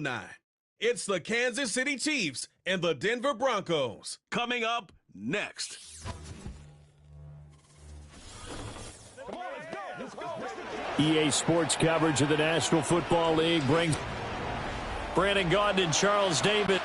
9. It's the Kansas City Chiefs and the Denver Broncos. Coming up next. EA Sports coverage of the National Football League brings Brandon Gaudin and Charles David.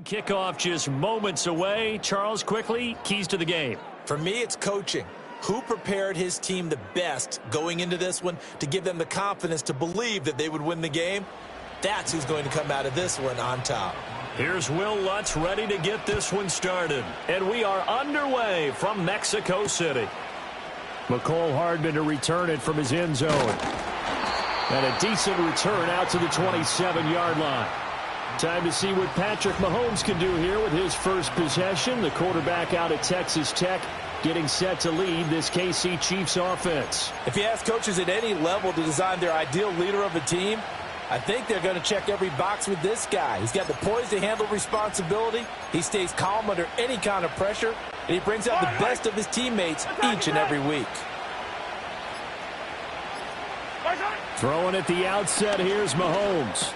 Kickoff just moments away. Charles, quickly, keys to the game. For me, it's coaching. Who prepared his team the best going into this one to give them the confidence to believe that they would win the game? That's who's going to come out of this one on top. Here's Will Lutz ready to get this one started. And we are underway from Mexico City. McCole Hardman to return it from his end zone. And a decent return out to the 27-yard line. Time to see what Patrick Mahomes can do here with his first possession. The quarterback out at Texas Tech getting set to lead this KC Chiefs offense. If you ask coaches at any level to design their ideal leader of a team, I think they're going to check every box with this guy. He's got the poise to handle responsibility. He stays calm under any kind of pressure, and he brings out the best of his teammates each and every week. Throwing at the outset, here's Mahomes.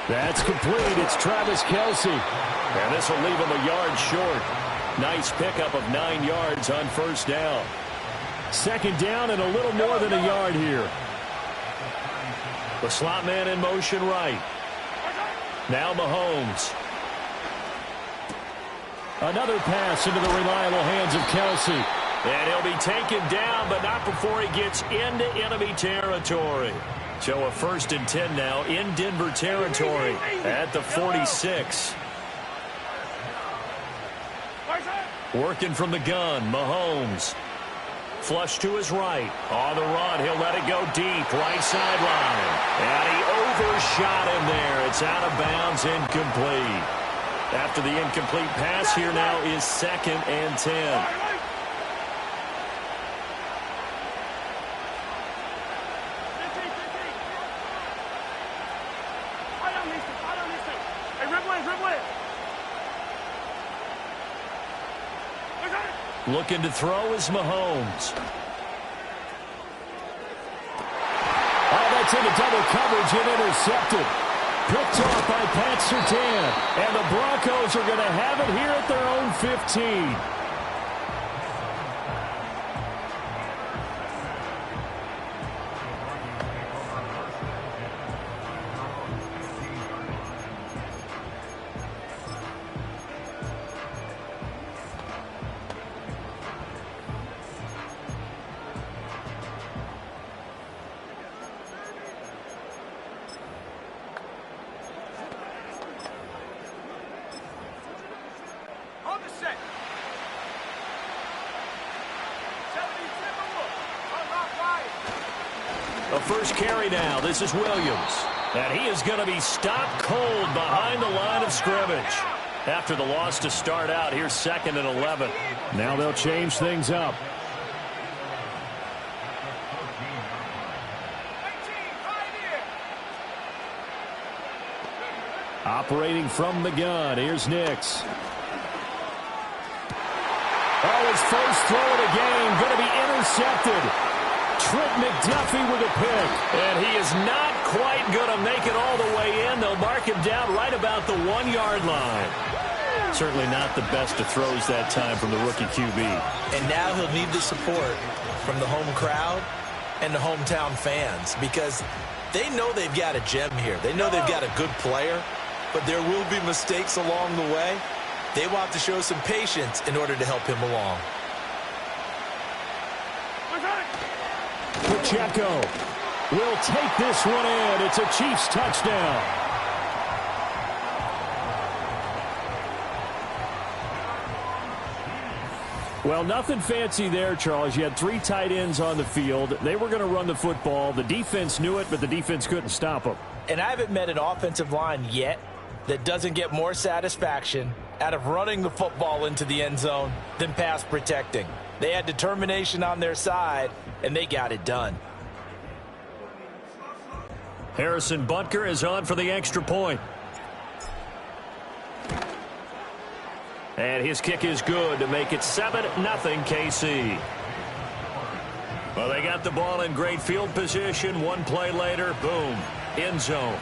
That's complete. It's Travis Kelce. And this will leave him a yard short. Nice pickup of 9 yards on first down. Second down and a little more than a yard here. The slot man in motion right. Now Mahomes. Another pass into the reliable hands of Kelce. And he'll be taken down, but not before he gets into enemy territory. So a 1st and 10 now in Denver territory at the 46. Working from the gun, Mahomes. Flush to his right. On the run, he'll let it go deep. Right sideline. And he overshot him there. It's out of bounds, incomplete. After the incomplete pass, here now is 2nd and 10. Looking to throw is Mahomes. Oh, that's into double coverage and intercepted. Picked off by Pat Surtain. And the Broncos are going to have it here at their own 15. A first carry now. This is Williams. And he is going to be stopped cold behind the line of scrimmage. After the loss to start out, here's 2nd and 11. Now they'll change things up. Operating from the gun, here's Nix. Oh, his first throw of the game going to be intercepted. Trent McDuffie with a pick. And he is not quite going to make it all the way in. They'll mark him down right about the 1-yard line. Certainly not the best of throws that time from the rookie QB. And now he'll need the support from the home crowd and the hometown fans because they know they've got a gem here. They know they've got a good player, but there will be mistakes along the way. They want to show some patience in order to help him along. Pacheco will take this one in. It's a Chiefs touchdown. Well, nothing fancy there, Charles. You had 3 tight ends on the field. They were going to run the football. The defense knew it, but the defense couldn't stop them. And I haven't met an offensive line yet that doesn't get more satisfaction out of running the football into the end zone than pass protecting. They had determination on their side, and they got it done. Harrison Butker is on for the extra point. And his kick is good to make it 7-0 KC. Well, they got the ball in great field position. One play later, boom, end zone.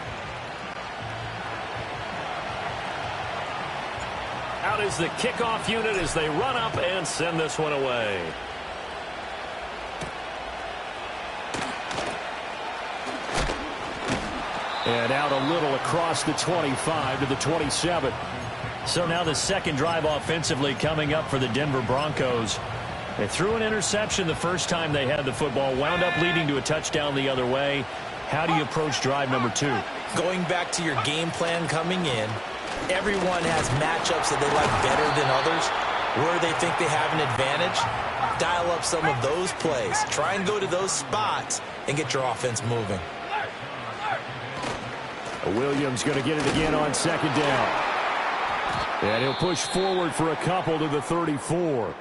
Out is the kickoff unit as they run up and send this one away. And out a little across the 25 to the 27. So now the second drive offensively coming up for the Denver Broncos. They threw an interception the first time they had the football, wound up leading to a touchdown the other way. How do you approach drive number 2? Going back to your game plan coming in, everyone has matchups that they like better than others, where they think they have an advantage. Dial up some of those plays. Try and go to those spots and get your offense moving. Williams going to get it again on second down. And he'll push forward for a couple to the 34.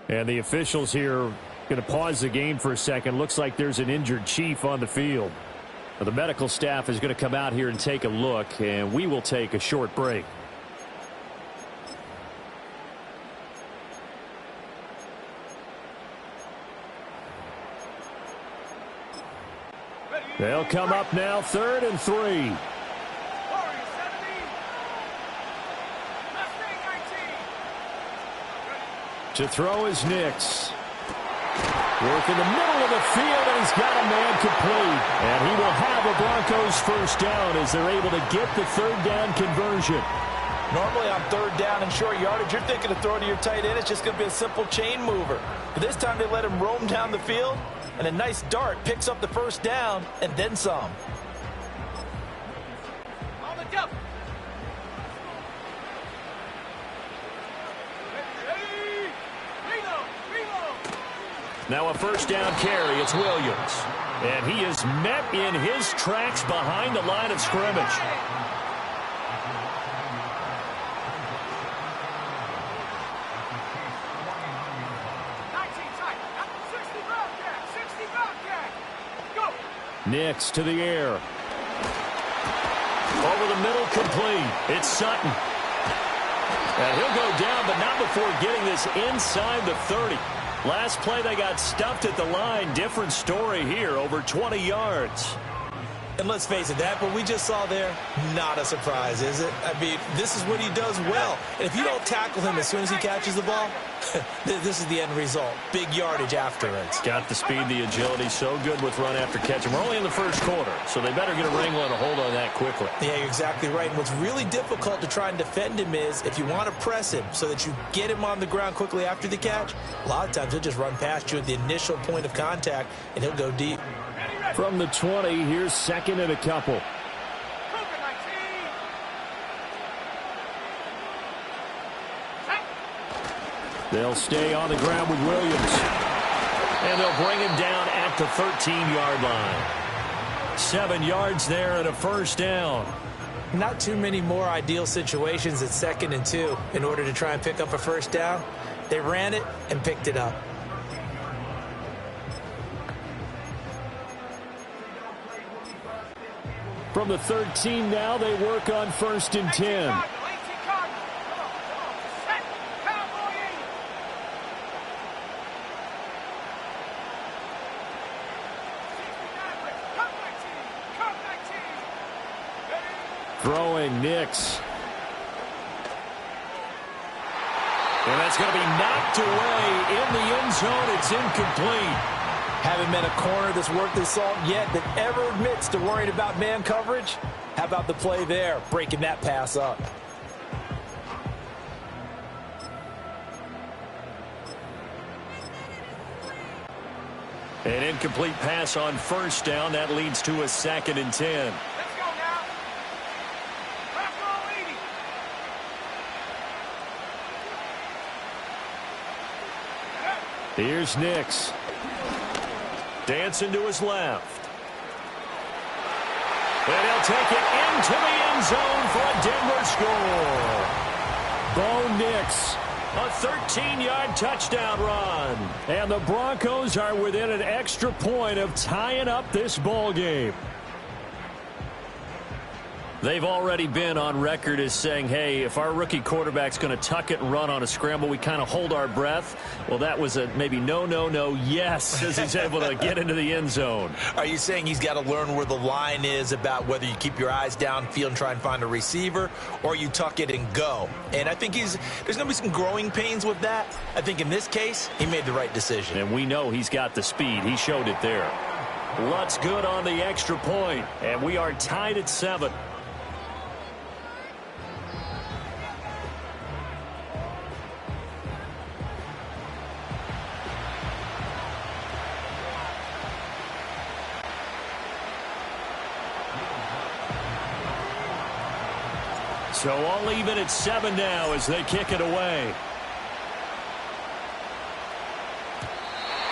And the officials here going to pause the game for a second. Looks like there's an injured Chief on the field. Well, the medical staff is going to come out here and take a look, and we will take a short break. They'll come up now, 3rd and 3. To throw is Nix. Work in the middle of the field, and he's got a man complete. And he will have a Broncos first down as they're able to get the 3rd down conversion. Normally on 3rd down and short yardage, you're thinking of throwing to your tight end. It's just going to be a simple chain mover. But this time they let him roam down the field, and a nice dart picks up the first down and then some. On the jump. Now a first down carry. It's Williams. And he is met in his tracks behind the line of scrimmage. Nix to the air. Over the middle, complete. It's Sutton. And he'll go down, but not before getting this inside the 30. Last play, they got stuffed at the line. Different story here, over 20 yards. And let's face it, that what we just saw there, not a surprise, is it? I mean, this is what he does well. And if you don't tackle him as soon as he catches the ball, this is the end result. Big yardage afterwards. Got the speed, the agility, so good with run after catch. And we're only in the first quarter, so they better get a wrangle and a hold on that quickly. Yeah, you're exactly right. And what's really difficult to try and defend him is if you want to press him so that you get him on the ground quickly after the catch, a lot of times he'll just run past you at the initial point of contact, and he'll go deep. From the 20, here's 2nd and a couple. They'll stay on the ground with Williams. And they'll bring him down at the 13-yard line. 7 yards there and a first down. Not too many more ideal situations at 2nd and 2 in order to try and pick up a first down. They ran it and picked it up. From the 13 now, they work on 1st and 10. Throwing Nix. And that's going to be knocked away in the end zone. It's incomplete. Haven't met a corner that's worth his salt yet that ever admits to worrying about man coverage. How about the play there, breaking that pass up? An incomplete pass on first down. That leads to a 2nd and 10. Let's go now. Here's Nix. Dancing to his left. And he'll take it into the end zone for a Denver score. Bo Nix, a 13-yard touchdown run. And the Broncos are within an extra point of tying up this ball game. They've already been on record as saying, hey, if our rookie quarterback's going to tuck it and run on a scramble, we kind of hold our breath. Well, that was a maybe no, yes, as he's able to get into the end zone. Are you saying he's got to learn where the line is about whether you keep your eyes downfield and try and find a receiver, or you tuck it and go? And I think there's going to be some growing pains with that. I think in this case, he made the right decision. And we know he's got the speed. He showed it there. Lutt's good on the extra point, and we are tied at 7. So all even at 7 now as they kick it away.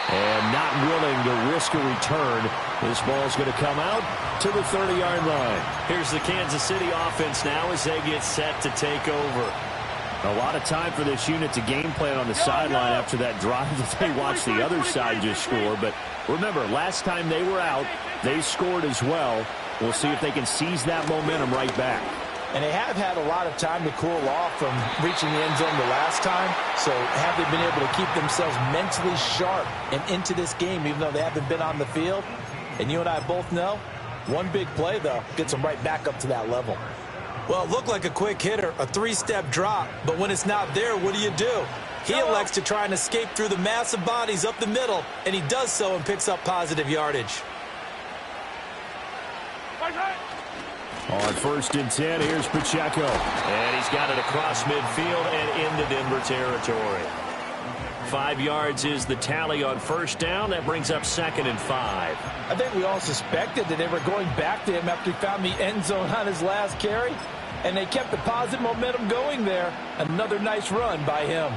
And not willing to risk a return. This ball's going to come out to the 30-yard line. Here's the Kansas City offense now as they get set to take over. A lot of time for this unit to game plan on the sideline after that drive that they watched the other side just score. But remember, last time they were out, they scored as well. We'll see if they can seize that momentum right back. And they have had a lot of time to cool off from reaching the end zone the last time. So have they been able to keep themselves mentally sharp and into this game, even though they haven't been on the field? And you and I both know One big play, though, gets him right back up to that level. Well, it looked like a quick hitter, a three-step drop, but when it's not there, what do? He elects to try and escape through the massive bodies up the middle, and he does so and picks up positive yardage. On 1st and 10, here's Pacheco. And he's got it across midfield and into Denver territory. 5 yards is the tally on 1st down. That brings up 2nd and 5. I think we all suspected that they were going back to him after he found the end zone on his last carry, and they kept the positive momentum going there. Another nice run by him.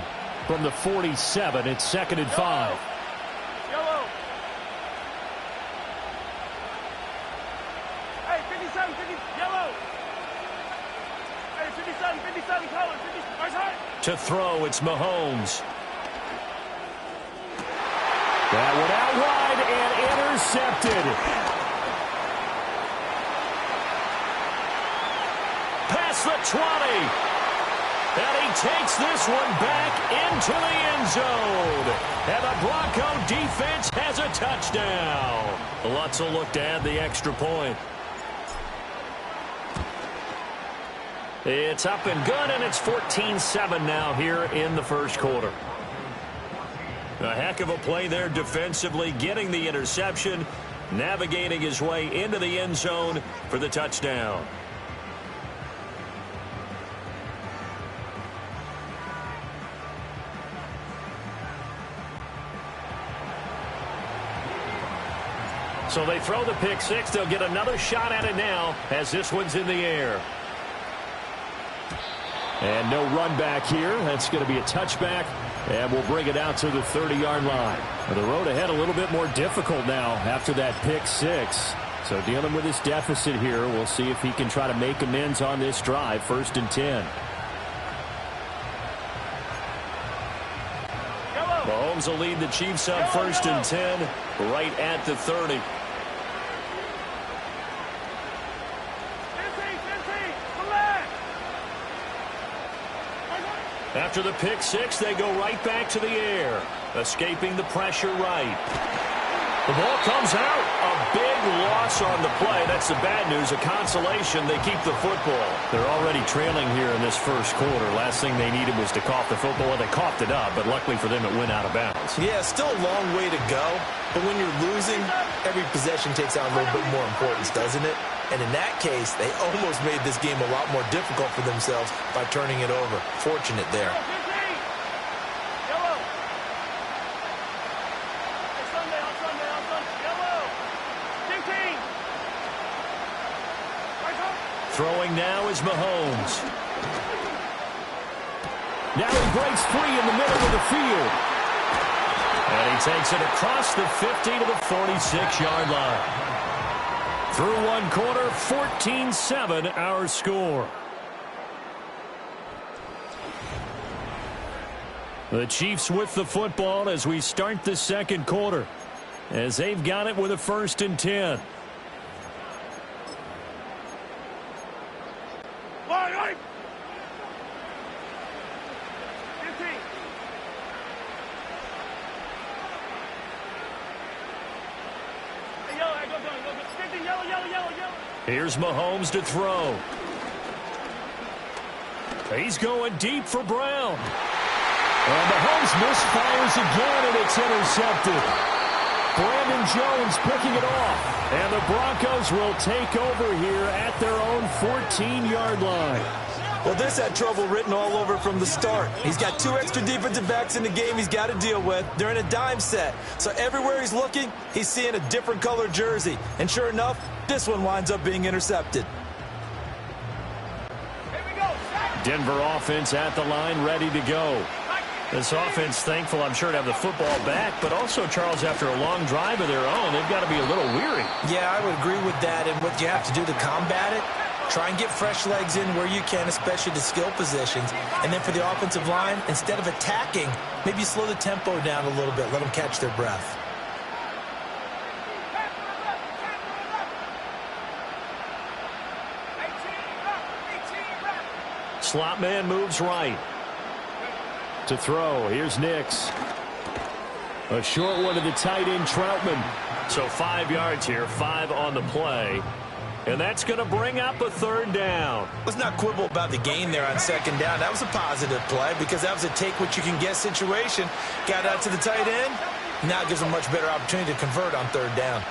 From the 47, it's 2nd and 5. Yellow. Hey, 57, 50, yellow. Hey, 57, color, 50, right side. To throw, it's Mahomes. That one out wide and intercepted. Past the 20. And he takes this one back into the end zone. And the Bronco defense has a touchdown. Lutz will look to add the extra point. It's up and good, and it's 14-7 now here in the first quarter. A heck of a play there defensively, getting the interception, navigating his way into the end zone for the touchdown. So they throw the pick six. They'll get another shot at it now as this one's in the air. And no run back here. That's going to be a touchback. And we'll bring it out to the 30-yard line. The road ahead a little bit more difficult now after that pick six. So dealing with this deficit here, we'll see if he can try to make amends on this drive. 1st and 10. Mahomes will lead the Chiefs on 1st and 10 right at the 30. After the pick six, they go right back to the air, escaping the pressure right. The ball comes out. A big loss on the play. That's the bad news. A consolation, they keep the football. They're already trailing here in this first quarter. Last thing they needed was to cough the football. Well, they coughed it up, but luckily for them, it went out of bounds. Yeah, still a long way to go. But when you're losing, every possession takes on a little bit more importance, doesn't it? And in that case, they almost made this game a lot more difficult for themselves by turning it over. Fortunate there. Throwing now is Mahomes. Now he breaks free in the middle of the field. And he takes it across the 50 to the 46-yard line. Through one quarter, 14-7 our score. The Chiefs with the football as we start the second quarter, as they've got it with a 1st and 10. Here's Mahomes to throw. He's going deep for Brown. And Mahomes misfires again, and it's intercepted. Brandon Jones picking it off. And the Broncos will take over here at their own 14-yard line. Well, this had trouble written all over from the start. He's got 2 extra defensive backs in the game he's got to deal with. They're in a dime set. So everywhere he's looking, he's seeing a different color jersey. And sure enough, this one winds up being intercepted. Denver offense at the line, ready to go. This offense thankful, I'm sure, to have the football back, but also, Charles, after a long drive of their own, they've got to be a little weary. Yeah, I would agree with that. And what you have to do to combat it, try and get fresh legs in where you can, especially the skill positions. And then for the offensive line, instead of attacking, maybe slow the tempo down a little bit. Let them catch their breath. Slot man moves right. To throw, here's Nix. A short one to the tight end, Troutman. So 5 yards here, 5 on the play. And that's going to bring up a third down. Let's not quibble about the gain there on second down. That was a positive play because that was a take-what-you-can-get situation. Got out to the tight end. Now it gives them a much better opportunity to convert on third down.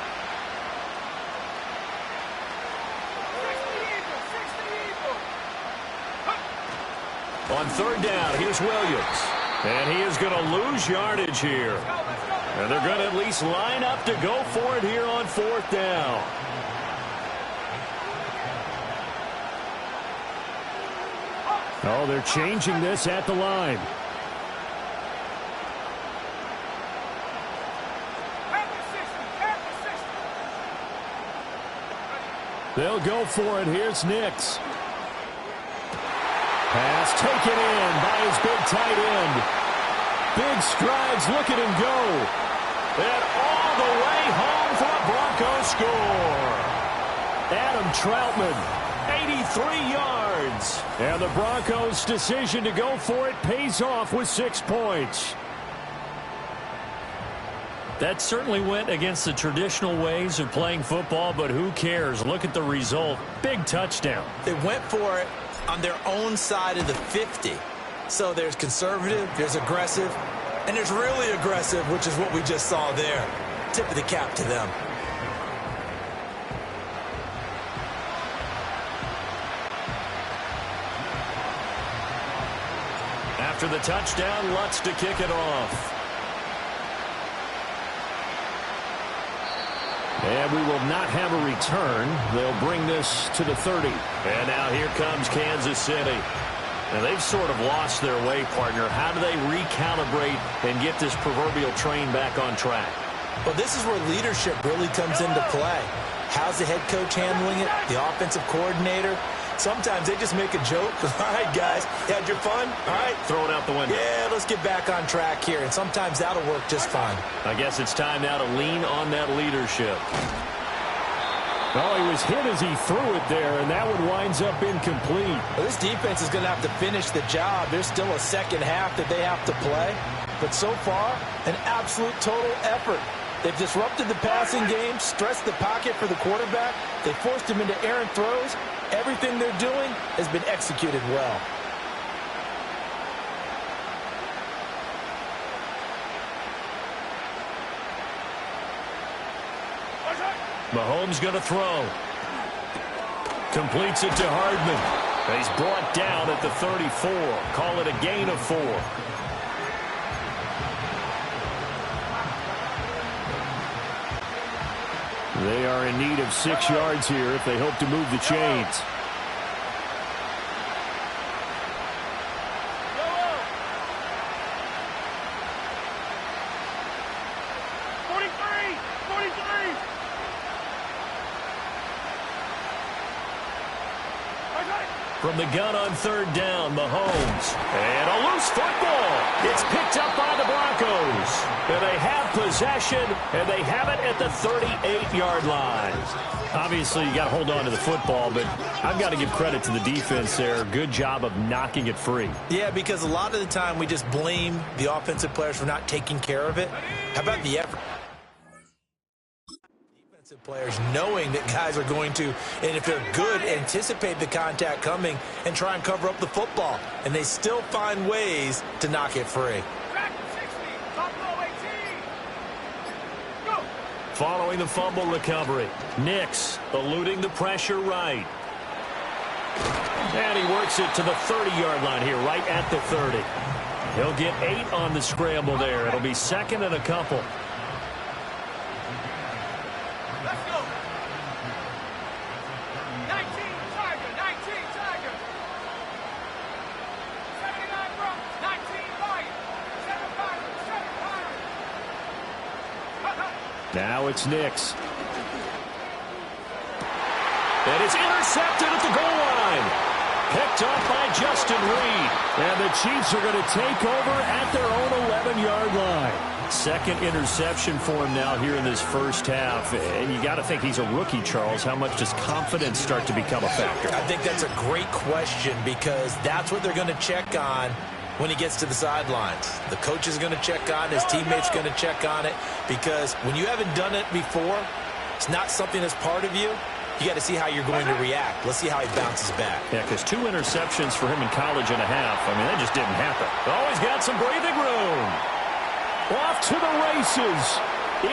On third down, here's Williams. And he is going to lose yardage here. And they're going to at least line up to go for it here on fourth down. Oh, they're changing this at the line. They'll go for it. Here's Nix. Pass taken in by his big tight end. Big strides, look at him go. And all the way home for a Broncos score. Adam Troutman, 83 yards. And the Broncos' decision to go for it pays off with 6 points. That certainly went against the traditional ways of playing football, but who cares? Look at the result. Big touchdown. They went for it on their own side of the 50. So there's conservative, there's aggressive, and there's really aggressive, which is what we just saw there. Tip of the cap to them. After the touchdown, Lutz to kick it off. And we will not have a return. They'll bring this to the 30. And now here comes Kansas City. And they've sort of lost their way, partner. How do they recalibrate and get this proverbial train back on track? Well, this is where leadership really comes into play. How's the head coach handling it? The offensive coordinator? Sometimes they just make a joke. All right, guys, you had your fun? All right. Throw it out the window. Yeah, let's get back on track here. And sometimes that'll work just fine. I guess it's time now to lean on that leadership. Oh, he was hit as he threw it there, and that one winds up incomplete. Well, this defense is going to have to finish the job. There's still a second half that they have to play. But so far, an absolute total effort. They've disrupted the passing game, stressed the pocket for the quarterback. They forced him into errant throws. Everything they're doing has been executed well. Mahomes going to throw. Completes it to Hardman. He's brought down at the 34. Call it a gain of 4. They are in need of 6 yards here if they hope to move the chains. From the gun on third down, Mahomes. And a loose football. It's picked up by the Broncos. And they have possession, and they have it at the 38-yard line. Obviously, you got to hold on to the football, but I've got to give credit to the defense there. Good job of knocking it free. Yeah, because a lot of the time we just blame the offensive players for not taking care of it. How about the effort? Players knowing that guys are going to, and if they're good, anticipate the contact coming and try and cover up the football. And they still find ways to knock it free. Following the fumble recovery, Nix eluding the pressure right. And he works it to the 30-yard line here, right at the 30. He'll get 8 on the scramble there. It'll be second and a couple. Now it's Nix. And it's intercepted at the goal line. Picked up by Justin Reed. And the Chiefs are going to take over at their own 11-yard line. Second interception for him now here in this first half. And you got to think he's a rookie, Charles. How much does confidence start to become a factor? I think that's a great question because that's what they're going to check on when he gets to the sidelines. The coach is going to check on it. His teammates are going to check on it, because when you haven't done it before, it's not something that's part of you. You got to see how you're going to react. Let's see how he bounces back. Yeah, because 2 interceptions for him in college and a half. I mean, that just didn't happen. Oh, he's got some breathing room. Off to the races.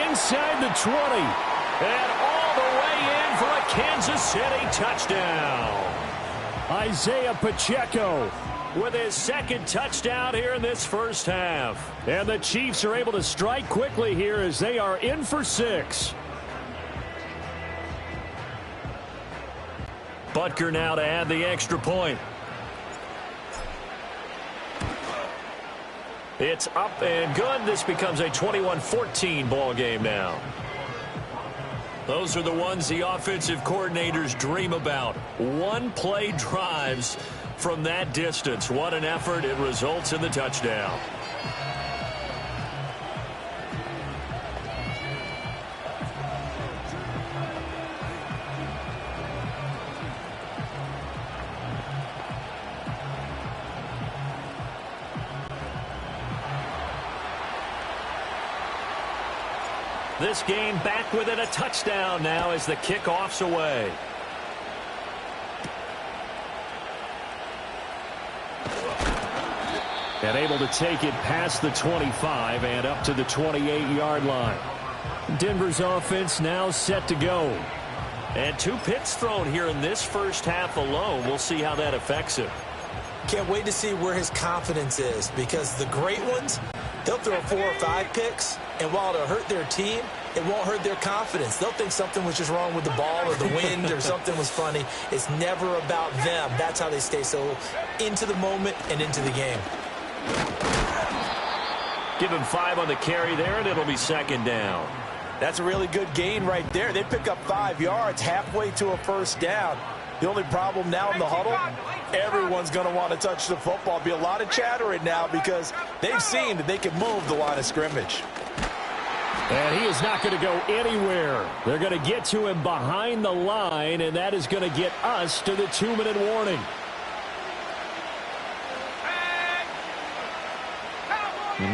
Inside the 20. And all the way in for a Kansas City touchdown. Isaiah Pacheco with his second touchdown here in this first half. And the Chiefs are able to strike quickly here as they are in for 6. Butker now to add the extra point. It's up and good. This becomes a 21-14 ball game now. Those are the ones the offensive coordinators dream about. One-play drives from that distance. What an effort. It results in the touchdown. This game back within a touchdown now as the kickoff's away. And able to take it past the 25 and up to the 28-yard line. Denver's offense now set to go. And 2 picks thrown here in this first half alone. We'll see how that affects him. Can't wait to see where his confidence is, because the great ones, they'll throw 4 or 5 picks, and while it'll hurt their team, it won't hurt their confidence. They'll think something was just wrong with the ball or the wind or something was funny. It's never about them. That's how they stay so into the moment and into the game. Give him 5 on the carry there, and it'll be second down. That's a really good gain right there. They pick up 5 yards halfway to a first down. The only problem now in the huddle, everyone's going to want to touch the football. Be a lot of chattering now because they've seen that they can move the line of scrimmage. And he is not going to go anywhere. They're going to get to him behind the line, and that is going to get us to the 2-minute warning.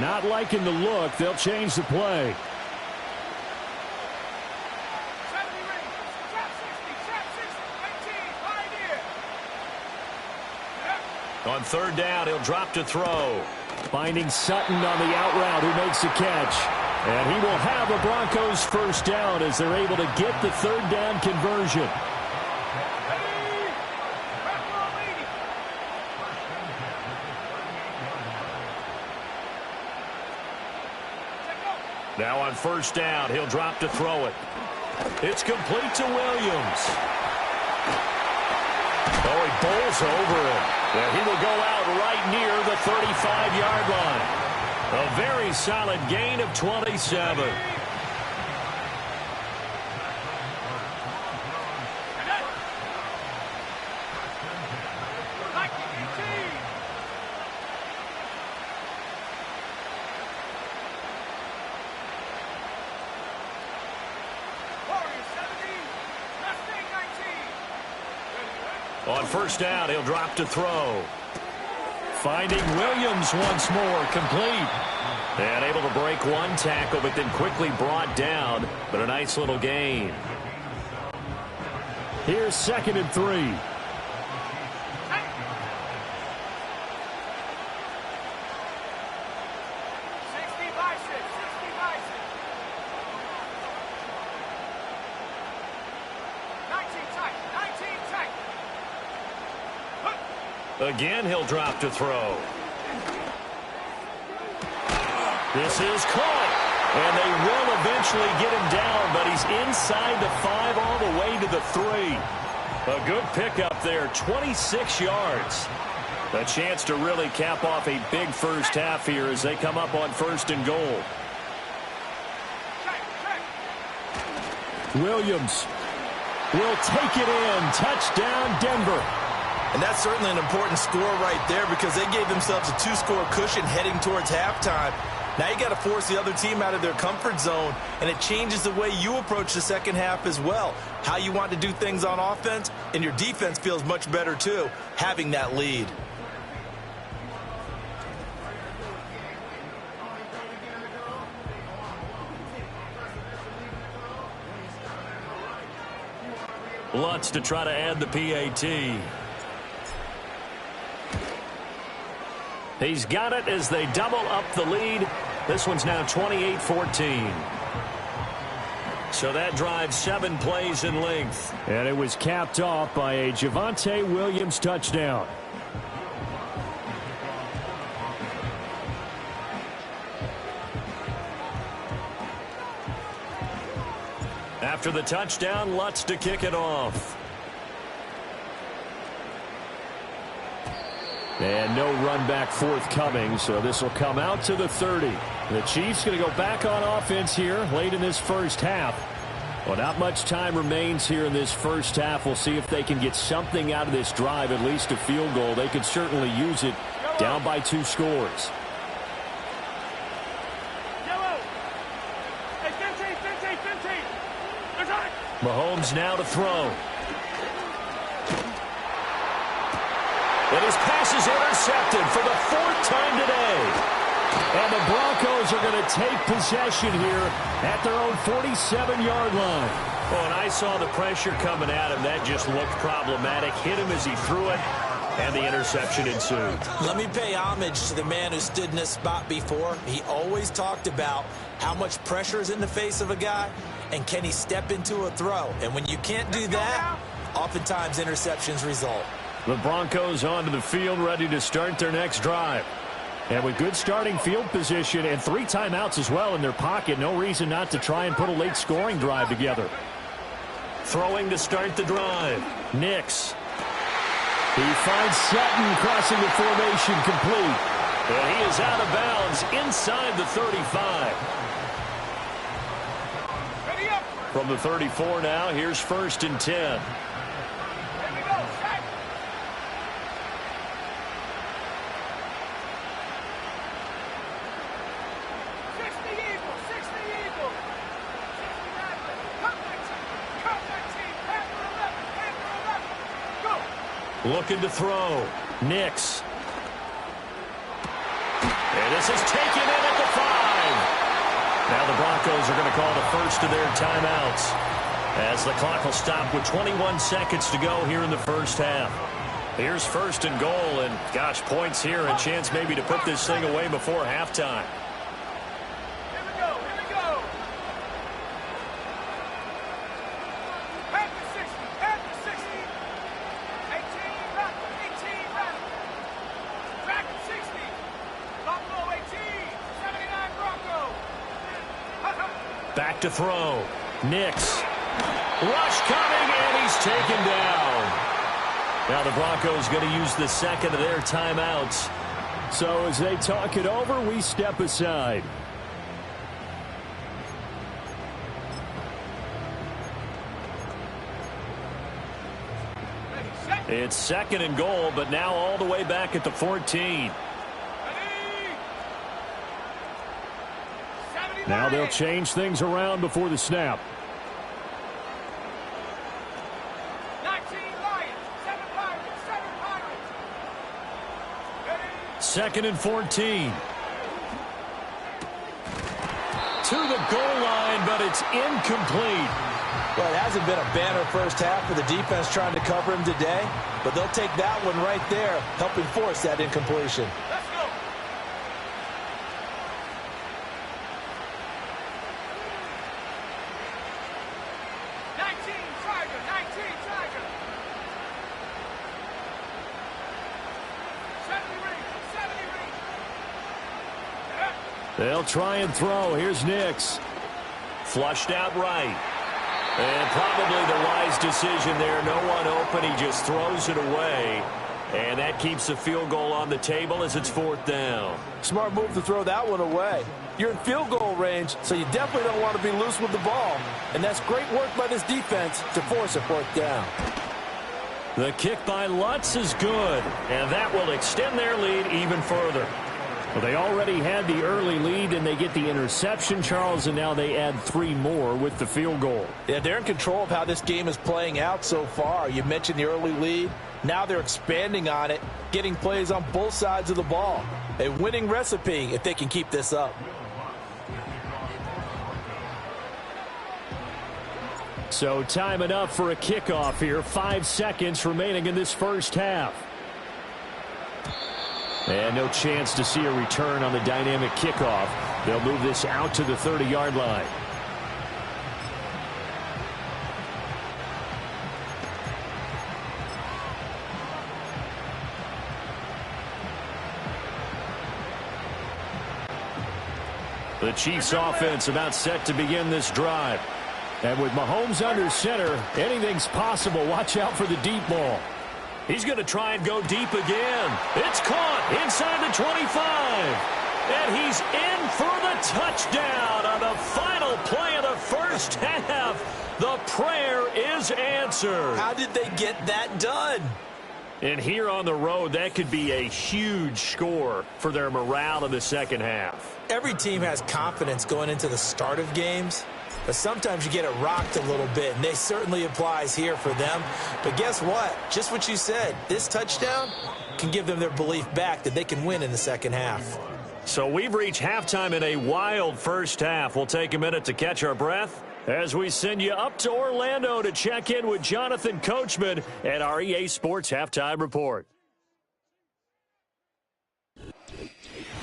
Not liking the look. They'll change the play. On third down, he'll drop to throw. Finding Sutton on the out route, who makes the catch. And he will have the Broncos first down as they're able to get the third down conversion. Now on first down, he'll drop to throw it. It's complete to Williams. Oh, he bowls over it. And he will go out right near the 35-yard line. A very solid gain of 27. On first down, he'll drop to throw. Finding Williams once more, complete. And able to break one tackle, but then quickly brought down. But a nice little gain. Here's 2nd and 3. Again, he'll drop to throw. This is caught. And they will eventually get him down, but he's inside the 5 all the way to the 3. A good pickup there, 26 yards. A chance to really cap off a big first half here as they come up on 1st and goal. Williams will take it in. Touchdown, Denver. And that's certainly an important score right there because they gave themselves a 2-score cushion heading towards halftime. Now you got to force the other team out of their comfort zone, and it changes the way you approach the second half as well. How you want to do things on offense, and your defense feels much better too, having that lead. Lutz to try to add the PAT. He's got it as they double up the lead. This one's now 28-14. So that drives 7 plays in length. And it was capped off by a Javonte Williams touchdown. After the touchdown, Lutz to kick it off. And no run back forthcoming, so this will come out to the 30. The Chiefs going to go back on offense here late in this first half. Well, not much time remains here in this first half. We'll see if they can get something out of this drive, at least a field goal. They could certainly use it down by 2 scores. Mahomes now to throw. And his pass is intercepted for the 4th time today. And the Broncos are going to take possession here at their own 47-yard line. Well, and I saw the pressure coming at him. That just looked problematic. Hit him as he threw it, and the interception ensued. Let me pay homage to the man who stood in this spot before. He always talked about how much pressure is in the face of a guy, and can he step into a throw. And when you can't do that, oftentimes interceptions result. The Broncos onto the field, ready to start their next drive. And with good starting field position and 3 timeouts as well in their pocket, no reason not to try and put a late scoring drive together. Throwing to start the drive. Nix. He finds Sutton crossing the formation complete. And he is out of bounds inside the 35. From the 34 now, here's 1st and 10. Looking to throw. Nix. And this is taken in at the 5. Now the Broncos are going to call the first of their timeouts, as the clock will stop with 21 seconds to go here in the first half. Here's 1st and goal, and gosh, points here, a chance maybe to put this thing away before halftime. Back to throw. Nix. Rush coming, and he's taken down. Now the Broncos going to use the 2nd of their timeouts. So as they talk it over, we step aside. It's 2nd and goal, but now all the way back at the 14. Now they'll change things around before the snap. 19 Lions, 7 Pirates, 7 Pirates. 2nd and 14. To the goal line, but it's incomplete. Well, it hasn't been a banner first half for the defense trying to cover him today, but they'll take that one right there, helping force that incompletion. Let's go. They'll try and throw. Here's Nix. Flushed out right. And probably the wise decision there. No one open. He just throws it away. And that keeps the field goal on the table as it's 4th down. Smart move to throw that one away. You're in field goal range, so you definitely don't want to be loose with the ball. And that's great work by this defense to force a 4th down. The kick by Lutz is good. And that will extend their lead even further. Well, they already had the early lead, and they get the interception, Charles, and now they add 3 more with the field goal. Yeah, they're in control of how this game is playing out so far. You mentioned the early lead. Now they're expanding on it, getting plays on both sides of the ball. A winning recipe if they can keep this up. So time enough for a kickoff here. 5 seconds remaining in this first half. And no chance to see a return on the dynamic kickoff. They'll move this out to the 30-yard line. The Chiefs offense about set to begin this drive. And with Mahomes under center, anything's possible. Watch out for the deep ball. He's going to try and go deep again. It's caught inside the 25. And he's in for the touchdown on the final play of the first half. The prayer is answered. How did they get that done? And here on the road, that could be a huge score for their morale in the second half. Every team has confidence going into the start of games, but sometimes you get it rocked a little bit, and this certainly applies here for them. But guess what? Just what you said, this touchdown can give them their belief back that they can win in the second half. So we've reached halftime in a wild first half. We'll take a minute to catch our breath as we send you up to Orlando to check in with Jonathan Coachman at our EA Sports Halftime Report.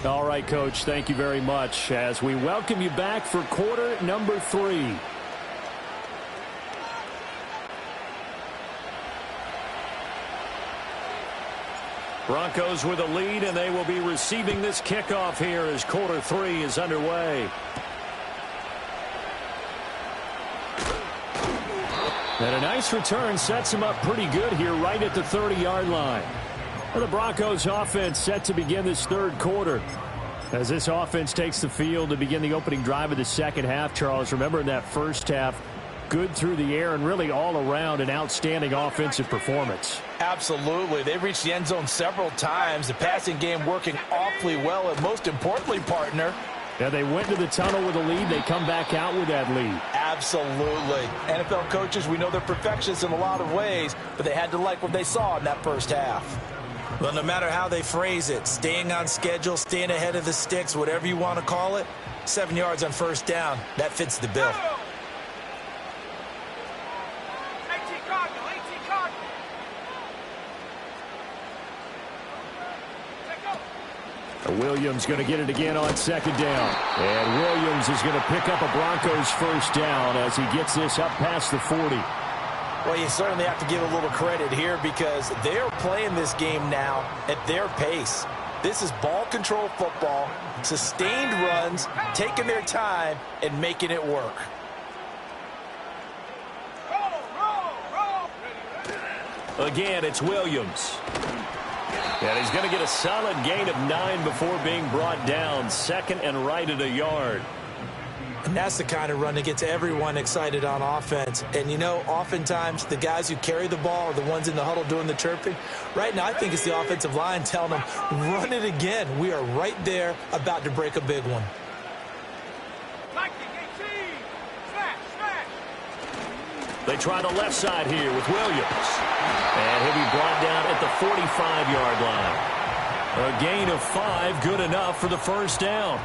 All right, Coach, thank you very much as we welcome you back for quarter number 3. Broncos with a lead, and they will be receiving this kickoff here as quarter 3 is underway. And a nice return sets him up pretty good here right at the 30-yard line. Well, the Broncos offense set to begin this third quarter. As this offense takes the field to begin the opening drive of the second half, Charles, remember in that first half, good through the air and really all around an outstanding offensive performance. Absolutely. They reached the end zone several times. The passing game working awfully well, and most importantly, partner, yeah, they went to the tunnel with a lead. They come back out with that lead. Absolutely. NFL coaches, we know they're perfectionists in a lot of ways, but they had to like what they saw in that first half. Well, no matter how they phrase it, staying on schedule, staying ahead of the sticks, whatever you want to call it, 7 yards on first down, that fits the bill. Williams going to get it again on second down. And Williams is going to pick up a Broncos first down as he gets this up past the 40. Well, you certainly have to give a little credit here because they're playing this game now at their pace. This is ball control football, sustained runs, taking their time, and making it work. Again, it's Williams. And he's going to get a solid gain of 9 before being brought down. Second and right at a yard. And that's the kind of run that gets everyone excited on offense. And, you know, oftentimes the guys who carry the ball are the ones in the huddle doing the chirping. Right now, I think it's the offensive line telling them, run it again. We are right there about to break a big one. They try the left side here with Williams. And he'll be brought down at the 45-yard line. A gain of 5, good enough for the first down.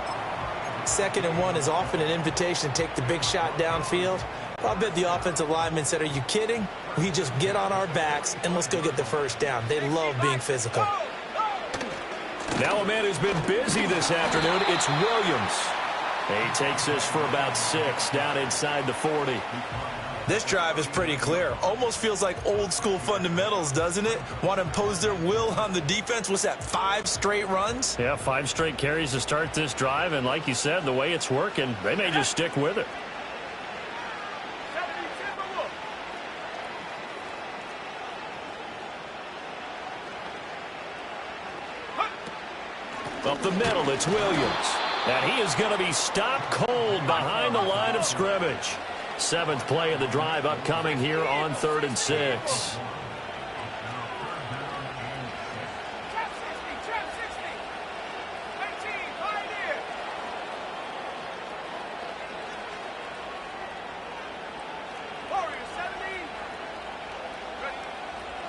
2nd and 1 is often an invitation to take the big shot downfield. I bet the offensive lineman said, are you kidding? We just get on our backs and let's go get the first down. They love being physical. Now a man who's been busy this afternoon, it's Williams. He takes this for about 6 down inside the 40. This drive is pretty clear. Almost feels like old school fundamentals, doesn't it? Want to impose their will on the defense. What's that, 5 straight runs? Yeah, 5 straight carries to start this drive. And like you said, the way it's working, they may just stick with it. Up the middle, it's Williams. And he is going to be stopped cold behind the line of scrimmage. 7th play of the drive upcoming here on 3rd and 6.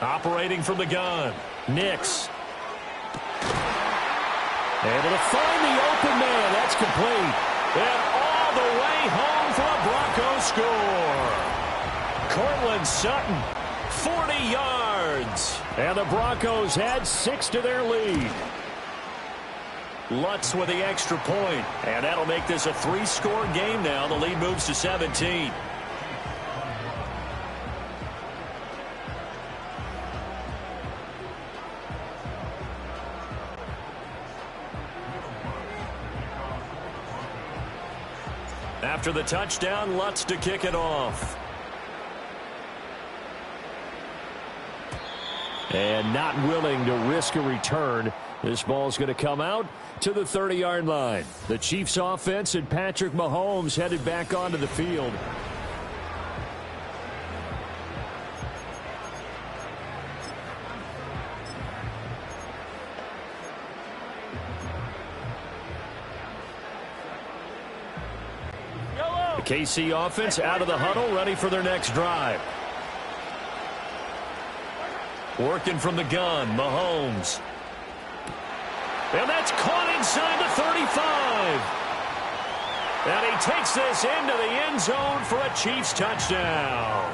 Operating from the gun, Nix. Able to find the open man. That's complete. And all the way home for a Broncos score. Cortland Sutton, 40 yards. And the Broncos add 6 to their lead. Lutz with the extra point, and that'll make this a 3-score game now. The lead moves to 17. After the touchdown, Lutz to kick it off. And not willing to risk a return. This ball's going to come out to the 30-yard line. The Chiefs offense and Patrick Mahomes headed back onto the field. The KC offense out of the huddle, ready for their next drive. Working from the gun, Mahomes. And that's caught inside the 35. And he takes this into the end zone for a Chiefs touchdown.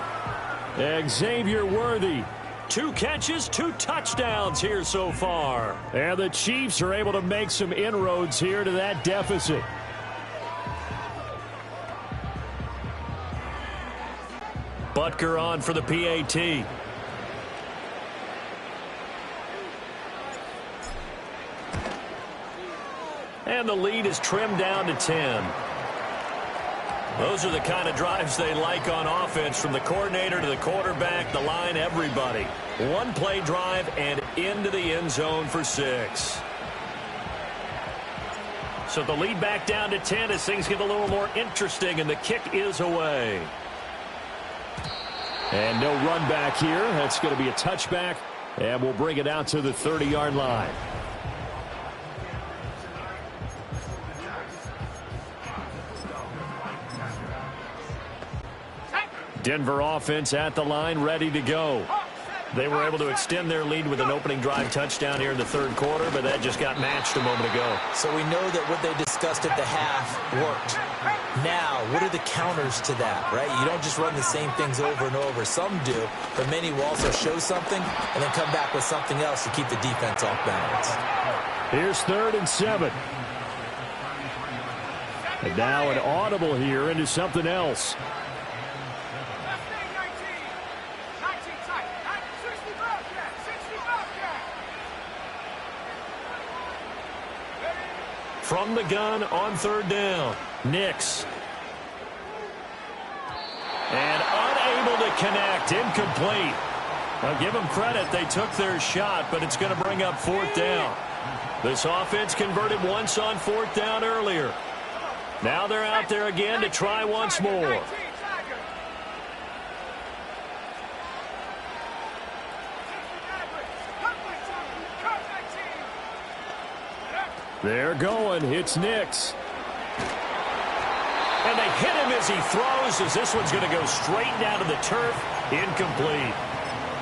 Xavier Worthy, 2 catches, 2 touchdowns here so far. And the Chiefs are able to make some inroads here to that deficit. Butker on for the PAT. And the lead is trimmed down to 10. Those are the kind of drives they like on offense, from the coordinator to the quarterback, the line, everybody. 1-play drive and into the end zone for 6. So the lead back down to 10 as things get a little more interesting, and the kick is away. And no run back here. That's going to be a touchback, and we'll bring it out to the 30-yard line. Denver offense at the line, ready to go. They were able to extend their lead with an opening drive touchdown here in the 3rd quarter, but that just got matched a moment ago. So we know that what they discussed at the half worked. Now, what are the counters to that, right? You don't just run the same things over and over. Some do, but many will also show something and then come back with something else to keep the defense off balance. Here's 3rd and 7. And now an audible here into something else. From the gun on 3rd down, Nix. And unable to connect, incomplete. I'll give them credit, they took their shot, but it's going to bring up 4th down. This offense converted once on 4th down earlier. Now they're out there again to try once more. They're going. It's Nix. And they hit him as he throws, as this one's going to go straight down to the turf. Incomplete.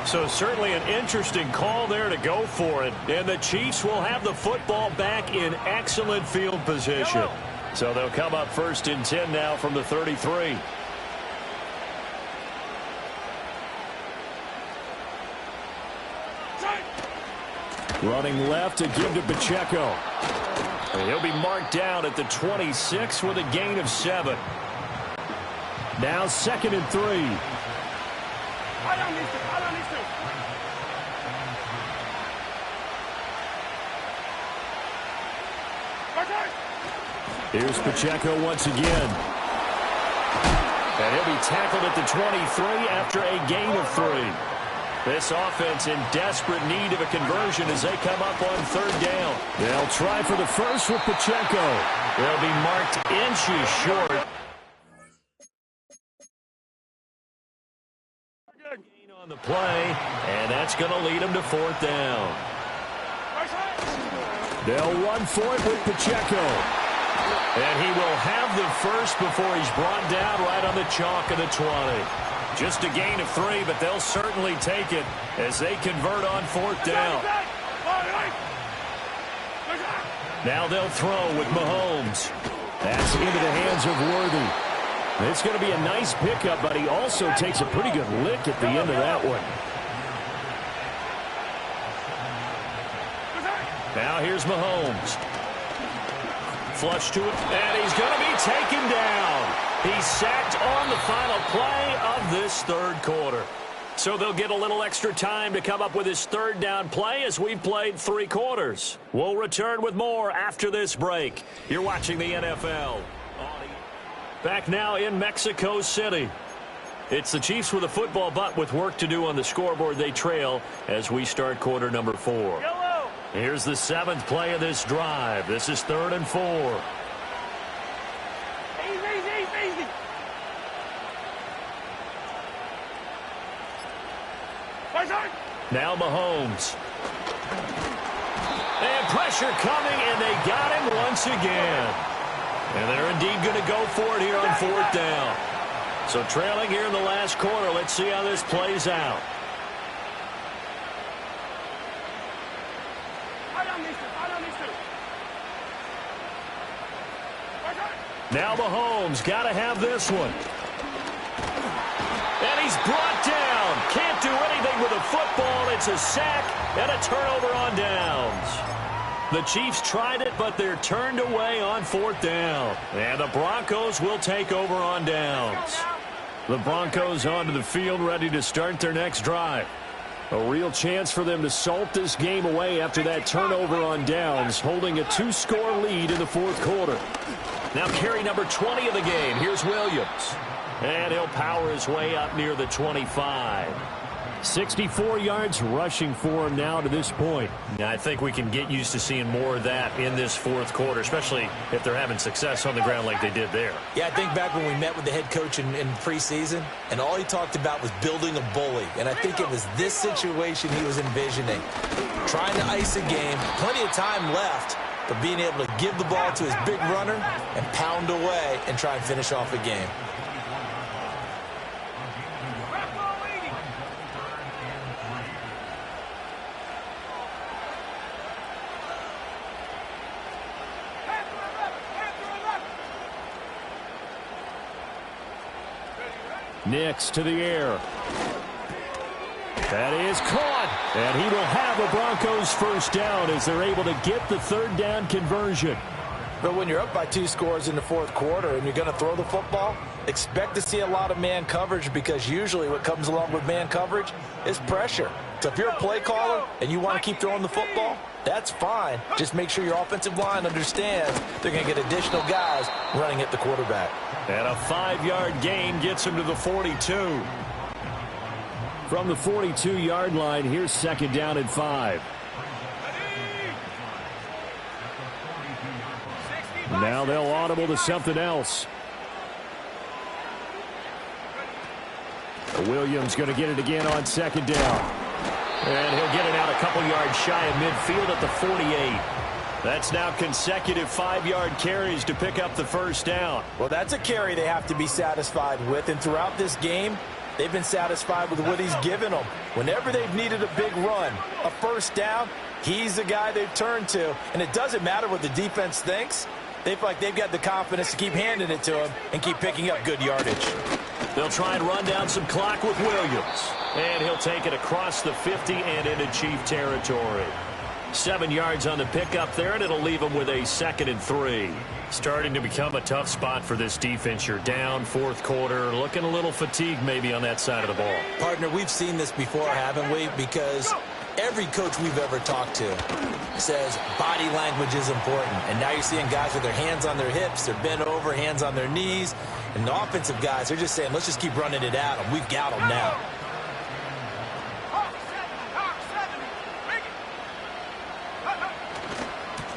So certainly an interesting call there to go for it. And the Chiefs will have the football back in excellent field position. So they'll come up 1st and 10 now from the 33. Running left to give to Pacheco. And he'll be marked down at the 26 with a gain of 7. Now 2nd and 3. Here's Pacheco once again. And he'll be tackled at the 23 after a gain of 3. This offense in desperate need of a conversion as they come up on 3rd down. They'll try for the first with Pacheco. They'll be marked inches short. On the play, and that's going to lead them to 4th down. They'll run for it with Pacheco. And he will have the first before he's brought down right on the chalk of the 20. Just a gain of 3, but they'll certainly take it as they convert on 4th down. Now they'll throw with Mahomes. That's into the hands of Worthy. It's going to be a nice pickup, but he also takes a pretty good lick at the end of that one. Now here's Mahomes. Flush to it, and he's going to be taken down. He's sacked on the final play of this third quarter. So they'll get a little extra time to come up with his third down play as we've played 3 quarters. We'll return with more after this break. You're watching the NFL. Back now in Mexico City. It's the Chiefs with a football, but with work to do on the scoreboard, they trail as we start quarter number 4. Here's the 7th play of this drive. This is 3rd and 4. Easy. Now Mahomes. And pressure coming, and they got him once again. And they're indeed going to go for it here on 4th down. So trailing here in the last quarter. Let's see how this plays out. Now Mahomes got to have this one. And he's brought down. Can't do anything with a football. It's a sack and a turnover on downs. The Chiefs tried it, but they're turned away on 4th down. And the Broncos will take over on downs. The Broncos onto the field, ready to start their next drive. A real chance for them to salt this game away after that turnover on downs, holding a 2-score lead in the 4th quarter. Now carry number 20 of the game. Here's Williams. And he'll power his way up near the 25. 64 yards rushing for him now to this point. I think we can get used to seeing more of that in this 4th quarter, especially if they're having success on the ground like they did there. Yeah, I think back when we met with the head coach in preseason, and all he talked about was building a bully. And I think it was this situation he was envisioning. Trying to ice a game, plenty of time left, but being able to give the ball to his big runner and pound away and try and finish off a game. Next to the air. That is caught. And he will have a Broncos first down as they're able to get the 3rd down conversion. But when you're up by 2 scores in the 4th quarter and you're going to throw the football, expect to see a lot of man coverage, because usually what comes along with man coverage is pressure. So if you're a play caller and you want to keep throwing the football, that's fine. Just make sure your offensive line understands they're going to get additional guys running at the quarterback. And a 5-yard gain gets him to the 42. From the 42-yard line, here's 2nd down and 5. Now they'll audible to something else. Williams going to get it again on 2nd down. And he'll get it out a couple yards shy of midfield at the 48. That's now consecutive 5-yard carries to pick up the first down. Well, that's a carry they have to be satisfied with. And throughout this game, they've been satisfied with what he's given them. Whenever they've needed a big run, a first down, he's the guy they've turned to. And it doesn't matter what the defense thinks. They feel like they've got the confidence to keep handing it to him and keep picking up good yardage. They'll try and run down some clock with Williams. And he'll take it across the 50 and into Chief territory. 7 yards on the pickup there, and it'll leave them with a 2nd and 3. Starting to become a tough spot for this defense. You're down 4th quarter, looking a little fatigued maybe on that side of the ball. Partner, we've seen this before, haven't we? Because every coach we've ever talked to says body language is important. And now you're seeing guys with their hands on their hips, they're bent over, hands on their knees. And the offensive guys, they're just saying, let's just keep running it at them. We've got them now.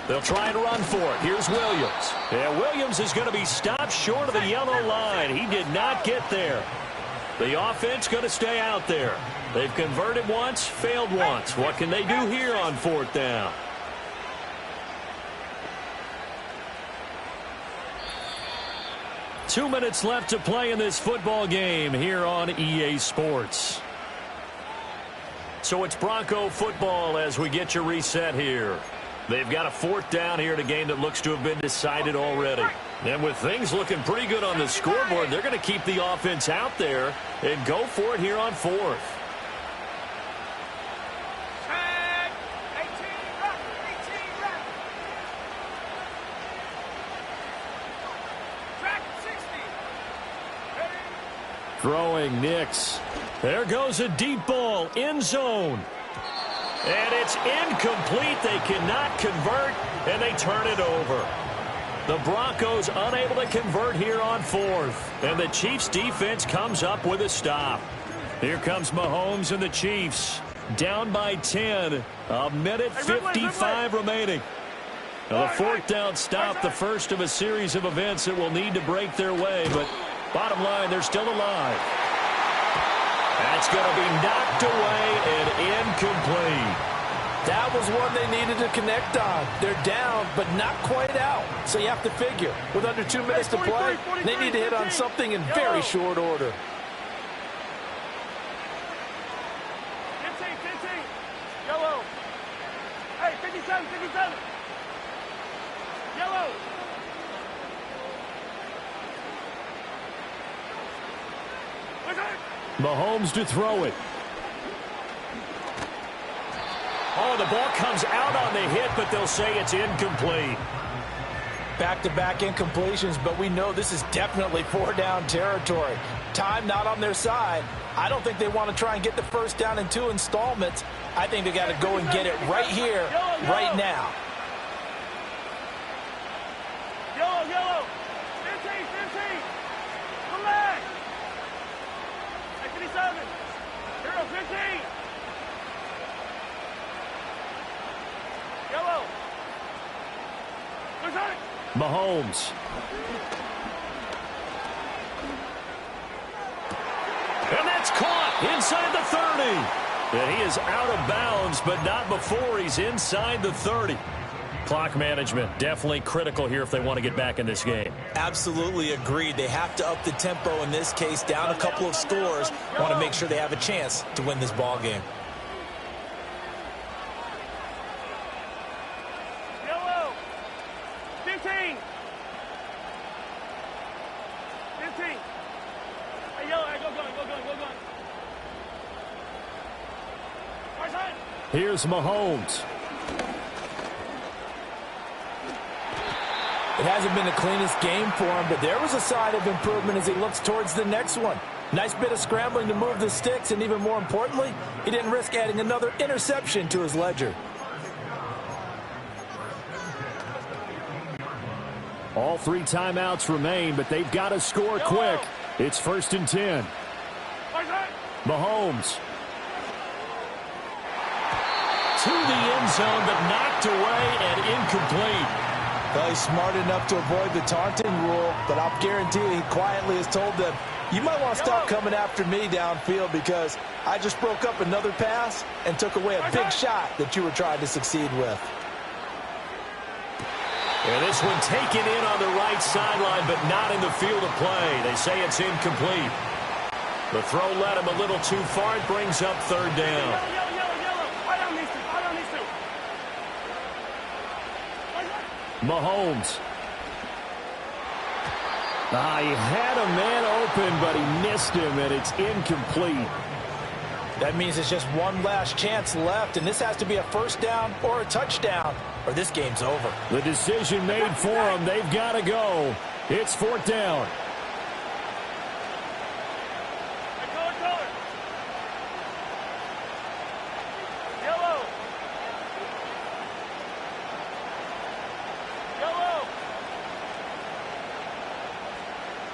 They'll try and run for it. Here's Williams. And Williams is going to be stopped short of the yellow line. He did not get there. The offense going to stay out there. They've converted once, failed once. What can they do here on 4th down? Two minutes left to play in this football game here on EA Sports. So it's Bronco football as we get you reset here. They've got a fourth down here in a game that looks to have been decided already. And with things looking pretty good on the scoreboard, they're going to keep the offense out there and go for it here on fourth. Throwing Nix. There goes a deep ball, end zone. And it's incomplete. They cannot convert, and they turn it over. The Broncos unable to convert here on fourth. And the Chiefs defense comes up with a stop. Here comes Mahomes and the Chiefs. Down by 10. A minute 55 remaining. Now the fourth down stop, the first of a series of events that will need to break their way, but bottom line, they're still alive. That's going to be knocked away and incomplete. That was one they needed to connect on. They're down, but not quite out. So you have to figure, with under 2 minutes to play, they need to hit on something in very short order. 15. Yellow. Hey, 57. Yellow. Mahomes to throw it. Oh, the ball comes out on the hit, but they'll say it's incomplete. Back-to-back incompletions, but we know this is definitely four-down territory. Time not on their side. I don't think they want to try and get the first down in 2 installments. I think they got to go and get it right here, right now. Yellow. 15. Come back. 57. 15. Yellow. Mahomes. And that's caught inside the 30. And he is out of bounds, but not before he's inside the 30. Clock management definitely critical here if they want to get back in this game. Absolutely agreed. They have to up the tempo in this case, down a couple of scores. Want to make sure they have a chance to win this ball game. Yellow. 15. Hey, yellow. Hey, go gun. Right side. Here's Mahomes. It hasn't been the cleanest game for him, but there was a sign of improvement as he looks towards the next one. Nice bit of scrambling to move the sticks, and even more importantly, he didn't risk adding another interception to his ledger. All 3 timeouts remain, but they've got to score quick. It's 1st and 10. Mahomes. To the end zone, but knocked away and incomplete. Well, he's smart enough to avoid the taunting rule, but I'll guarantee you he quietly has told them, you might want to stop coming after me downfield because I just broke up another pass and took away a big shot that you were trying to succeed with. And this one taken in on the right sideline, but not in the field of play. They say it's incomplete. The throw led him a little too far. It brings up 3rd down. Yellow. I don't need to. Mahomes. He had a man open, but he missed him, and it's incomplete. That means it's just one last chance left, and this has to be a first down or a touchdown, or this game's over. The decision made for them. They've got to go. It's 4th down. Color. Yellow.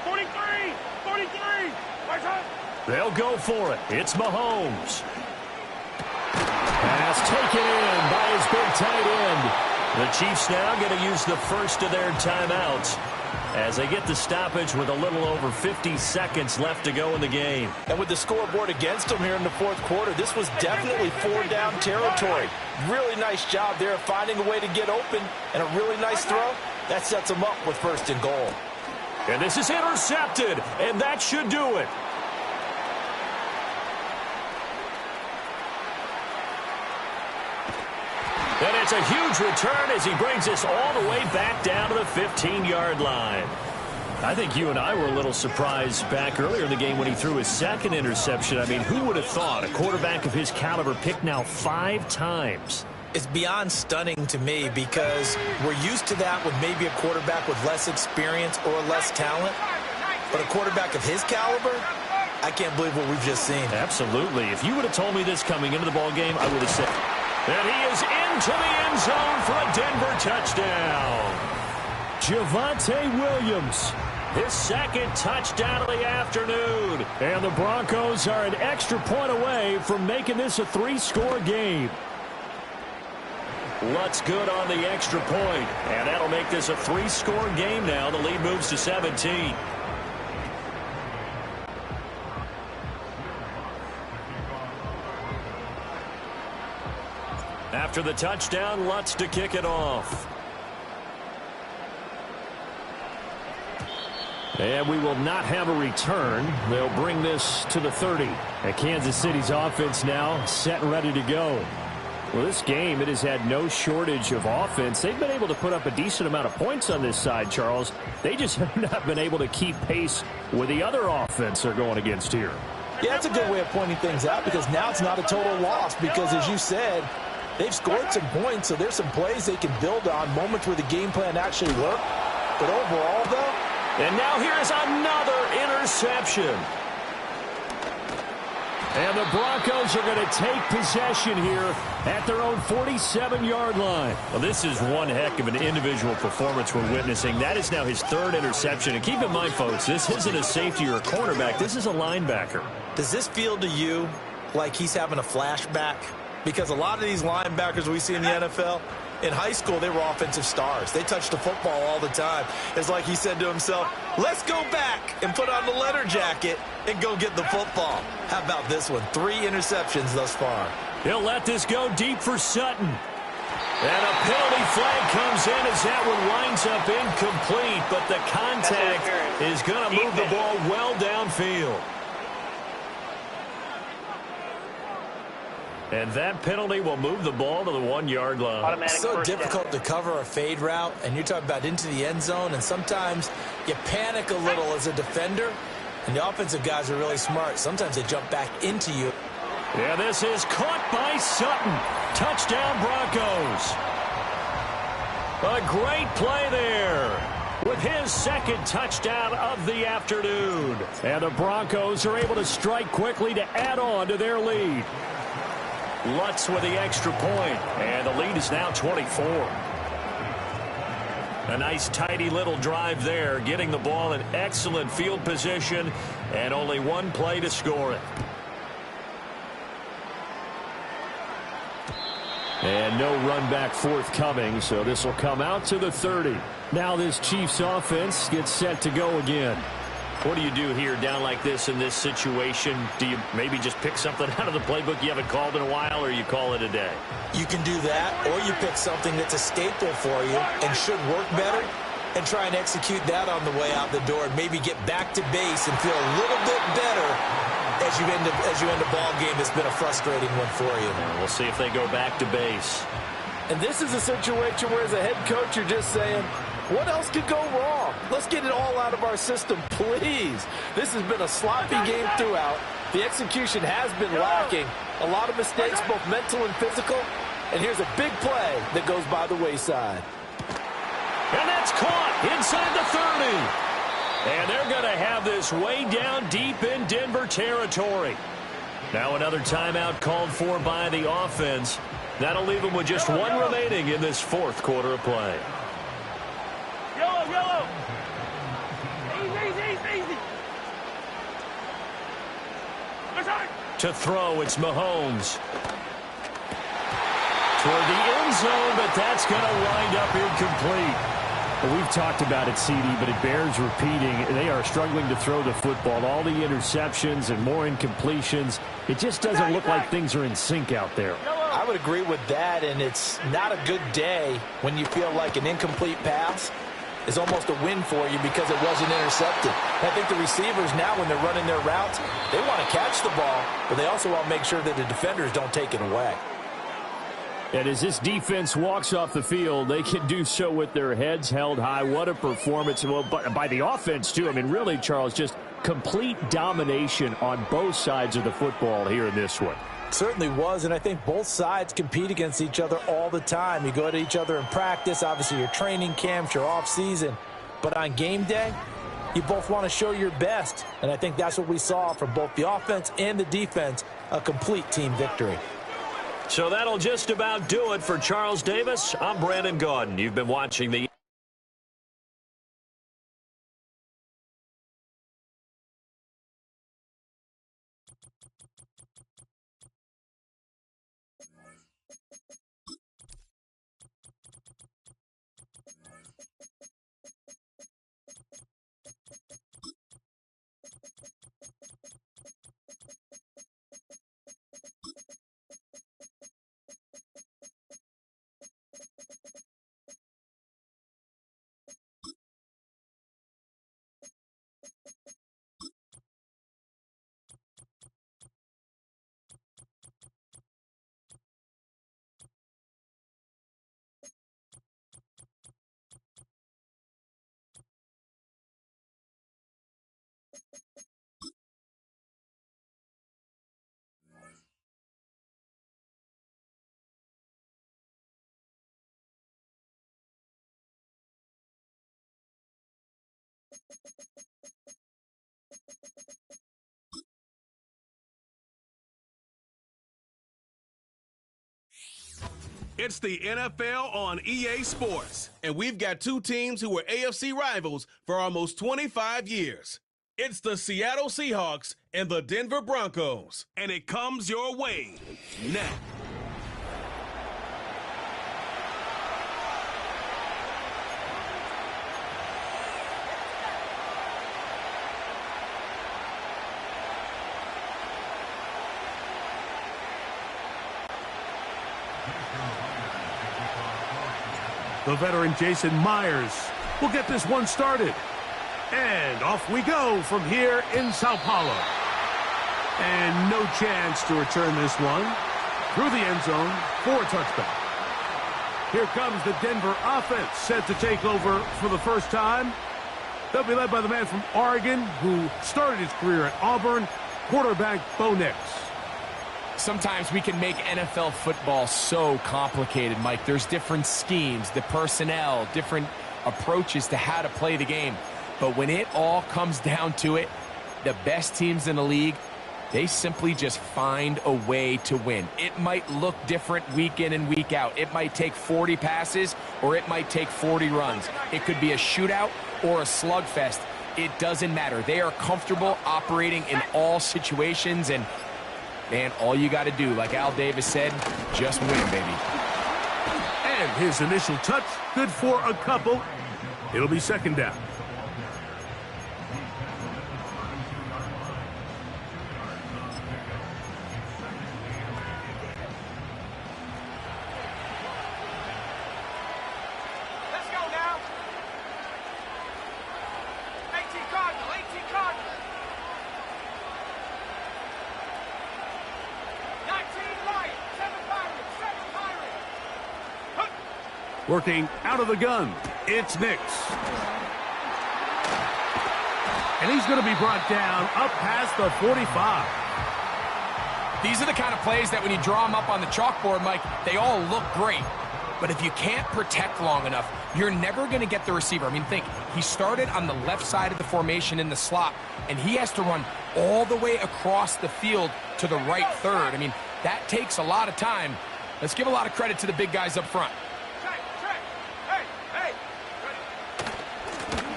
43. Right side. They'll go for it. It's Mahomes. Pass taken in by his big tight end. The Chiefs now going to use the first of their timeouts as they get the stoppage with a little over 50 seconds left to go in the game. And with the scoreboard against them here in the 4th quarter, this was definitely 4-down territory. Really nice job there of finding a way to get open, and a really nice throw. That sets them up with 1st and goal. And this is intercepted, and that should do it. And it's a huge return as he brings us all the way back down to the 15-yard line. I think you and I were a little surprised back earlier in the game when he threw his second interception. I mean, who would have thought a quarterback of his caliber picked now 5 times? It's beyond stunning to me because we're used to that with maybe a quarterback with less experience or less talent. But a quarterback of his caliber, I can't believe what we've just seen. Absolutely. If you would have told me this coming into the ballgame, I would have said. And he is into the end zone for a Denver touchdown. Javonte Williams. His second touchdown of the afternoon. And the Broncos are an extra point away from making this a 3-score game. Lutz good on the extra point. And that'll make this a 3-score game now. The lead moves to 17. After the touchdown, Lutz to kick it off. And we will not have a return. They'll bring this to the 30. And Kansas City's offense now set and ready to go. Well, this game, it has had no shortage of offense. They've been able to put up a decent amount of points on this side, Charles. They just have not been able to keep pace with the other offense they're going against here. Yeah, that's a good way of pointing things out because now it's not a total loss because, as you said, they've scored some points, so there's some plays they can build on, moments where the game plan actually worked. But overall, though, and now here's another interception. And the Broncos are going to take possession here at their own 47-yard line. Well, this is one heck of an individual performance we're witnessing. That is now his 3rd interception. And keep in mind, folks, this isn't a safety or a cornerback. This is a linebacker. does this feel to you like he's having a flashback? Because a lot of these linebackers we see in the NFL, in high school, they were offensive stars. They touched the football all the time. It's like he said to himself, let's go back and put on the leather jacket and go get the football. How about this one? 3 interceptions thus far. He'll let this go deep for Sutton. And a penalty flag comes in as that one winds up incomplete, but the contact is going to move the ball well downfield. And that penalty will move the ball to the 1-yard line. It's so difficult to cover a fade route, and you're talking about into the end zone, and sometimes you panic a little as a defender, and the offensive guys are really smart. Sometimes they jump back into you. Yeah, this is caught by Sutton. Touchdown, Broncos. A great play there with his 2nd touchdown of the afternoon. And the Broncos are able to strike quickly to add on to their lead. Lutz with the extra point, and the lead is now 24. A nice tidy little drive there, getting the ball in excellent field position, and only one play to score it. And no run back forthcoming, so this will come out to the 30. Now this Chiefs offense gets set to go again. What do you do here down like this in this situation? Do you maybe just pick something out of the playbook you haven't called in a while, or you call it a day? You can do that, or you pick something that's a staple for you and should work better and try and execute that on the way out the door and maybe get back to base and feel a little bit better as you end a ball game that's been a frustrating one for you. And we'll see if they go back to base. And this is a situation where, as a head coach, you're just saying, what else could go wrong? Let's get it all out of our system, please. This has been a sloppy game throughout. The execution has been lacking. A lot of mistakes, both mental and physical. And here's a big play that goes by the wayside. And that's caught inside the 30. And they're going to have this way down deep in Denver territory. Now another timeout called for by the offense. That'll leave them with just one remaining in this 4th quarter of play. Yellow. Easy. To throw, it's Mahomes. Toward the end zone, but that's going to wind up incomplete. Well, we've talked about it, CD, but it bears repeating. They are struggling to throw the football. All the interceptions and more incompletions. It just doesn't look like things are in sync out there. I would agree with that, and it's not a good day when you feel like an incomplete pass is almost a win for you because it wasn't intercepted. I think the receivers now, when they're running their routes, they want to catch the ball, but they also want to make sure that the defenders don't take it away. And as this defense walks off the field, they can do so with their heads held high. What a performance. Well, by the offense, too. I mean, really, Charles, just complete domination on both sides of the football here in this one. Certainly was, and I think both sides compete against each other all the time. You go to each other in practice, obviously your training camps, your off-season. But on game day, you both want to show your best. And I think that's what we saw from both the offense and the defense, a complete team victory. So that'll just about do it for Charles Davis. I'm Brandon Gaudin. You've been watching the It's the NFL on EA Sports, and we've got two teams who were AFC rivals for almost 25 years. It's the Seattle Seahawks and the Denver Broncos, and it comes your way now. The veteran Jason Myers will get this one started. And off we go from here in Sao Paulo. And no chance to return this one through the end zone for a touchback. Here comes the Denver offense set to take over for the first time. They'll be led by the man from Oregon who started his career at Auburn, quarterback Bo Nix. Sometimes we can make NFL football so complicated, Mike. There's different schemes, the personnel, different approaches to how to play the game. But when it all comes down to it, the best teams in the league, they simply just find a way to win. It might look different week in and week out. It might take 40 passes or it might take 40 runs. It could be a shootout or a slugfest. It doesn't matter. They are comfortable operating in all situations, and man, all you got to do, like Al Davis said, just win, baby. And his initial touch, good for a couple. It'll be second down. Let's go now. 18 Cardinal, 18 Cardinal. 19 Lion, 7 Pirates, 7 Pirates. Working out of the gun, it's Nix. And he's going to be brought down up past the 45. These are the kind of plays that when you draw them up on the chalkboard, Mike, they all look great. But if you can't protect long enough, you're never going to get the receiver. I mean, think, he started on the left side of the formation in the slot, and he has to run all the way across the field to the right third. I mean, that takes a lot of time. Let's give a lot of credit to the big guys up front.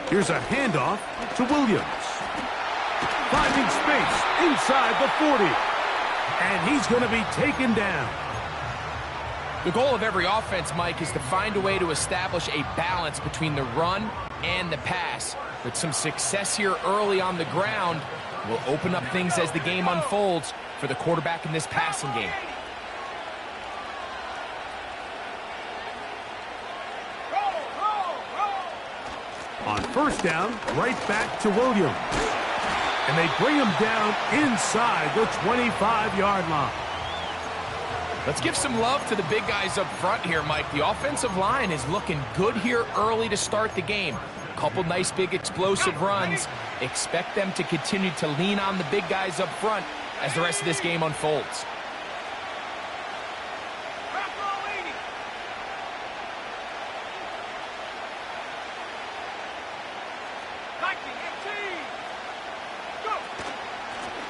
Here's a handoff to Williams. Finding space inside the 40. And he's going to be taken down. The goal of every offense, Mike, is to find a way to establish a balance between the run and the pass. With some success here early on the ground, will open up things as the game unfolds for the quarterback in this passing game. On first down, right back to Williams. And they bring him down inside the 25-yard line. Let's give some love to the big guys up front here, Mike. The offensive line is looking good here early to start the game. Couple nice big explosive runs. Expect them to continue to lean on the big guys up front as the rest of this game unfolds.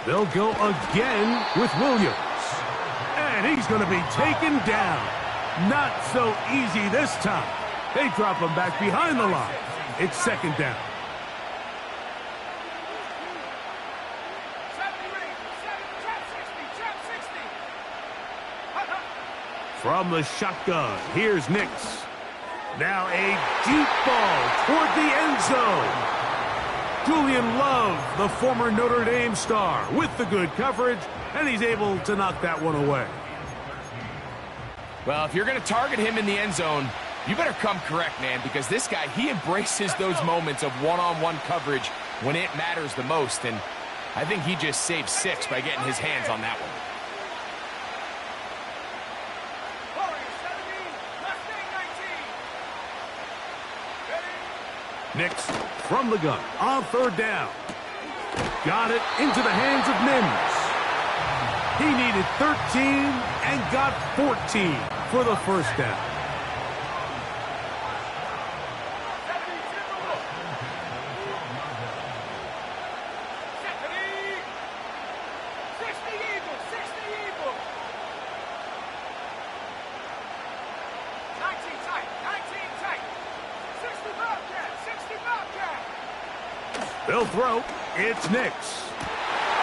They'll go again with Williams. And he's going to be taken down. Not so easy this time. They drop him back behind the line. It's second down. From the shotgun, here's Nix. Now a deep ball toward the end zone. Julian Love, the former Notre Dame star, with the good coverage, and he's able to knock that one away. Well, if you're going to target him in the end zone, you better come correct, man, because this guy, he embraces those moments of one-on-one coverage when it matters the most, and I think he just saved 6 by getting his hands on that one. Nix from the gun on third down. Got it into the hands of Mims. He needed 13 and got 14 for the first down. They'll throw. It's Nix.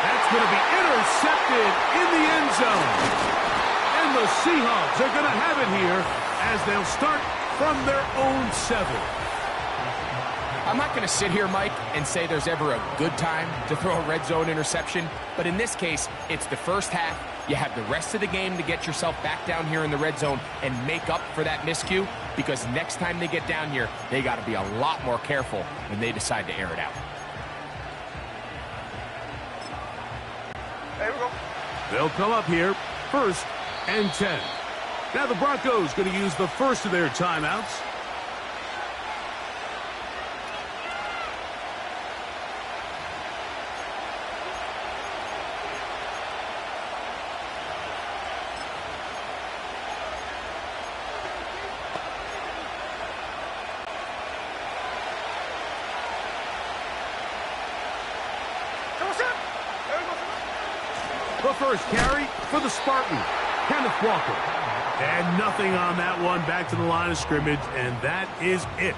That's going to be intercepted in the end zone. And the Seahawks are going to have it here as they'll start from their own 7. I'm not going to sit here, Mike, and say there's ever a good time to throw a red zone interception, but in this case, it's the first half. You have the rest of the game to get yourself back down here in the red zone and make up for that miscue, because next time they get down here, they got to be a lot more careful when they decide to air it out. They'll come up here, 1st and 10. Now the Broncos going to use the first of their timeouts. The first carry for the Spartan, Kenneth Walker. And nothing on that one, back to the line of scrimmage, and that is it.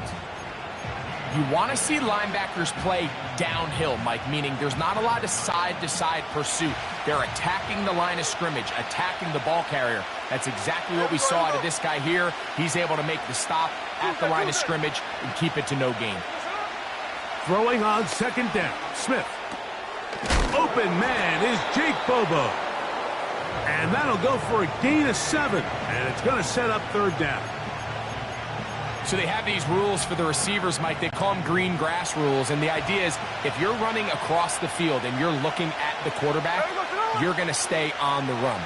You want to see linebackers play downhill, Mike, meaning there's not a lot of side-to-side pursuit. They're attacking the line of scrimmage, attacking the ball carrier. That's exactly what we saw out of this guy here. He's able to make the stop at the line of scrimmage and keep it to no gain. Throwing on second down, Smith. Open man is Jake Bobo. And that'll go for a gain of 7. And it's going to set up third down. So they have these rules for the receivers, Mike. They call them green grass rules. And the idea is if you're running across the field and you're looking at the quarterback, you're going to stay on the run.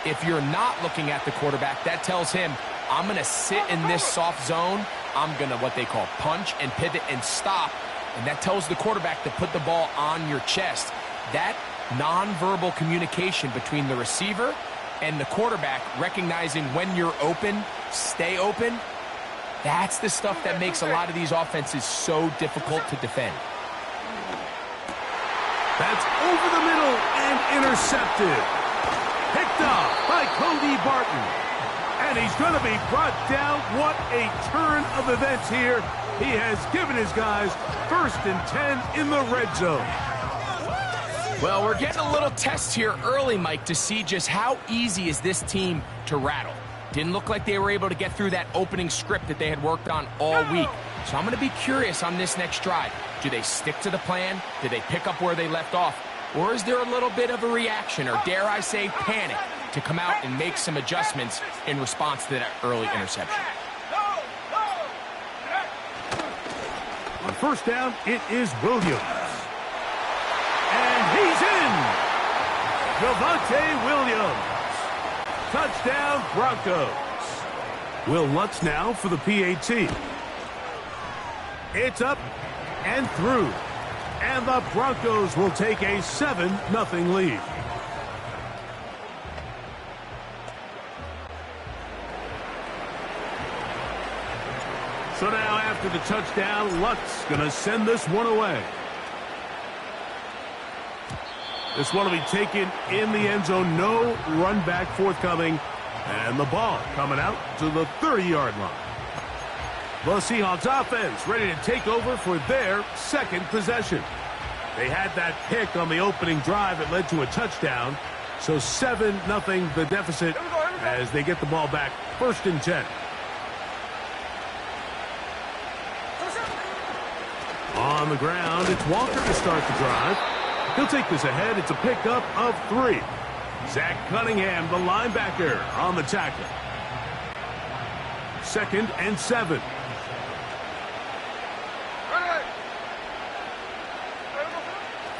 If you're not looking at the quarterback, that tells him, I'm going to sit in this soft zone. I'm going to what they call punch and pivot and stop. And that tells the quarterback to put the ball on your chest. That nonverbal communication between the receiver and the quarterback, recognizing when you're open, stay open, that's the stuff that makes a lot of these offenses so difficult to defend. That's over the middle and intercepted. Picked off by Cody Barton. And he's going to be brought down. What a turn of events here. He has given his guys 1st and 10 in the red zone. Well, we're getting a little test here early, Mike, to see just how easy is this team to rattle. Didn't look like they were able to get through that opening script that they had worked on all week. So I'm going to be curious on this next drive. Do they stick to the plan? Do they pick up where they left off? Or is there a little bit of a reaction, or dare I say panic, to come out and make some adjustments in response to that early interception? On first down, it is Williams. And he's in! Javonte Williams Touchdown, Broncos. Will Lutz now for the PAT. It's up and through. And the Broncos will take a 7-0 lead. So now after the touchdown, Lutz going to send this one away. This one will be taken in the end zone. No run back forthcoming. And the ball coming out to the 30-yard line. The Seahawks offense ready to take over for their second possession. They had that pick on the opening drive. It led to a touchdown. So 7-0 the deficit as they get the ball back. 1st and 10. On the ground, it's Walker to start the drive. He'll take this ahead. It's a pickup of 3. Zach Cunningham, the linebacker, on the tackle. 2nd and 7.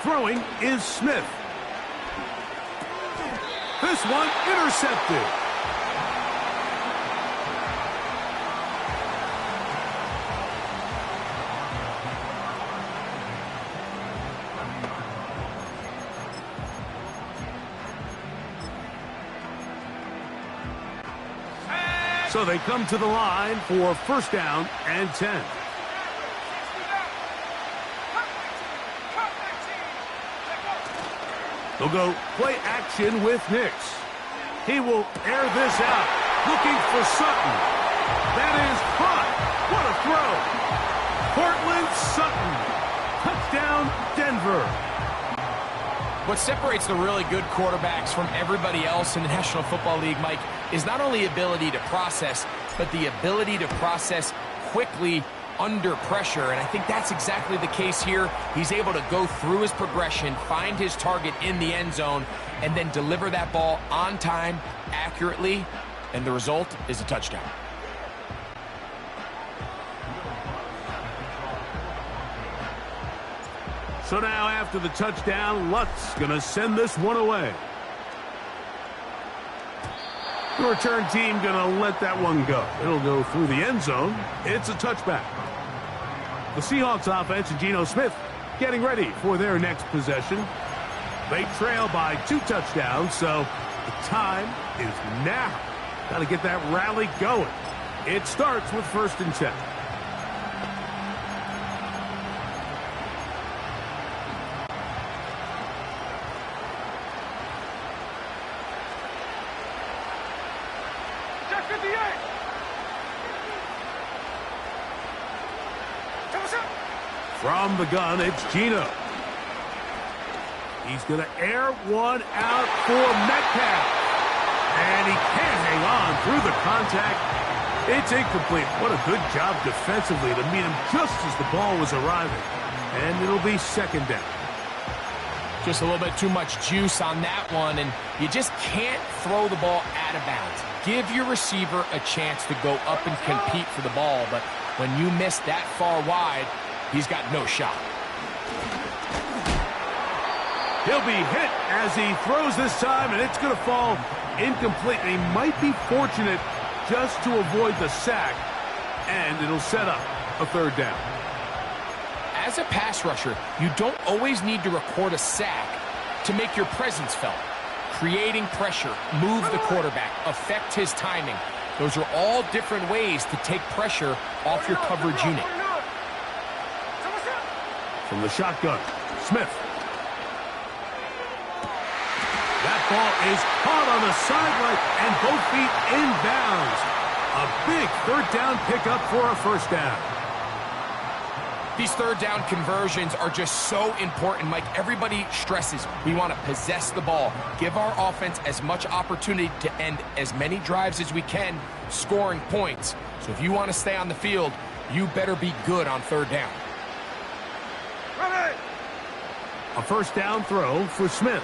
Throwing is Smith. This one intercepted. So they come to the line for 1st down and 10. They'll go play action with Nix. He will air this out, looking for Sutton. That is caught. What a throw. Cortland Sutton. Touchdown, Denver. What separates the really good quarterbacks from everybody else in the National Football League, Mike, is not only ability to process, but the ability to process quickly under pressure. And I think that's exactly the case here. He's able to go through his progression, find his target in the end zone, and then deliver that ball on time, accurately, and the result is a touchdown. So now after the touchdown, Lutz going to send this one away. The return team going to let that one go. It'll go through the end zone. It's a touchback. The Seahawks offense and Geno Smith getting ready for their next possession. They trail by 2 touchdowns, so the time is now. Got to get that rally going. It starts with 1st and 10. From the gun, it's Geno. He's going to air one out for Metcalf. And he can't hang on through the contact. It's incomplete. What a good job defensively to meet him just as the ball was arriving. And it'll be 2nd down. Just a little bit too much juice on that one, and you just can't throw the ball out of bounds. Give your receiver a chance to go up and compete for the ball, but when you miss that far wide, he's got no shot. He'll be hit as he throws this time, and it's going to fall incomplete. He might be fortunate just to avoid the sack, and it'll set up a 3rd down. As a pass rusher, you don't always need to record a sack to make your presence felt. Creating pressure, move the quarterback, affect his timing. Those are all different ways to take pressure off your coverage unit. From the shotgun, Smith. That ball is caught on the sideline and both feet inbounds. A big 3rd down pickup for a 1st down. These 3rd down conversions are just so important, Mike. Everybody stresses we want to possess the ball, give our offense as much opportunity to end as many drives as we can, scoring points. So if you want to stay on the field, you better be good on 3rd down. A 1st down throw for Smith.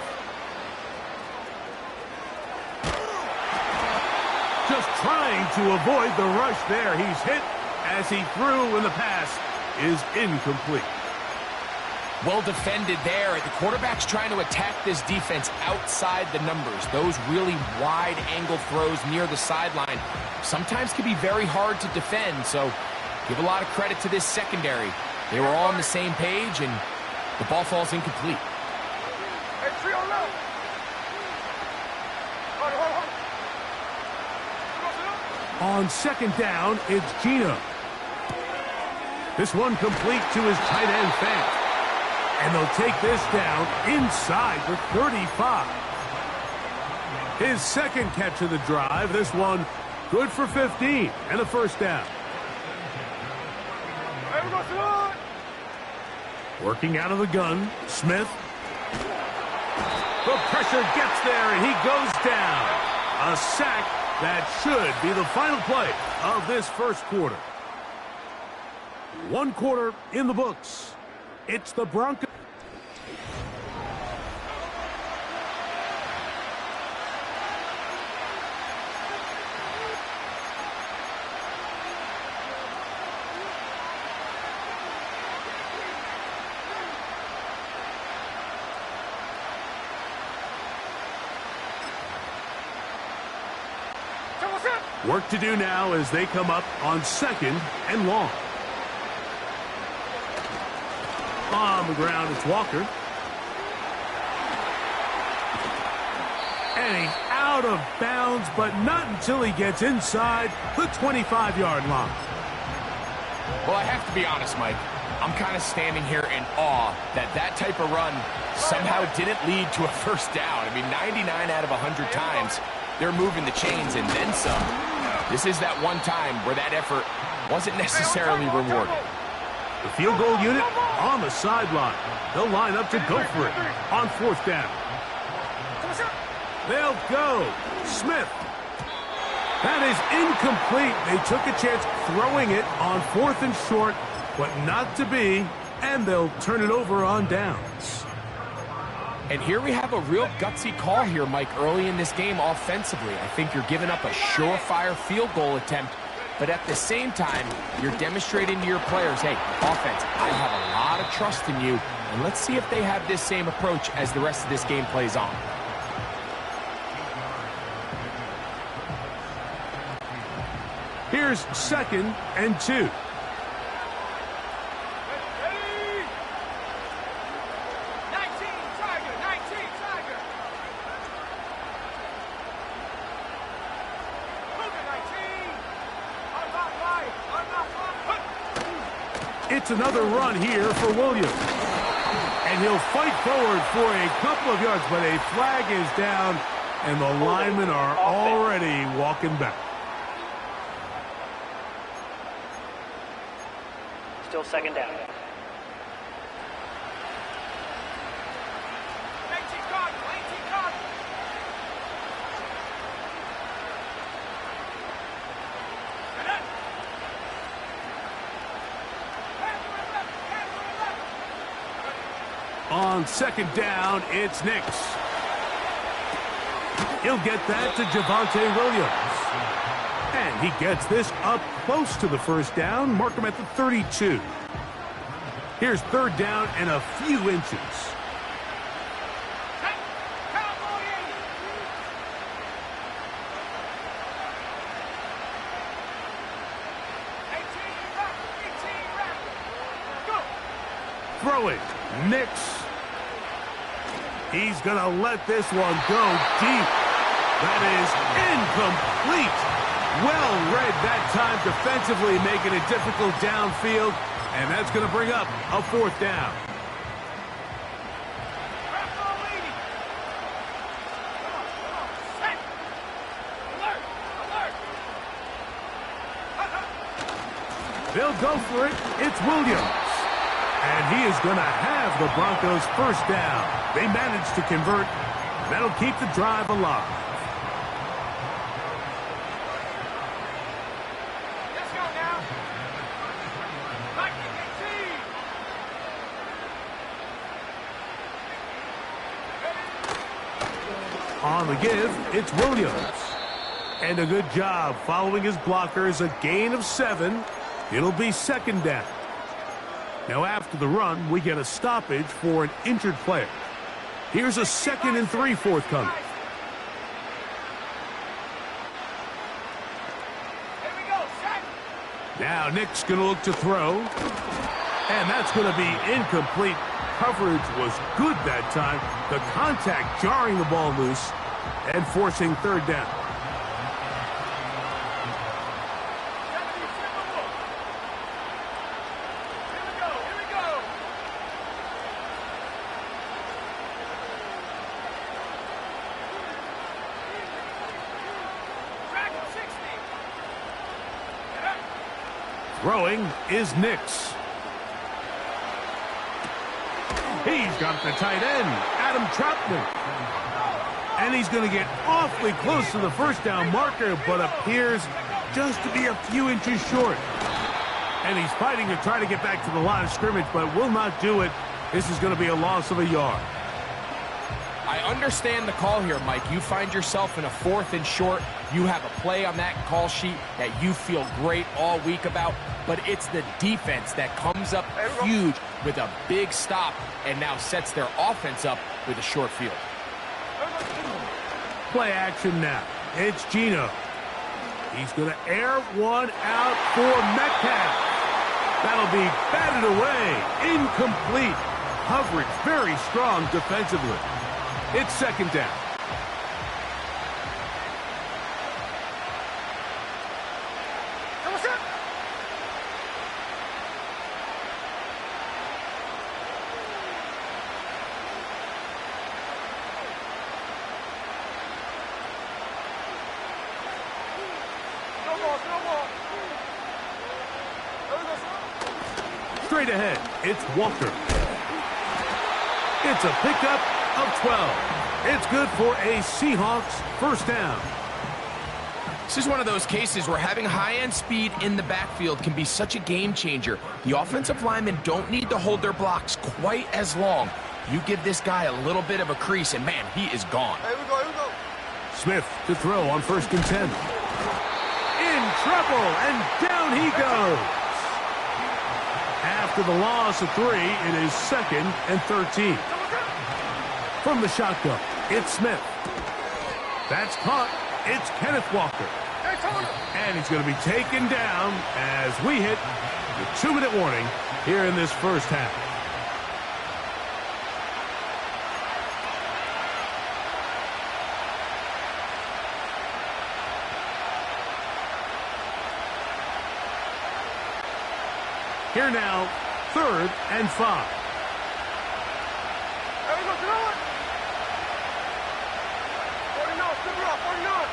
Just trying to avoid the rush there. He's hit as he threw, and the pass is incomplete. Well defended there. The quarterback's trying to attack this defense outside the numbers. Those really wide angle throws near the sideline sometimes can be very hard to defend, so give a lot of credit to this secondary. They were all on the same page, and the ball falls incomplete. On second down, it's Gino. This one complete to his tight end Fant. And they'll take this down inside the 35. His second catch of the drive. This one good for 15 and a first down. Working out of the gun, Smith. The pressure gets there, and he goes down. A sack that should be the final play of this first quarter. One quarter in the books. It's the Broncos. Work to do now as they come up on second and long. On the ground, it's Walker. And he's out of bounds, but not until he gets inside the 25-yard line. Well, I have to be honest, Mike. I'm kind of standing here in awe that type of run somehow didn't lead to a first down. I mean, 99 out of 100 times, they're moving the chains and then some. This is that one time where that effort wasn't necessarily rewarded. The field goal unit on the sideline. They'll line up to go for it on fourth down. They'll go. Smith. That is incomplete. They took a chance throwing it on fourth and short, but not to be, and they'll turn it over on downs. And here we have a real gutsy call here, Mike, early in this game offensively. I think you're giving up a surefire field goal attempt, but at the same time, you're demonstrating to your players, hey, offense, I have a lot of trust in you, and let's see if they have this same approach as the rest of this game plays on. Here's second and 2. It's another run here for Williams. And he'll fight forward for a couple of yards, but a flag is down, and the linemen are already walking back. Still second down. On second down, it's Nix. He'll get that to Javonte Williams. And he gets this up close to the first down. Mark him at the 32. Here's third down and a few inches. Throw it. Nix. He's going to let this one go deep. That is incomplete. Well read that time defensively, making it difficult downfield. And that's going to bring up a fourth down. They'll go for it. It's Williams. And he is going to have the Broncos first down. They managed to convert. That'll keep the drive alive. Let's go now. On the give, it's Williams. And a good job following his blockers. A gain of 7. It'll be second down. Now after the run, we get a stoppage for an injured player. Here's a 2nd and 3 forthcoming. Here we go, set. Now Nick's going to look to throw. And that's going to be incomplete. Coverage was good that time. The contact jarring the ball loose and forcing 3rd down. Throwing is Nix. He's got the tight end, Adam Troutman. And he's going to get awfully close to the first down marker, but appears just to be a few inches short. And he's fighting to try to get back to the line of scrimmage, but will not do it. This is going to be a loss of a yard. I understand the call here, Mike. You find yourself in a 4th and short. You have a play on that call sheet that you feel great all week about, but it's the defense that comes up huge with a big stop and now sets their offense up with a short field. Play action now. It's Gino. He's going to air one out for Metcalf. That'll be batted away. Incomplete. Coverage very strong defensively. It's 2nd down. Straight ahead, it's Walker. It's a pickup of 12. It's good for a Seahawks 1st down. This is one of those cases where having high-end speed in the backfield can be such a game changer. The offensive linemen don't need to hold their blocks quite as long. You give this guy a little bit of a crease, and man, he is gone. Here we go. Smith to throw on 1st and 10. In trouble, and down he goes. After the loss of 3, it is 2nd and 13. From the shotgun, it's Smith. That's caught. It's Kenneth Walker. And he's going to be taken down as we hit the 2-minute warning here in this 1st half. Here now, 3rd and 5. Here we go, throw it. 49, still up, 49.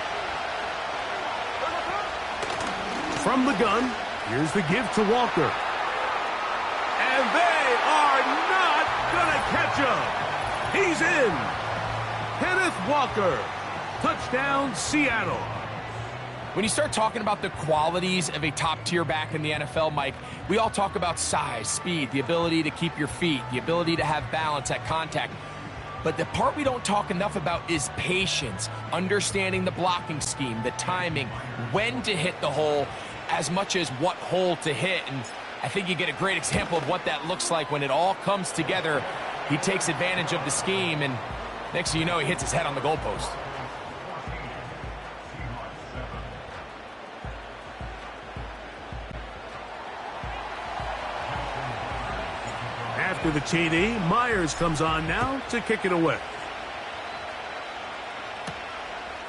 From the gun, here's the give to Walker. And they are not going to catch him. He's in. Kenneth Walker. Touchdown, Seattle. When you start talking about the qualities of a top-tier back in the NFL, Mike, we all talk about size, speed, the ability to keep your feet, the ability to have balance at contact. But the part we don't talk enough about is patience, understanding the blocking scheme, the timing, when to hit the hole, as much as what hole to hit. And I think you get a great example of what that looks like when it all comes together. He takes advantage of the scheme, and next thing you know, he hits his head on the goalpost. After the TD, Myers comes on now to kick it away.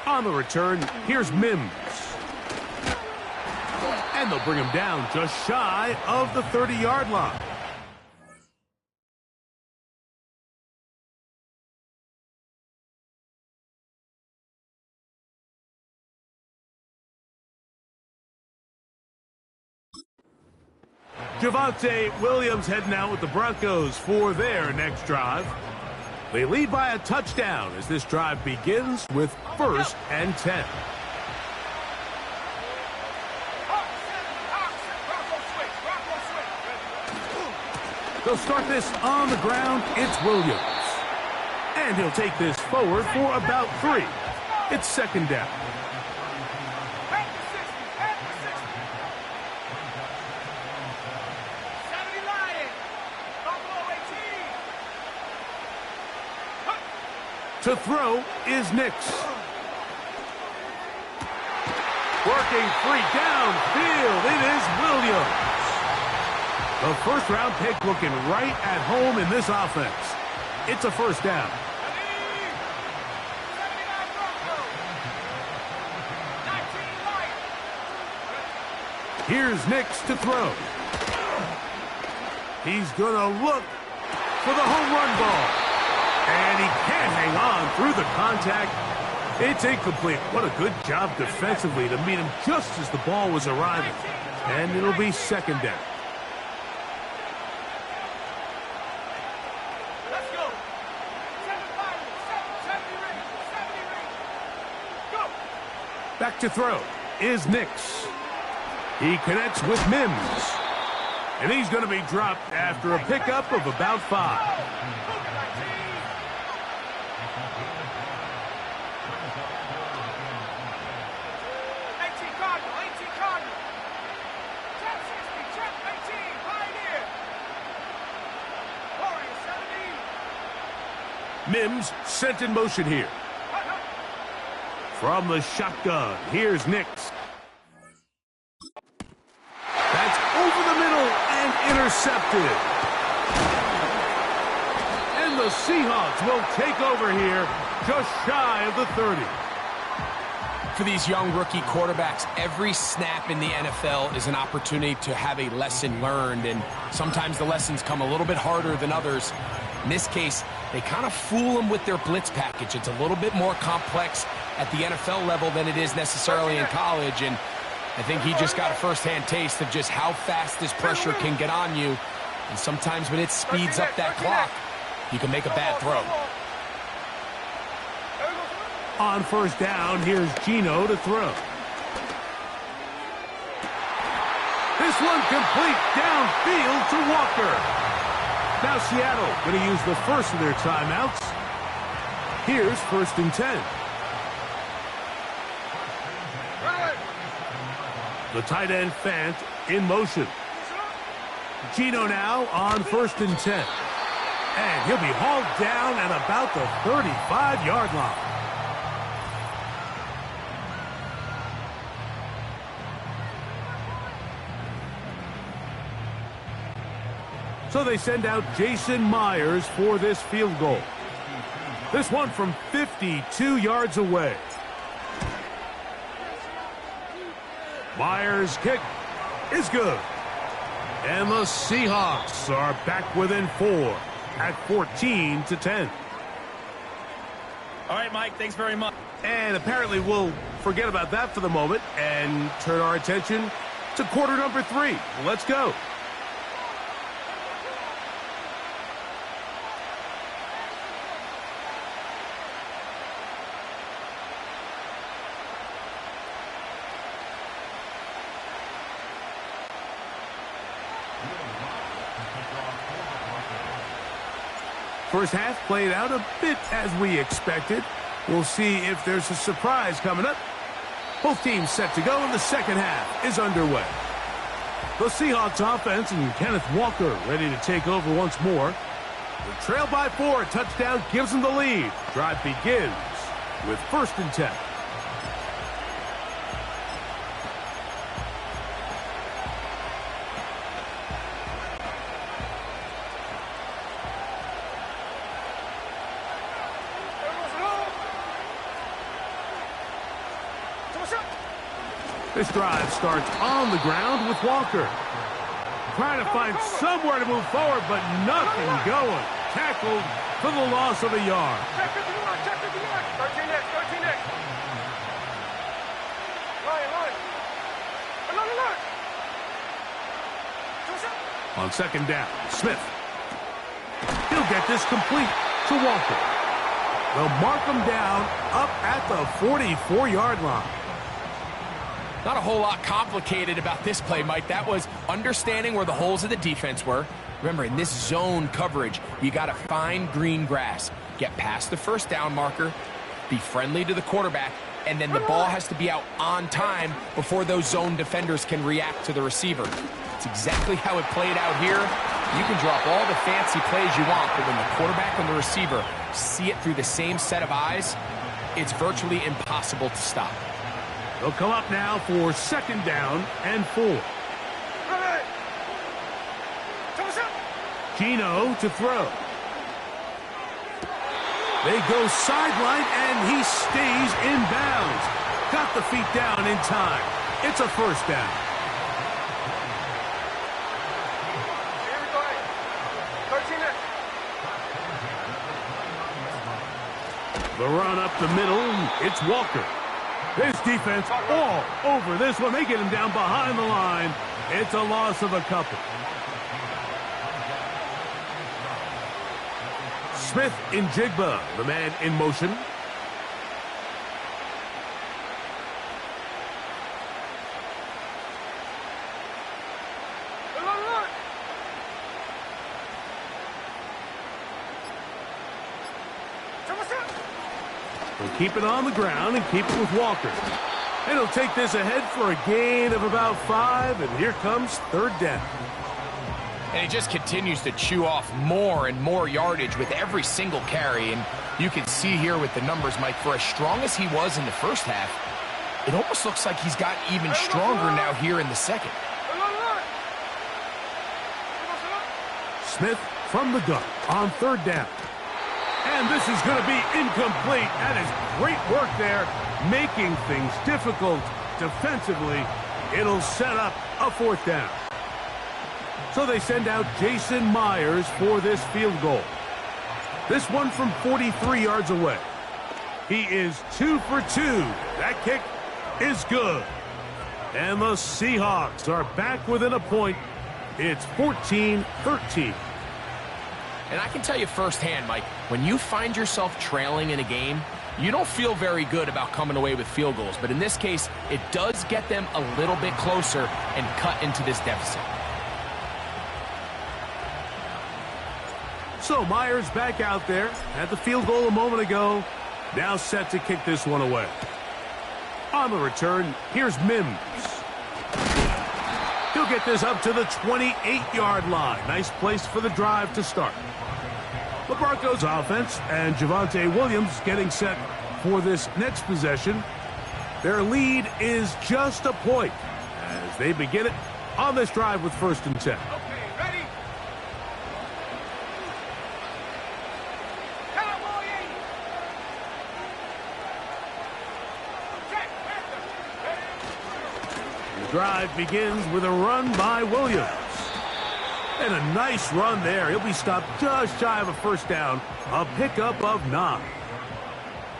On the return, here's Mims. And they'll bring him down just shy of the 30-yard line. Javonte Williams heading out with the Broncos for their next drive. They lead by a touchdown as this drive begins with 1st and 10. They'll start this on the ground. It's Williams. And he'll take this forward for about 3. It's 2nd down. To throw is Nix. Working free downfield, it is Williams. The first-round pick looking right at home in this offense. It's a first down. Here's Nix to throw. He's going to look for the home run ball. And he can't hang on through the contact. It's incomplete. What a good job defensively to meet him just as the ball was arriving. And it'll be second down. Let's go. 70 Go. Back to throw is Nix. He connects with Mims. And he's going to be dropped after a pickup of about 5. Mims sent in motion here. From the shotgun, here's Nix. That's over the middle and intercepted. And the Seahawks will take over here just shy of the 30. For these young rookie quarterbacks, every snap in the NFL is an opportunity to have a lesson learned, and sometimes the lessons come a little bit harder than others. In this case, they kind of fool them with their blitz package. It's a little bit more complex at the NFL level than it is necessarily in college, and I think he just got a first-hand taste of just how fast this pressure can get on you, and sometimes when it speeds up that clock, you can make a bad throw. On first down, here's Geno to throw. This one complete downfield to Walker. Now Seattle going to use the first of their timeouts. Here's 1st and 10. The tight end Fant in motion. Geno now on 1st and 10. And he'll be hauled down at about the 35-yard line. So they send out Jason Myers for this field goal. This one from 52 yards away. Myers' kick is good. And the Seahawks are back within 4 at 14-10. All right, Mike, thanks very much. And apparently we'll forget about that for the moment and turn our attention to quarter number 3. Let's go. First half played out a bit as we expected. We'll see if there's a surprise coming up. Both teams set to go, and the second half is underway. The Seahawks offense and Kenneth Walker ready to take over once more. The trail by 4, touchdown gives them the lead. Drive begins with 1st and 10. This drive starts on the ground with Walker. Trying to find somewhere to move forward, but nothing going. Tackled for the loss of a yard. Check it, 13 next. Line. On second down, Smith. He'll get this complete to Walker. They'll mark him down up at the 44-yard line. Not a whole lot complicated about this play, Mike. That was understanding where the holes of the defense were. Remember, in this zone coverage, you got to find green grass, get past the first down marker, be friendly to the quarterback, and then the ball has to be out on time before those zone defenders can react to the receiver. It's exactly how it played out here. You can drop all the fancy plays you want, but when the quarterback and the receiver see it through the same set of eyes, it's virtually impossible to stop. They'll come up now for 2nd down and 4. Gino to throw. They go sideline, and he stays in bounds. Got the feet down in time. It's a 1st down. The run up the middle, it's Walker. This defense all over this one. They get him down behind the line. It's a loss of a couple. Smith in Jigba, the man in motion. We'll keep it on the ground and keep it with Walker. And he'll take this ahead for a gain of about 5, and here comes 3rd down. And he just continues to chew off more and more yardage with every single carry. And you can see here with the numbers, Mike, for as strong as he was in the first half, it almost looks like he's gotten even stronger now here in the second. Smith from the gun on 3rd down. And this is going to be incomplete. That is great work there, making things difficult defensively. It'll set up a 4th down. So they send out Jason Myers for this field goal. This one from 43 yards away. He is 2 for 2. That kick is good. And the Seahawks are back within a point. It's 14-13. And I can tell you firsthand, Mike, when you find yourself trailing in a game, you don't feel very good about coming away with field goals. But in this case, it does get them a little bit closer and cut into this deficit. So Myers back out there. Had the field goal a moment ago. Now set to kick this one away. On the return, here's Mims. He'll get this up to the 28-yard line. Nice place for the drive to start. The Broncos offense and Javonte Williams getting set for this next possession. Their lead is just a point as they begin it on this drive with 1st and 10. Drive begins with a run by Williams. And a nice run there. He'll be stopped just shy of a 1st down. A pickup of 9.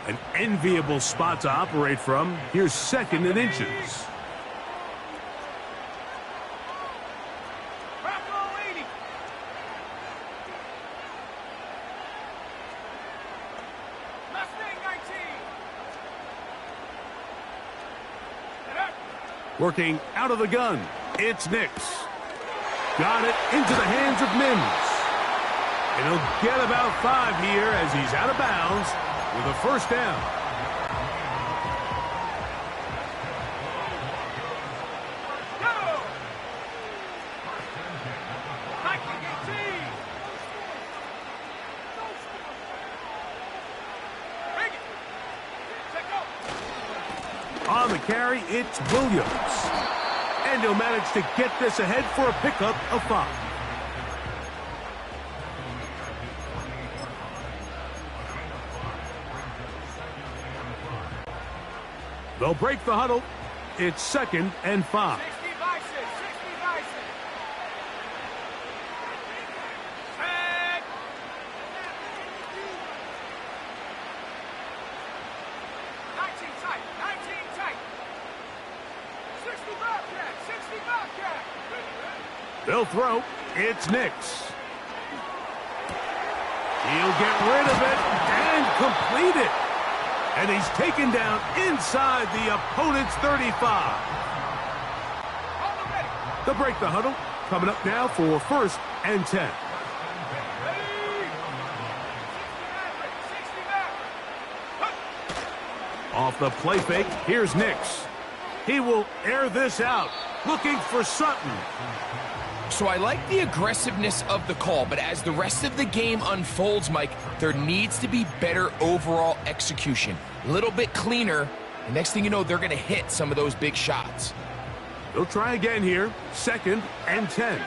An enviable spot to operate from. Here's 2nd and inches. Working out of the gun, it's Nix. Got it into the hands of Mims. And he'll get about 5 here as he's out of bounds with a 1st down. On the carry, it's Williams. And he'll manage to get this ahead for a pickup of 5. They'll break the huddle. It's 2nd and 5. They'll throw. It's Nix. He'll get rid of it and complete it. And he's taken down inside the opponent's 35. They'll break the huddle. Coming up now for 1st and 10. Off the play fake, here's Nix. He will air this out, looking for Sutton. So I like the aggressiveness of the call, but as the rest of the game unfolds, Mike, there needs to be better overall execution. A little bit cleaner, and next thing you know, they're going to hit some of those big shots. They'll try again here. 2nd and 10.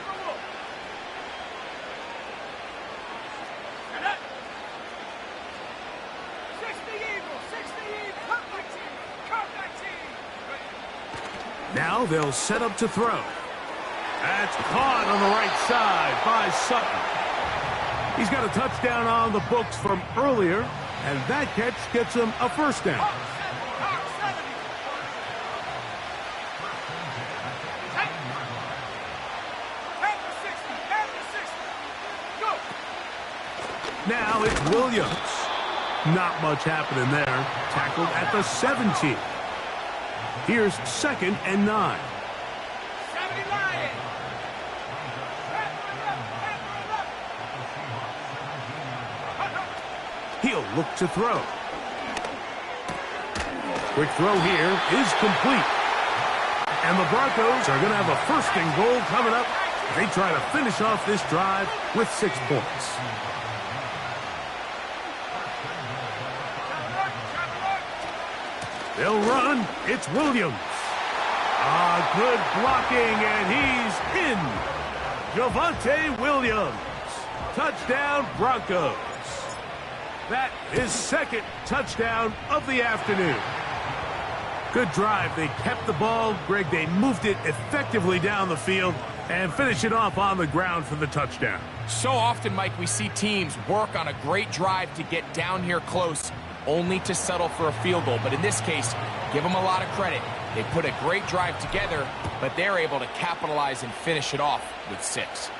Now they'll set up to throw. That's caught on the right side by Sutton. He's got a touchdown on the books from earlier, and that catch gets him a first down. Now it's Williams. Not much happening there. Tackled at the 17. Here's 2nd and 9. He'll look to throw. Quick throw here is complete. And the Broncos are going to have a 1st and goal coming up. They try to finish off this drive with 6 points. They'll run. It's Williams. Good blocking, and he's in. Javonte Williams. Touchdown, Broncos. That is 2nd touchdown of the afternoon. Good drive. They kept the ball. Greg, they moved it effectively down the field and finish it off on the ground for the touchdown. So often, Mike, we see teams work on a great drive to get down here close, only to settle for a field goal. But in this case, give them a lot of credit. They put a great drive together, but they're able to capitalize and finish it off with 6.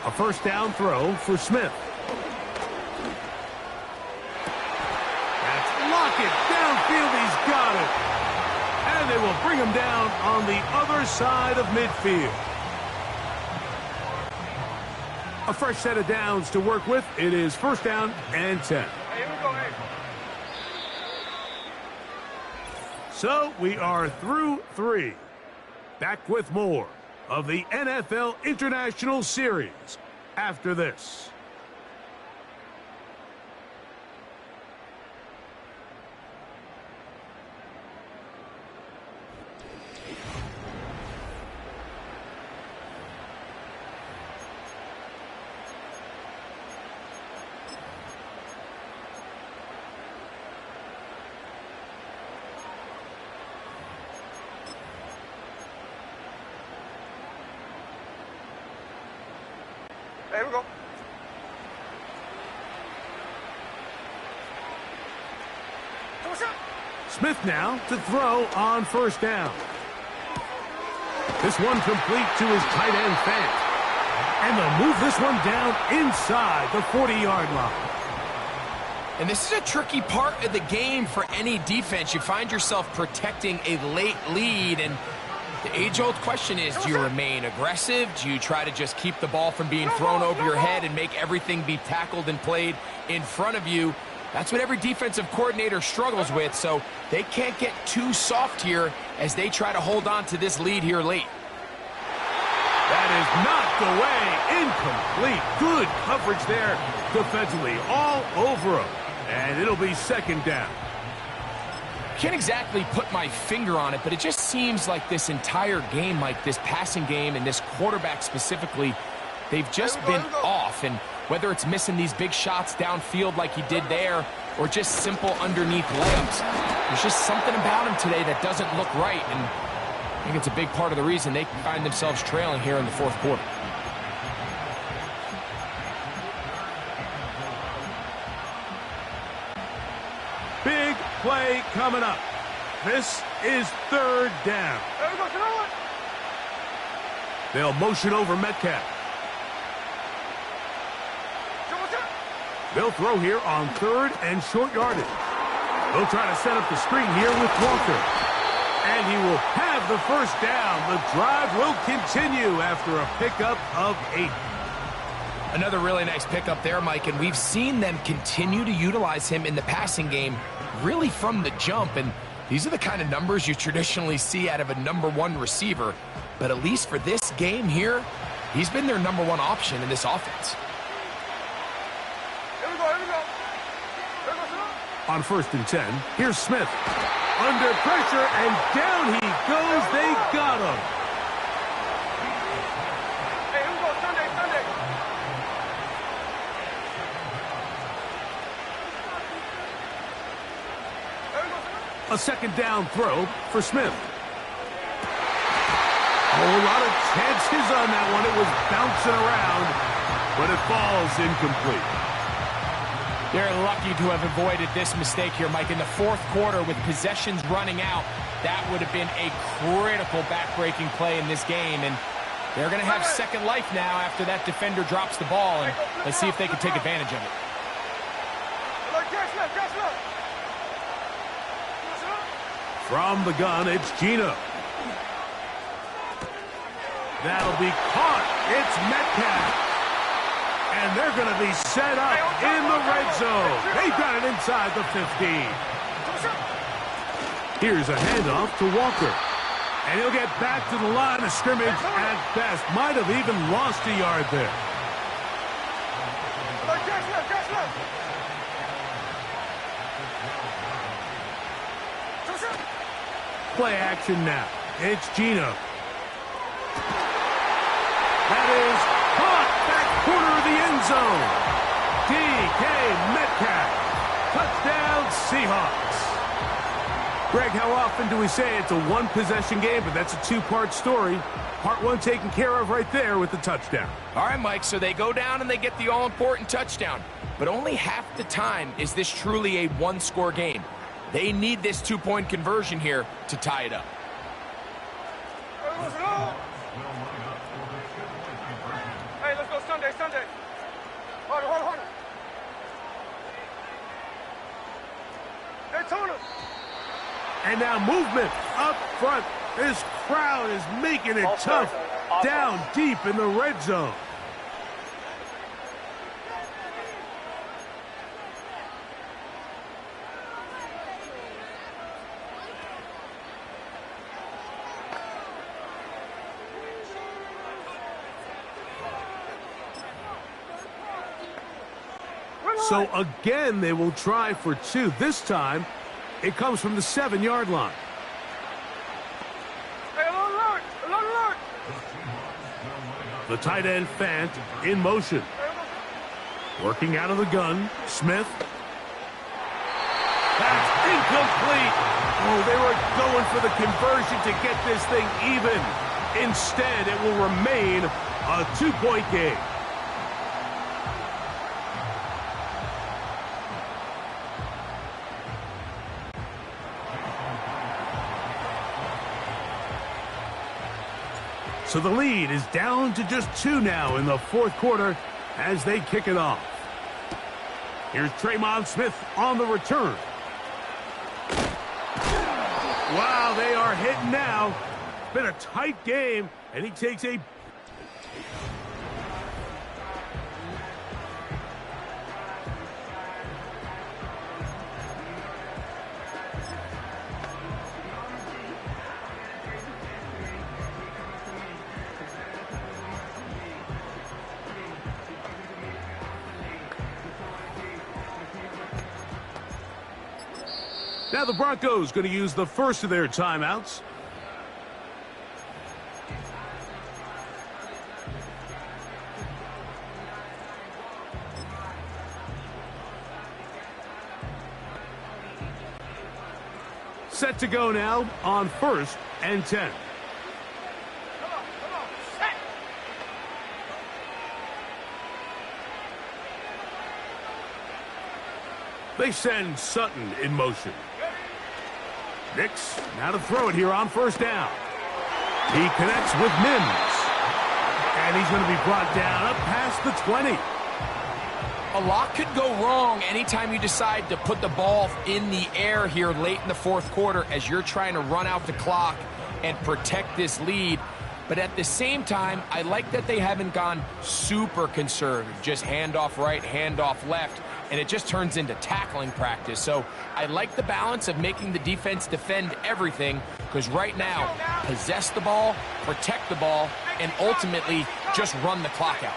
A 1st down throw for Smith. That's Lockett. Downfield, he's got it. And they will bring him down on the other side of midfield. A fresh set of downs to work with. It is 1st down and 10. So we are through 3. Back with more of the NFL International Series after this. Here we go. Smith now to throw on 1st down. This one complete to his tight end, Fant. And they'll move this one down inside the 40-yard line. And this is a tricky part of the game for any defense. You find yourself protecting a late lead, and the age-old question is, do you remain aggressive? Do you try to just keep the ball from being thrown over your head and make everything be tackled and played in front of you? That's what every defensive coordinator struggles with, so they can't get too soft here as they try to hold on to this lead here late. That is knocked away. Incomplete. Good coverage there defensively. All over him. And it'll be 2nd down. Can't exactly put my finger on it, but it just seems like this entire game, like this passing game and this quarterback specifically, they've just been off. And whether it's missing these big shots downfield like he did there or just simple underneath layups, there's just something about him today that doesn't look right. And I think it's a big part of the reason they find themselves trailing here in the 4th quarter. play coming up. This is third down. There we go, throw it. They'll motion over Metcalf. They'll throw here on third and short yardage. They'll try to set up the screen here with Walker. And he will have the first down. The drive will continue after a pickup of 8. Another really nice pickup there, Mike, and we've seen them continue to utilize him in the passing game really from the jump, and these are the kind of numbers you traditionally see out of a #1 receiver, but at least for this game here, he's been their #1 option in this offense. Here we go, here we go. Here we go, sir. On 1st and 10, here's Smith. Under pressure, and down he goes. They got him. Hey, here we go, Sunday, Sunday. There we go, sir. A second down throw for Smith. A whole lot of chances on that one. It was bouncing around, but it falls incomplete. They're lucky to have avoided this mistake here, Mike. In the 4th quarter, with possessions running out, that would have been a critical back-breaking play in this game. And they're going to have second life now after that defender drops the ball. And let's see if they can take advantage of it. From the gun, it's Gino. That'll be caught. It's Metcalf. And they're going to be set up in the red zone. They've got it inside the 15. Here's a handoff to Walker. And he'll get back to the line of scrimmage at best. Might have even lost a yard there. Play action now. It's Gino. That is caught back corner of the end zone. DK Metcalf. Touchdown Seahawks. Greg, how often do we say it's a one-possession game, but that's a two-part story? Part 1 taken care of right there with the touchdown. All right, Mike, so they go down and they get the all-important touchdown. But only half the time is this truly a one-score game. They need this 2-point conversion here to tie it up. Hey, let's go Sunday, Sunday. Hold on, hold on. Hey, Tuna. And now movement up front. This crowd is making it tough down deep in the red zone. So again, they will try for 2. This time, it comes from the 7-yard line. Hey, alert, alert, alert. The tight end, Fant, in motion. Working out of the gun, Smith. That's incomplete. Oh, they were going for the conversion to get this thing even. Instead, it will remain a 2-point game. So the lead is down to just 2 now in the 4th quarter as they kick it off. Here's Traymon Smith on the return. Wow, they are hitting now. Been a tight game, and he takes a... Now the Broncos going to use the first of their timeouts. Set to go now on 1st and 10. They send Sutton in motion. Nix, now to throw it here on first down. He connects with Mims. And he's going to be brought down up past the 20. A lot could go wrong anytime you decide to put the ball in the air here late in the fourth quarter as you're trying to run out the clock and protect this lead. But at the same time, I like that they haven't gone super conservative, just handoff right, handoff left, and it just turns into tackling practice. So I like the balance of making the defense defend everything, because right now, possess the ball, protect the ball, and ultimately just run the clock out.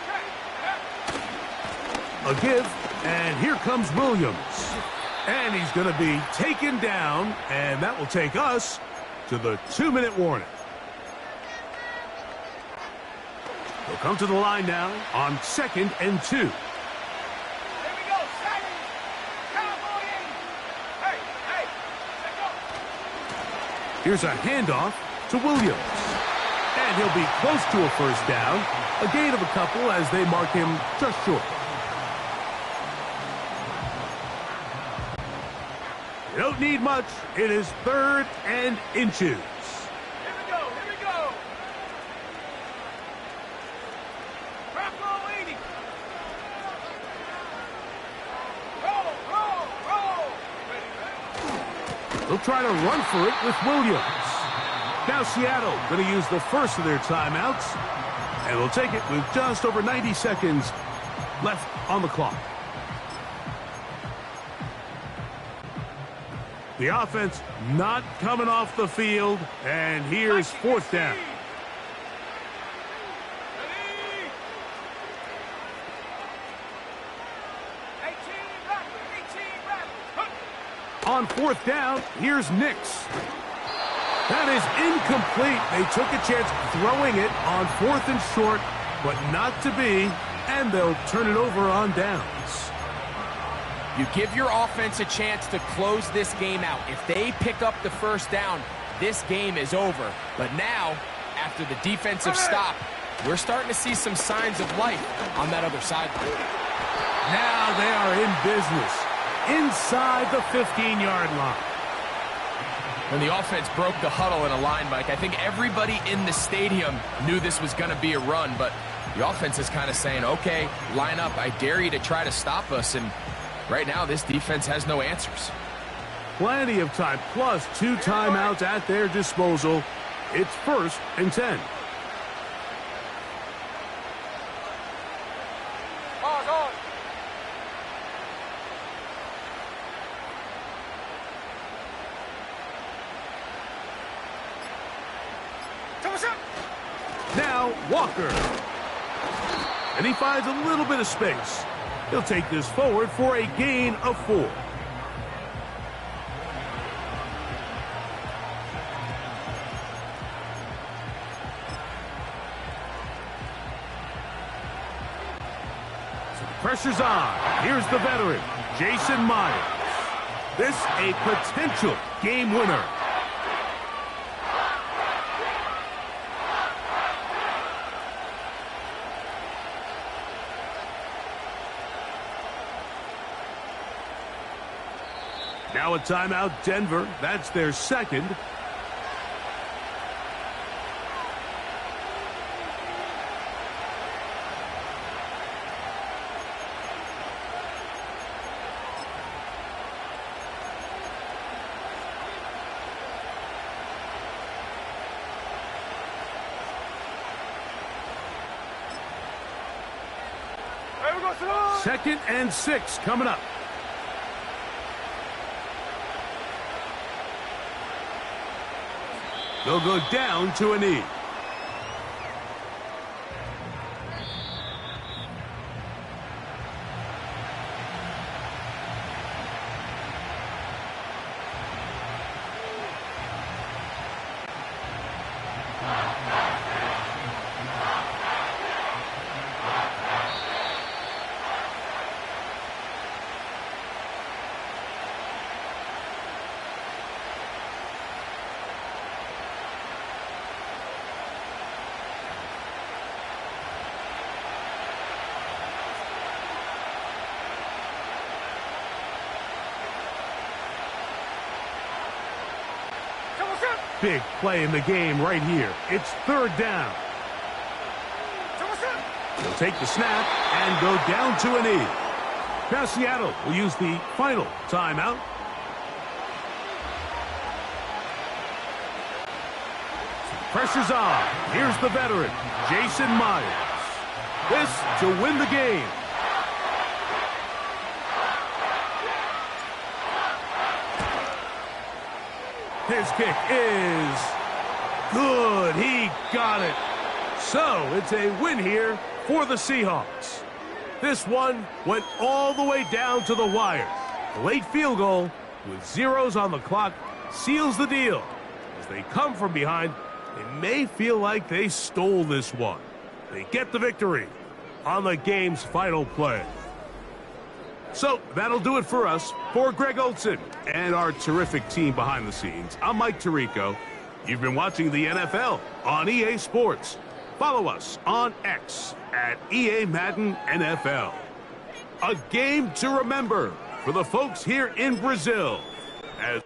A give, and here comes Williams. And he's going to be taken down, and that will take us to the 2-minute warning. He'll come to the line now on 2nd and 2. Here we go, second. Cowboy 80. Hey, let's go. Here's a handoff to Williams. And he'll be close to a first down. A gain of a couple as they mark him just short. You don't need much. It is 3rd and inches. Here we go. Bravo 80. Roll. They'll try to run for it with Williams. Now Seattle going to use the first of their timeouts. And they'll take it with just over 90 seconds left on the clock. The offense not coming off the field. And here's 4th down. On 4th down, here's Nix. That is incomplete. They took a chance throwing it on 4th and short, but not to be, and they'll turn it over on downs. You give your offense a chance to close this game out. If they pick up the first down, this game is over. But now, after the defensive stop, we're starting to see some signs of life on that other sideline. Now they are in business inside the 15-yard line. When the offense broke the huddle in a line, Mike, I think everybody in the stadium knew this was going to be a run, but the offense is kind of saying, okay, line up. I dare you to try to stop us, and right now this defense has no answers. Plenty of time, plus 2 timeouts at their disposal. It's 1st and 10. Now Walker. And he finds a little bit of space. He'll take this forward for a gain of 4. So the pressure's on. Here's the veteran, Jason Myers. This a potential game winner. Now a timeout, Denver. That's their second. Second and 6 coming up. They'll go down to a knee. Big play in the game right here. It's third down. He'll take the snap and go down to a knee. Now Seattle will use the final timeout. Pressure's on. Here's the veteran, Jason Myers. This to win the game. His kick is good. He got it. So it's a win here for the Seahawks. This one went all the way down to the wire. The late field goal with zeros on the clock seals the deal. As they come from behind, they may feel like they stole this one. They get the victory on the game's final play. So that'll do it for us. For Greg Olson and our terrific team behind the scenes, I'm Mike Tirico. You've been watching the NFL on EA Sports. Follow us on X at EA Madden NFL. A game to remember for the folks here in Brazil. As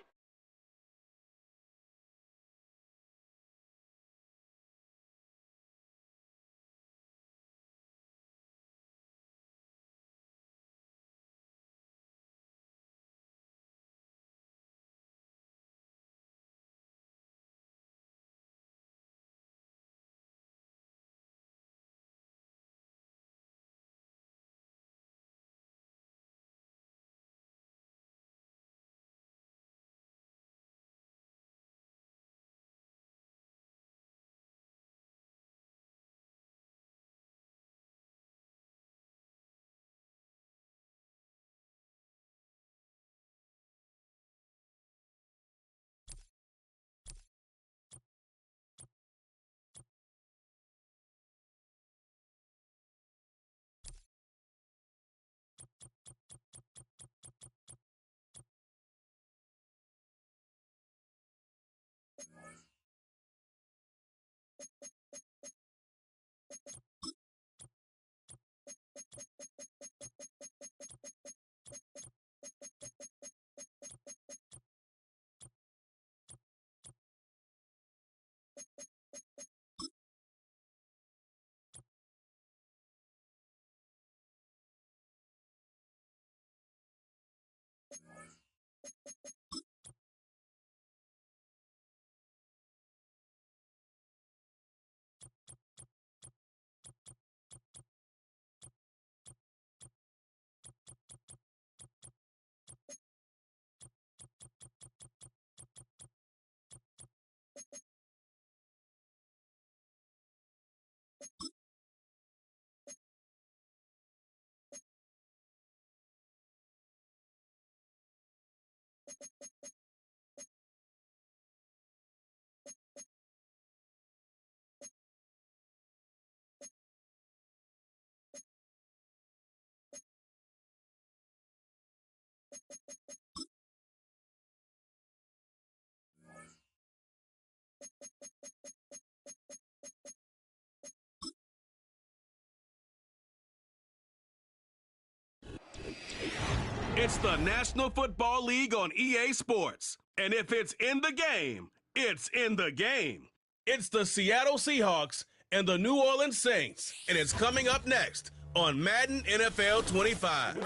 It's the National Football League on EA Sports. And if it's in the game, it's in the game. It's the Seattle Seahawks and the New Orleans Saints. And it's coming up next on Madden NFL 25.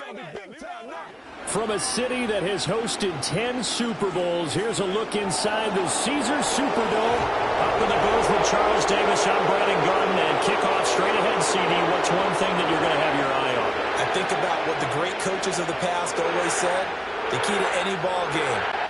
From a city that has hosted 10 Super Bowls, here's a look inside the Caesars Superdome. Up in the booth with Charles Davis, I'm Brandon Garden, and kickoff straight ahead, CD. What's one thing that you're going to have your eye on? I think about what the great coaches of the past always said, the key to any ball game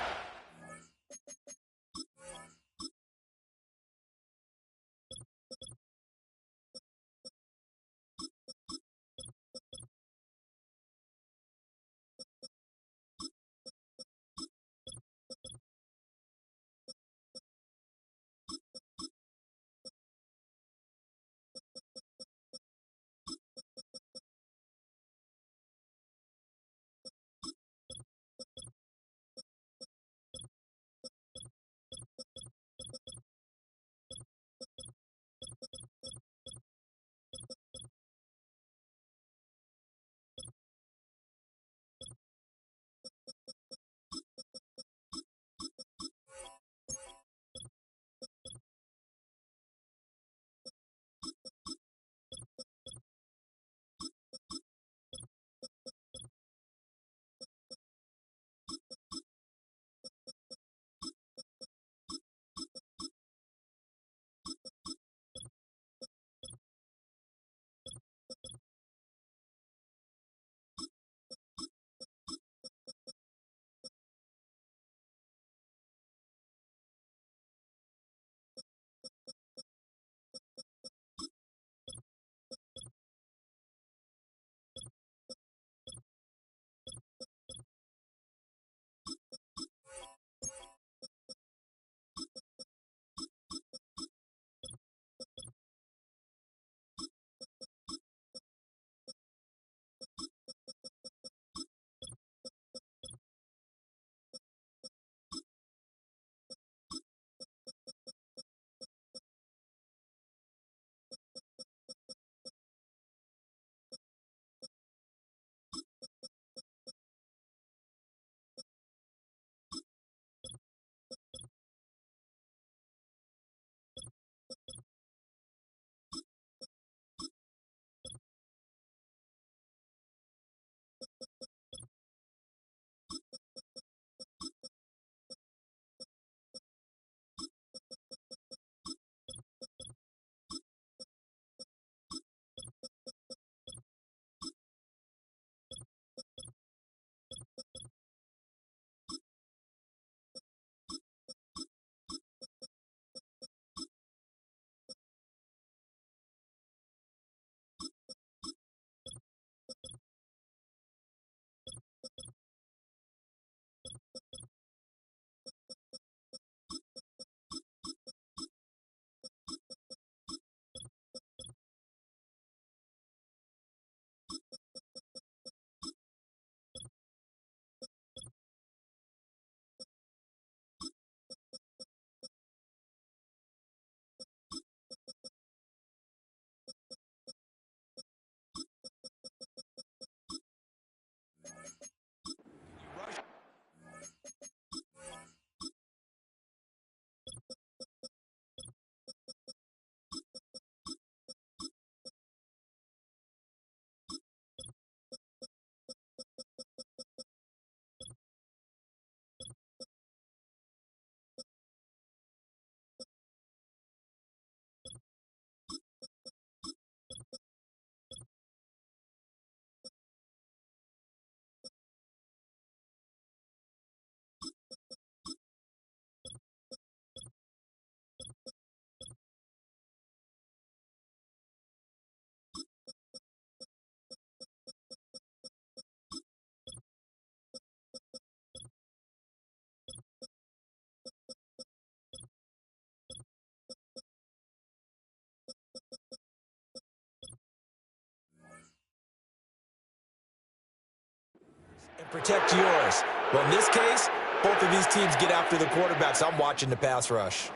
And protect yours. Well, in this case, both of these teams get after the quarterbacks. I'm watching the pass rush.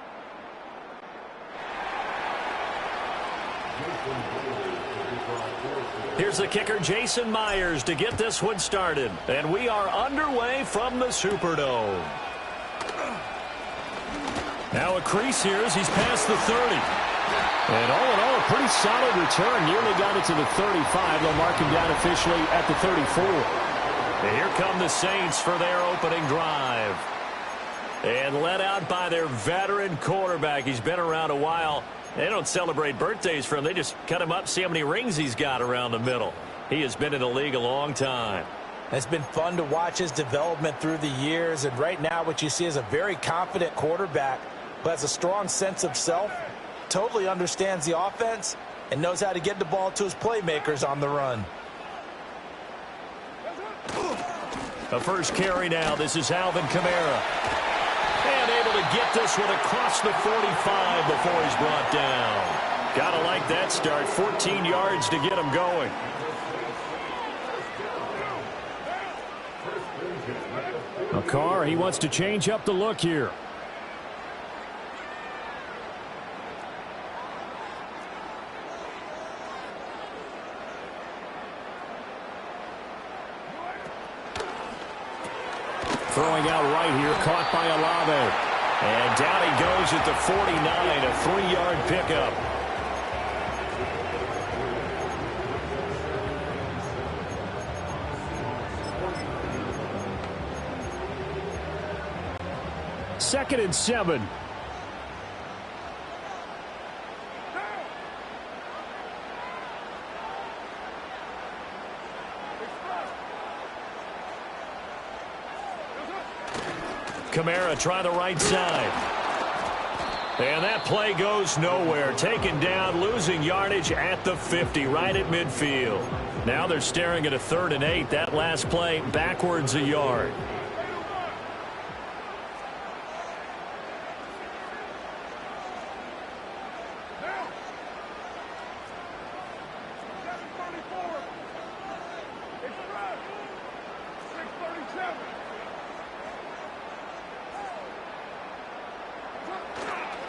Here's the kicker, Jason Myers, to get this one started. And we are underway from the Superdome. Now a crease here as he's past the 30. And all in all, a pretty solid return. Nearly got it to the 35. They'll mark him down officially at the 34. And here come the Saints for their opening drive. And led out by their veteran quarterback. He's been around a while. They don't celebrate birthdays for him. They just cut him up, see how many rings he's got around the middle. He has been in the league a long time. It's been fun to watch his development through the years. And right now what you see is a very confident quarterback who has a strong sense of self, totally understands the offense, and knows how to get the ball to his playmakers on the run. A first carry now. This is Alvin Kamara. And able to get this one across the 45 before he's brought down. Gotta like that start. 14 yards to get him going. Carr, he wants to change up the look here. Throwing out right here, caught by Olave. And down he goes at the 49, a 3-yard pickup. Second and 7. Kamara try the right side. And that play goes nowhere. Taken down, losing yardage at the 50, right at midfield. Now they're staring at a 3rd and 8. That last play backwards a yard.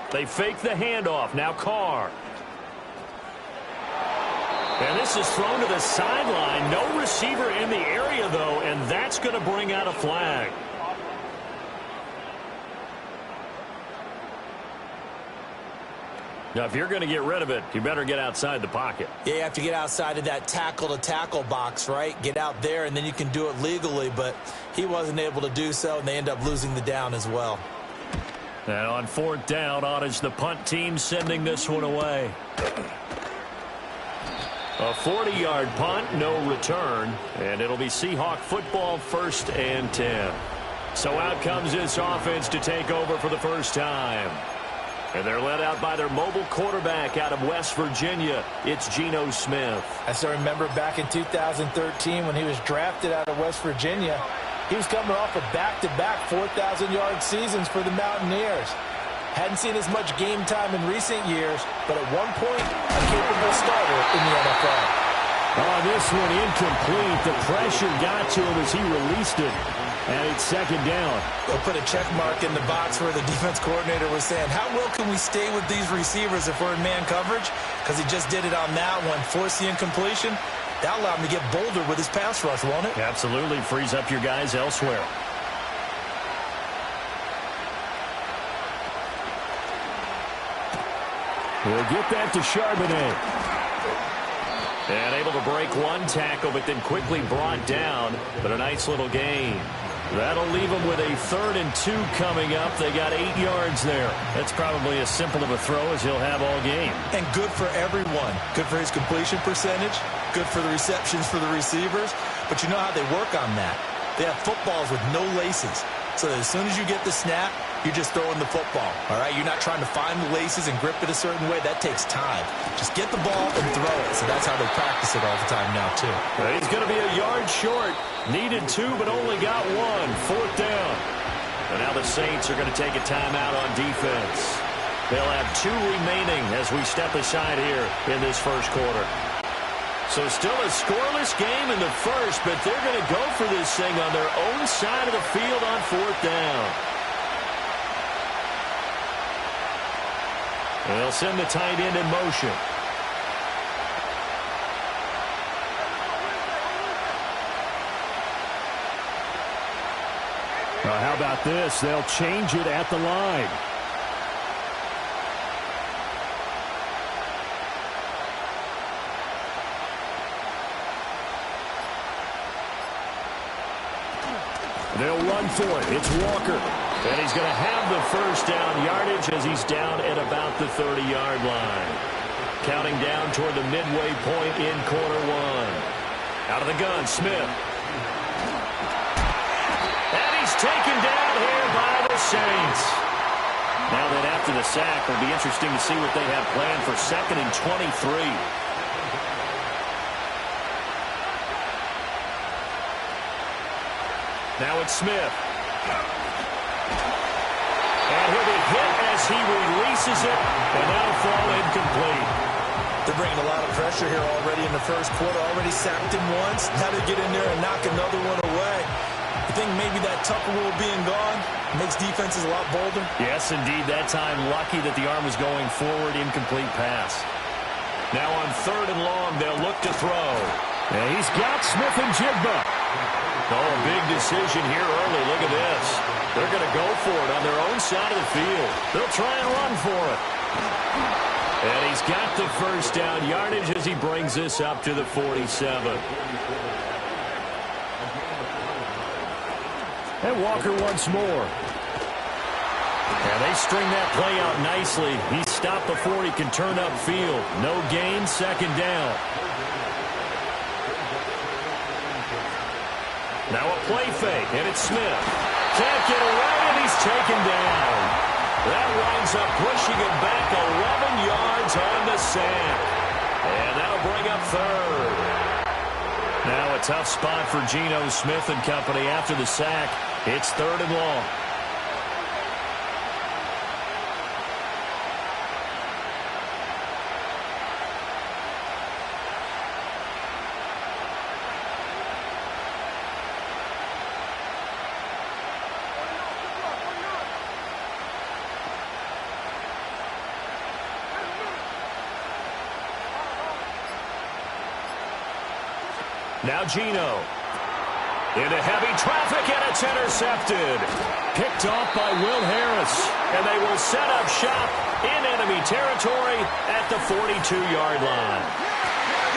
They fake the handoff. Now Carr. And this is thrown to the sideline. No receiver in the area, though, and that's going to bring out a flag. Now, if you're going to get rid of it, you better get outside the pocket. Yeah, you have to get outside of that tackle-to-tackle box, right? Get out there, and then you can do it legally, but he wasn't able to do so, and they end up losing the down as well. And on 4th down, on is the punt team sending this one away. A 40-yard punt, no return, and it'll be Seahawk football 1st and 10. So out comes this offense to take over for the first time. And they're led out by their mobile quarterback out of West Virginia. It's Geno Smith. I still remember back in 2013 when he was drafted out of West Virginia. He was coming off of back-to-back 4,000-yard seasons for the Mountaineers. Hadn't seen as much game time in recent years, but at one point, a capable starter in the NFL. Oh, this one incomplete. The pressure got to him as he released it. And it's 2nd down. They'll put a check mark in the box where the defense coordinator was saying, how well can we stay with these receivers if we're in man coverage? Because he just did it on that one, forced the incompletion. That allowed him to get bolder with his pass rush, won't it? Absolutely. Frees up your guys elsewhere. We'll get that to Charbonnet. And able to break one tackle, but then quickly brought down. But a nice little gain. That'll leave them with a 3rd and 2 coming up. They got 8 yards there. That's probably as simple of a throw as he'll have all game. And good for everyone. Good for his completion percentage. Good for the receptions for the receivers. But you know how they work on that. They have footballs with no laces. So that as soon as you get the snap, you're just throwing the football. All right? You're not trying to find the laces and grip it a certain way. That takes time. Just get the ball and throw it. So that's how they practice it all the time now, too. He's going to be a yard short. Needed 2, but only got 1. 4th down. And now the Saints are going to take a timeout on defense. They'll have 2 remaining as we step aside here in this first quarter. So still a scoreless game in the first, but they're going to go for this thing on their own side of the field on 4th down. They'll send the tight end in motion. How about this? They'll change it at the line. They'll run for it. It's Walker. And he's going to have the first down yardage as he's down at about the 30-yard line. Counting down toward the midway point in quarter one. Out of the gun, Smith. And he's taken down here by the Saints. Now that after the sack, it'll be interesting to see what they have planned for 2nd and 23. Now it's Smith. And he'll be hit as he releases it, and that'll fall incomplete. They're bringing a lot of pressure here already in the first quarter. Already sacked him once. Now to get in there and knock another one away. I think maybe that Tucker rule being gone makes defenses a lot bolder. Yes, indeed. That time, lucky that the arm was going forward. Incomplete pass. Now on 3rd and long, they'll look to throw. And he's got Smith and Jigba. Oh, a big decision here early. Look at this. They're going to go for it on their own side of the field. They'll try and run for it. And he's got the first down yardage as he brings this up to the 47. And Walker once more. And they string that play out nicely. He's stopped before he can turn upfield. No gain, 2nd down. Now a play fake, and it's Smith. Can't get away, and he's taken down. That winds up pushing him back 11 yards on the sack. And that'll bring up 3rd. Now a tough spot for Geno Smith and company after the sack. It's 3rd and long. Now Geno. Into heavy traffic, and it's intercepted. Picked off by Will Harris. And they will set up shop in enemy territory at the 42-yard line.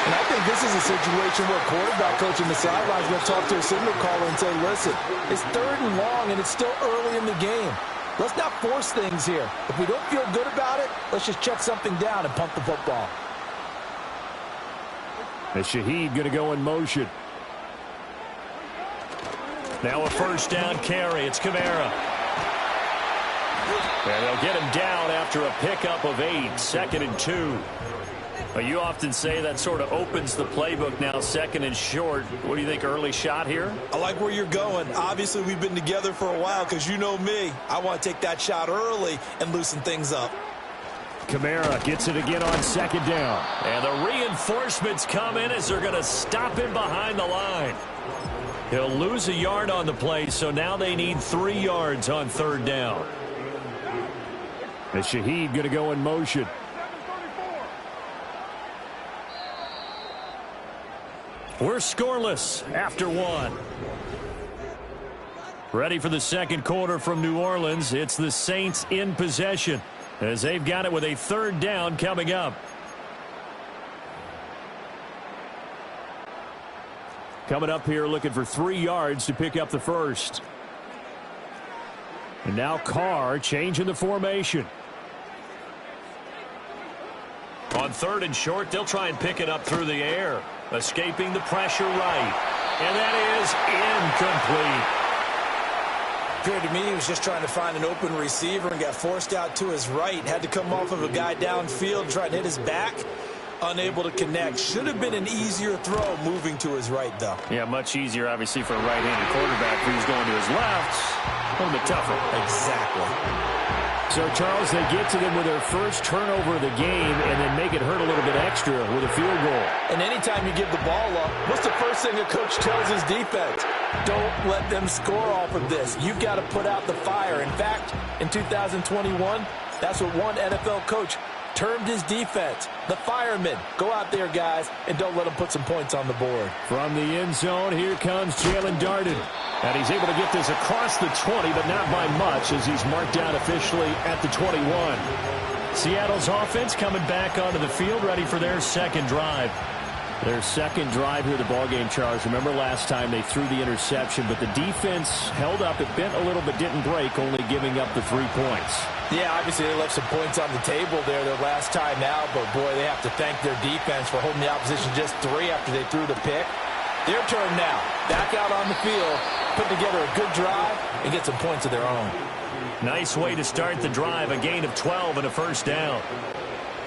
And I think this is a situation where quarterback coach in the sidelines is going to talk to a signal caller and say, listen, it's 3rd and long, and it's still early in the game. Let's not force things here. If we don't feel good about it, let's just check something down and punt the football. And Shaheed going to go in motion. Now a first down carry. It's Kamara. And they'll get him down after a pickup of 8. 2nd and 2. Well, you often say that sort of opens the playbook now, 2nd and short. What do you think, early shot here? I like where you're going. Obviously, we've been together for a while because you know me. I want to take that shot early and loosen things up. Kamara gets it again on 2nd down. And the reinforcements come in as they're going to stop him behind the line. He'll lose a yard on the play, so now they need 3 yards on 3rd down. And Shaheed going to go in motion. We're scoreless after 1. Ready for the 2nd quarter from New Orleans. It's the Saints in possession as they've got it with a 3rd down coming up. Coming up here looking for 3 yards to pick up the first. And now Carr changing the formation. On 3rd and short, they'll try and pick it up through the air. Escaping the pressure right. And that is incomplete. Appeared to me he was just trying to find an open receiver and got forced out to his right. Had to come off of a guy downfield, try to hit his back. Unable to connect. Should have been an easier throw moving to his right, though. Yeah, much easier, obviously, for a right-handed quarterback. If he was going to his left, a little bit tougher. Exactly. So, Charles, they get to them with their first turnover of the game and then make it hurt a little bit extra with a field goal. And anytime you give the ball up, what's the first thing a coach tells his defense? Don't let them score off of this. You've got to put out the fire. In fact, in 2021, that's what one NFL coach termed his defense, the firemen. Go out there, guys, and don't let them put some points on the board. From the end zone, here comes Jalen Darden. And he's able to get this across the 20, but not by much as he's marked down officially at the 21. Seattle's offense coming back onto the field, ready for their second drive. Their second drive here, the ballgame, Charles. Remember last time they threw the interception, but the defense held up. It bent a little, but didn't break, only giving up the 3 points. Yeah, obviously they left some points on the table there their last time out, but boy, they have to thank their defense for holding the opposition just 3 after they threw the pick. Their turn now. Back out on the field, put together a good drive, and get some points of their own. Nice way to start the drive, a gain of 12 and a first down.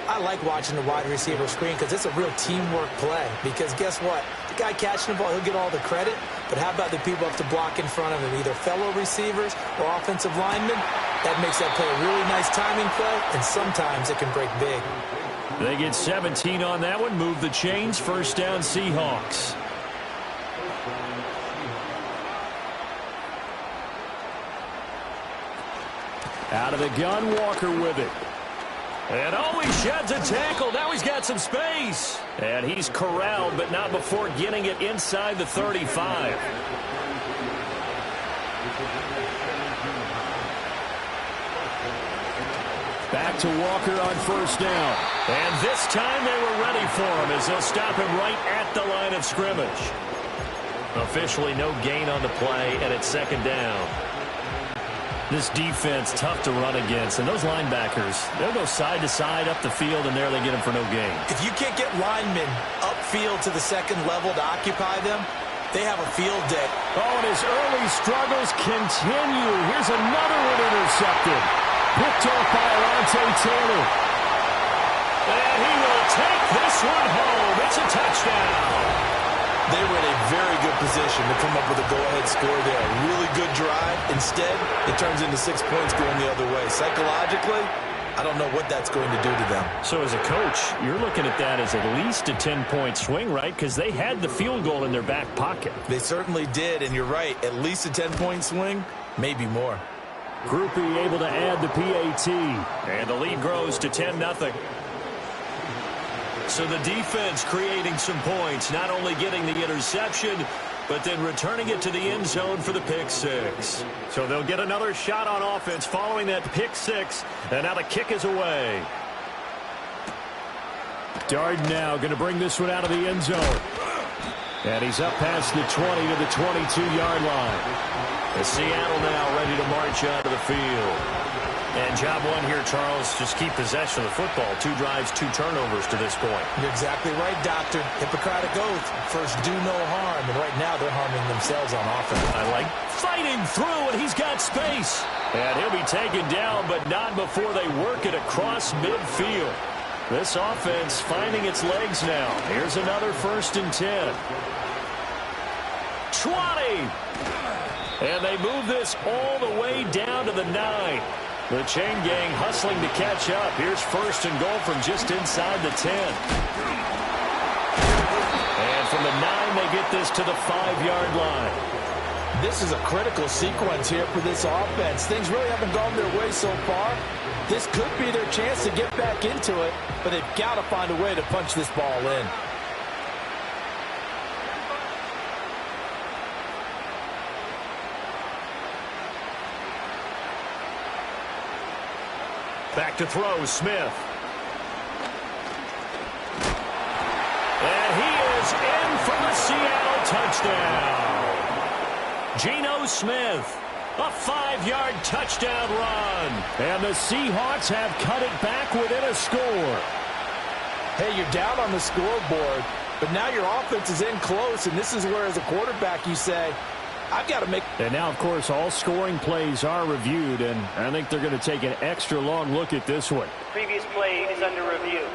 I like watching the wide receiver screen because it's a real teamwork play. Because guess what? The guy catching the ball, he'll get all the credit. But how about the people up to block in front of him, either fellow receivers or offensive linemen? That makes that play a really nice timing play, and sometimes it can break big. They get 17 on that one, move the chains, first down Seahawks. Out of the gun, Walker with it. And he sheds a tackle. Now he's got some space. And he's corralled, but not before getting it inside the 35. Back to Walker on first down. And this time they were ready for him as they'll stop him right at the line of scrimmage. Officially no gain on the play, and it's second down. This defense, tough to run against. And those linebackers, they'll go side to side up the field, and there they get them for no gain. If you can't get linemen upfield to the second level to occupy them, they have a field day. Oh, and his early struggles continue. Here's another one intercepted. Picked off by Alontae Taylor. And he will take this one home. It's a touchdown. They were in a very good position to come up with a go-ahead score there. A really good drive. Instead, it turns into 6 points going the other way. Psychologically, I don't know what that's going to do to them. So as a coach, you're looking at that as at least a 10-point swing, right? Because they had the field goal in their back pocket. They certainly did, and you're right. At least a 10-point swing, maybe more. Groupie able to add the PAT. And the lead grows to 10-0. So the defense creating some points, not only getting the interception, but then returning it to the end zone for the pick six. So they'll get another shot on offense following that pick six, and now the kick is away. Darden now going to bring this one out of the end zone. And he's up past the 20 to the 22-yard line. As Seattle now ready to march onto the field. And job one here, Charles, just keep possession of the football. 2 drives, 2 turnovers to this point. You're exactly right, Doctor. Hippocratic oath. First, do no harm. And right now, they're harming themselves on offense. I like fighting through, and he's got space. And he'll be taken down, but not before they work it across midfield. This offense finding its legs now. Here's another 1st and 10. 20. And they move this all the way down to the 9. The chain gang hustling to catch up. Here's 1st and goal from just inside the 10. And from the 9, they get this to the 5-yard line. This is a critical sequence here for this offense. Things really haven't gone their way so far. This could be their chance to get back into it, but they've got to find a way to punch this ball in. Back to throw, Smith. And he is in for the Seattle touchdown. Geno Smith, a 5-yard touchdown run. And the Seahawks have cut it back within a score. Hey, you're down on the scoreboard, but now your offense is in close, and this is where, as a quarterback, you say, I've got to make... And now, of course, all scoring plays are reviewed, and I think they're going to take an extra long look at this one. Previous play is under review.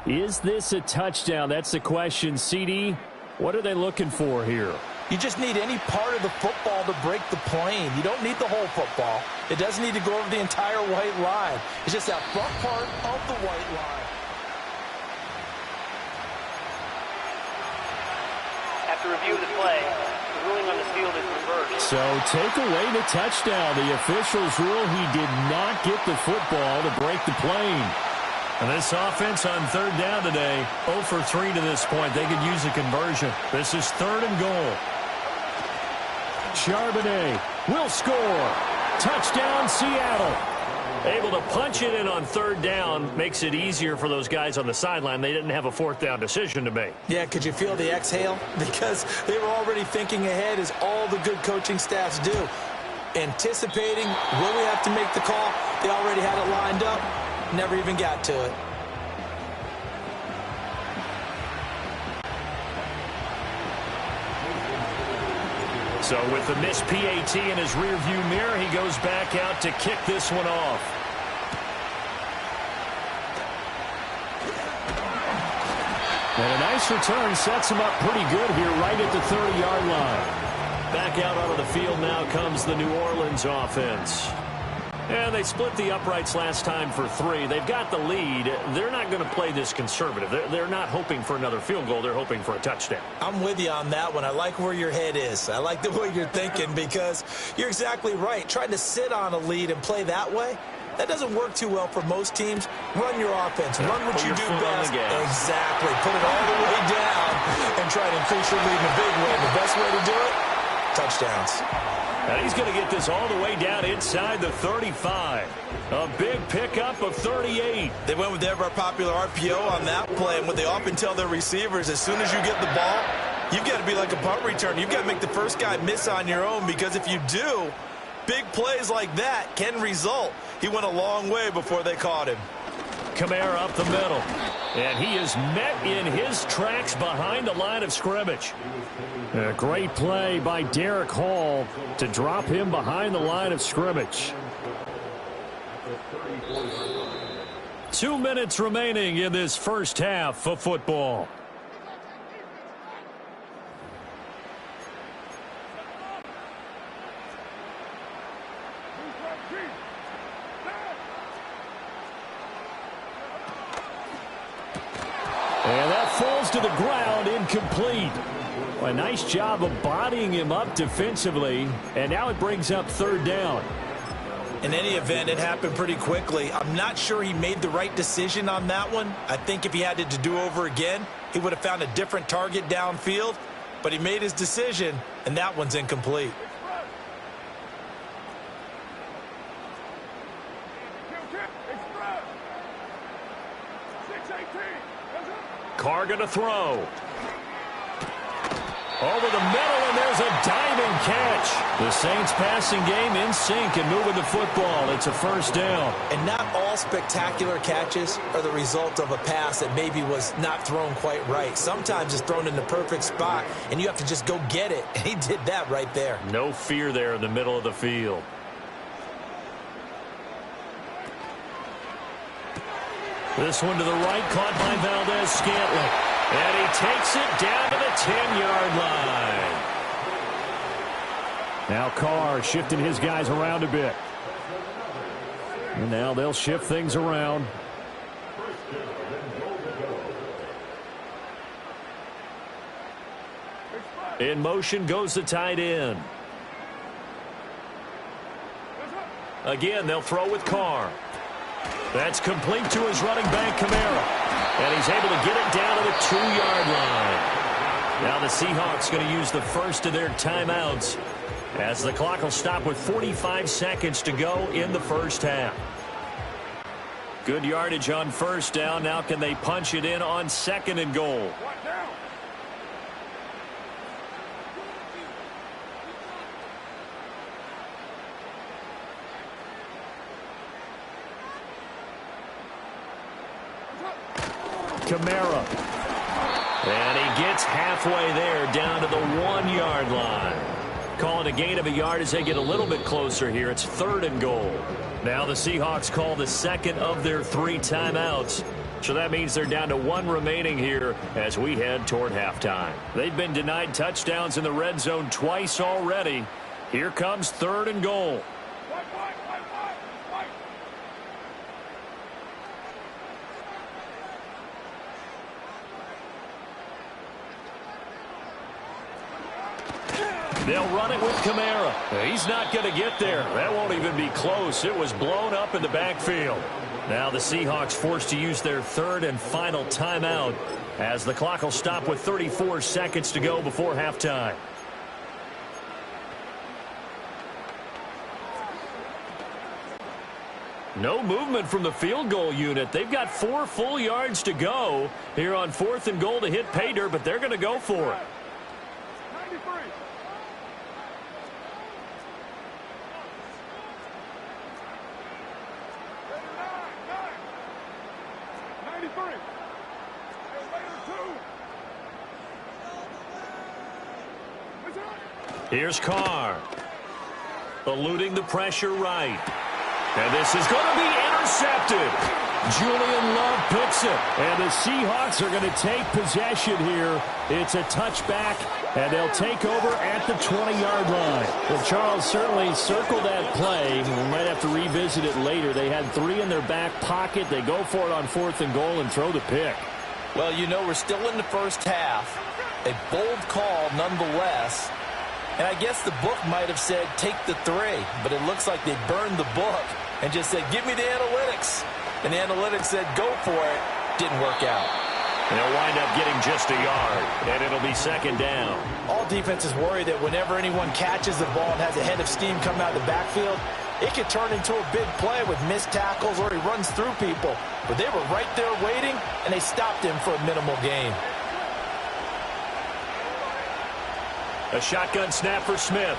Is this a touchdown? That's the question. CD, what are they looking for here? You just need any part of the football to break the plane. You don't need the whole football. It doesn't need to go over the entire white line. It's just that front part of the white line. After review of the play, the ruling on the field is reversed. So take away the touchdown. The officials rule he did not get the football to break the plane. And this offense on third down today, 0 for 3 to this point. They could use a conversion. This is 3rd and goal. Charbonnet will score. Touchdown, Seattle. Able to punch it in on 3rd down makes it easier for those guys on the sideline. They didn't have a 4th down decision to make. Yeah, could you feel the exhale? Because they were already thinking ahead, as all the good coaching staffs do. Anticipating, will we have to make the call? They already had it lined up. Never even got to it. So with the missed PAT in his rearview mirror, he goes back out to kick this one off. And a nice return sets him up pretty good here right at the 30-yard line. Back out onto the field now comes the New Orleans offense. And they split the uprights last time for 3. They've got the lead. They're not going to play this conservative. They're not hoping for another field goal. They're hoping for a touchdown. I'm with you on that one. I like where your head is. I like the way you're thinking, because you're exactly right. Trying to sit on a lead and play that way, that doesn't work too well for most teams. Run your offense. Run what you do best. Exactly. Put it all the way down and try to increase your lead in a big way. The best way to do it, touchdowns. And he's going to get this all the way down inside the 35. A big pickup of 38. They went with their popular RPO on that play, and what they often tell their receivers, as soon as you get the ball, you've got to be like a punt return. You've got to make the first guy miss on your own, because if you do, big plays like that can result. He went a long way before they caught him. Kamara up the middle. And he is met in his tracks behind the line of scrimmage. A great play by Derek Hall to drop him behind the line of scrimmage. 2 minutes remaining in this first half of football. And that falls to the ground, incomplete. A nice job of bodying him up defensively, and now it brings up 3rd down. In any event, it happened pretty quickly. I'm not sure he made the right decision on that one. I think if he had to do over again, he would have found a different target downfield, but he made his decision, and that one's incomplete. Carr going to throw. Over the middle, and there's a diving catch. The Saints passing game in sync and moving the football. It's a 1st down. And not all spectacular catches are the result of a pass that maybe was not thrown quite right. Sometimes it's thrown in the perfect spot, and you have to just go get it. And he did that right there. No fear there in the middle of the field. This one to the right, caught by Valdez-Scantling. And he takes it down to the 10-yard line. Now Carr shifting his guys around a bit. And now they'll shift things around. In motion goes the tight end. Again, they'll throw with Carr. That's complete to his running back, Kamara. And he's able to get it down to the 2-yard line. Now the Seahawks going to use the first of their timeouts, as the clock will stop with 45 seconds to go in the first half. Good yardage on 1st down. Now can they punch it in on 2nd and goal? Kamara. And he gets halfway there, down to the 1-yard line. Calling a gain of a yard as they get a little bit closer here. It's 3rd and goal. Now the Seahawks call the 2nd of their 3 timeouts. So that means they're down to 1 remaining here as we head toward halftime. They've been denied touchdowns in the red zone twice already. Here comes 3rd and goal. They'll run it with Kamara. He's not going to get there. That won't even be close. It was blown up in the backfield. Now the Seahawks forced to use their 3rd and final timeout as the clock will stop with 34 seconds to go before halftime. No movement from the field goal unit. They've got 4 full yards to go here on 4th and goal to hit pay dirt, but they're going to go for it. 93. Here's Carr. Eluding the pressure right. And this is going to be intercepted. Julian Love picks it. And the Seahawks are going to take possession here. It's a touchback, and they'll take over at the 20-yard line. Well, Charles certainly circled that play. We might have to revisit it later. They had 3 in their back pocket. They go for it on 4th and goal and throw the pick. Well, you know, we're still in the first half. A bold call nonetheless. And I guess the book might have said, take the 3. But it looks like they burned the book and just said, give me the analytics. And the analytics said, go for it. Didn't work out. And they'll wind up getting just a yard. And it'll be 2nd down. All defenses worry that whenever anyone catches the ball and has a head of steam coming out of the backfield, it could turn into a big play with missed tackles or he runs through people. But they were right there waiting, and they stopped him for a minimal gain. A shotgun snap for Smith.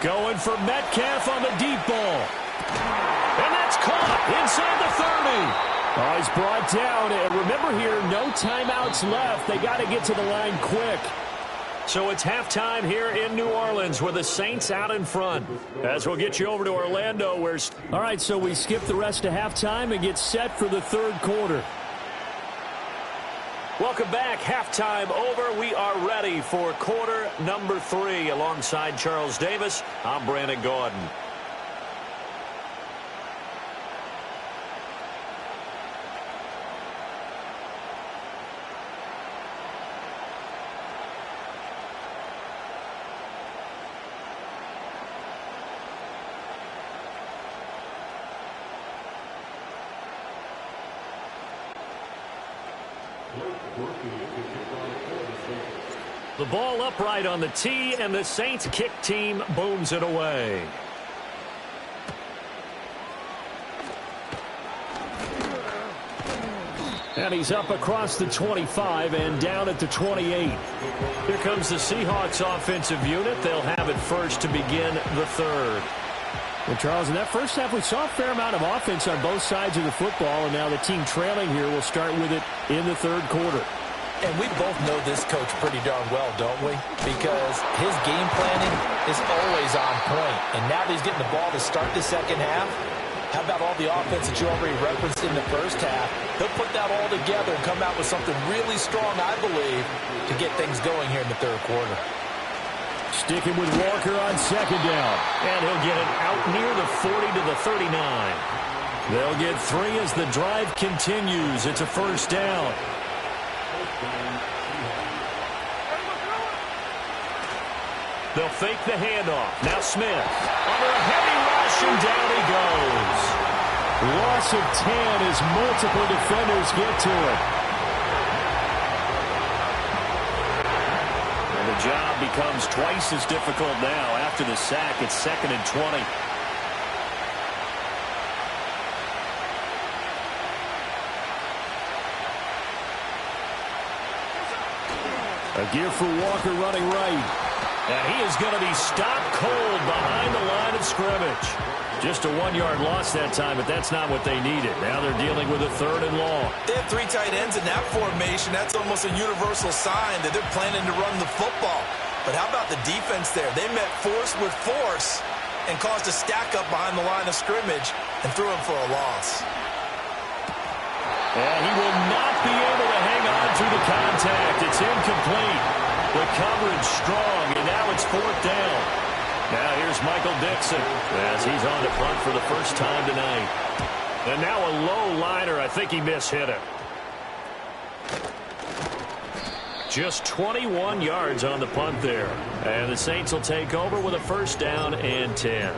Going for Metcalf on the deep ball. And that's caught inside the 30. Oh, he's brought down. And remember here, no timeouts left. They got to get to the line quick. So it's halftime here in New Orleans with the Saints out in front. As we'll get you over to Orlando where... All right, so we skip the rest of halftime and get set for the 3rd quarter. Welcome back. Halftime over. We are ready for quarter number 3. Alongside Charles Davis, I'm Brandon Gordon. The ball upright on the tee, and the Saints kick team booms it away. And he's up across the 25 and down at the 28. Here comes the Seahawks offensive unit. They'll have it first to begin the 3rd. Well, Charles, in that first half, we saw a fair amount of offense on both sides of the football, and now the team trailing here will start with it in the 3rd quarter. And we both know this coach pretty darn well, don't we? Because his game planning is always on point. And now that he's getting the ball to start the 2nd half, how about all the offense that you already referenced in the first half? He'll put that all together and come out with something really strong, I believe, to get things going here in the 3rd quarter. Sticking with Walker on 2nd down. And he'll get it out near the 40 to the 39. They'll get 3 as the drive continues. It's a 1st down. They'll fake the handoff. Now Smith under a heavy rush, and down he goes. Loss of 10 as multiple defenders get to it. And the job becomes twice as difficult now after the sack. It's 2nd and 20. A gear for Walker running right. And he is going to be stopped cold behind the line of scrimmage. Just a 1-yard loss that time, but that's not what they needed. Now they're dealing with a 3rd and long. They have 3 tight ends in that formation. That's almost a universal sign that they're planning to run the football. But how about the defense there? They met force with force and caused a stack up behind the line of scrimmage and threw him for a loss. And he will not be able to hang on through the contact. It's incomplete. The coverage strong, and now it's 4th down. Now here's Michael Dixon as he's on the front for the first time tonight. And now a low liner. I think he mishit it. Just 21 yards on the punt there. And the Saints will take over with a 1st down and 10.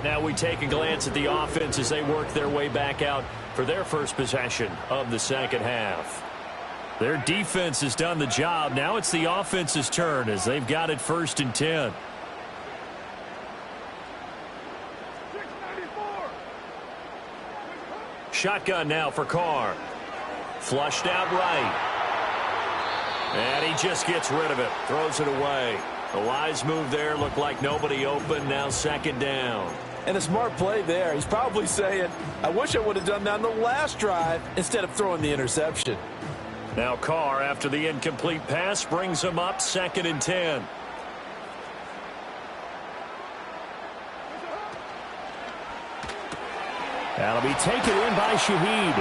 Now we take a glance at the offense as they work their way back out for their first possession of the second half. Their defense has done the job. Now it's the offense's turn as they've got it 1st and 10. Shotgun now for Carr. Flushed out right. And he just gets rid of it. Throws it away. The wise move there. Looked like nobody open. Now 2nd down. And a smart play there. He's probably saying, I wish I would have done that on the last drive instead of throwing the interception. Now Carr, after the incomplete pass, brings him up 2nd and 10. That'll be taken in by Shaheed.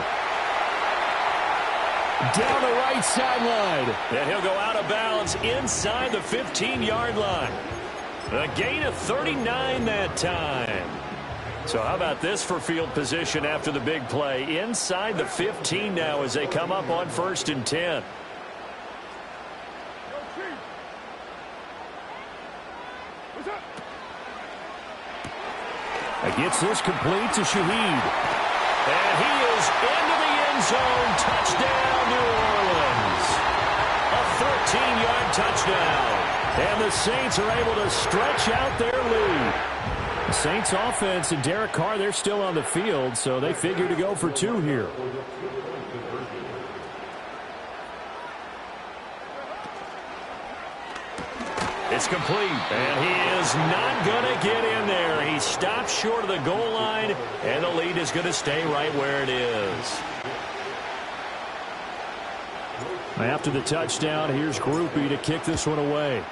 Down the right sideline. And he'll go out of bounds inside the 15-yard line. A gain of 39 that time. So how about this for field position after the big play? Inside the 15 now as they come up on 1st and 10. Gets this complete to Shaheed. And he is into the end zone. Touchdown, New Orleans. A 14-yard touchdown. And the Saints are able to stretch out their lead. The Saints offense and Derek Carr, they're still on the field, so they figure to go for 2 here. It's complete, and he is not going to get in there. He stops short of the goal line, and the lead is going to stay right where it is. After the touchdown, here's Groupie to kick this one away.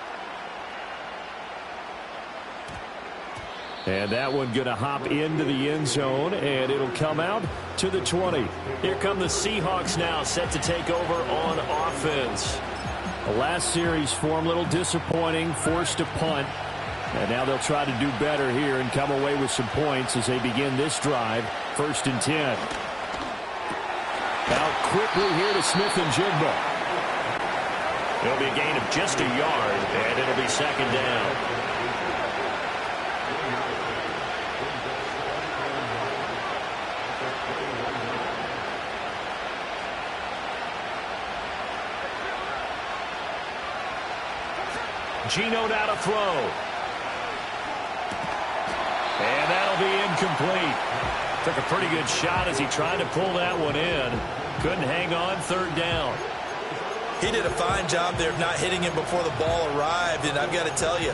And that one going to hop into the end zone, and it'll come out to the 20. Here come the Seahawks now, set to take over on offense. The last series form a little disappointing, forced a punt. And now they'll try to do better here and come away with some points as they begin this drive. 1st and 10. Out quickly here to Smith and Jigba. It'll be a gain of just a yard, and it'll be 2nd down. Geno now to throw. And that'll be incomplete. Took a pretty good shot as he tried to pull that one in. Couldn't hang on. 3rd down. He did a fine job there of not hitting him before the ball arrived, and I've got to tell you,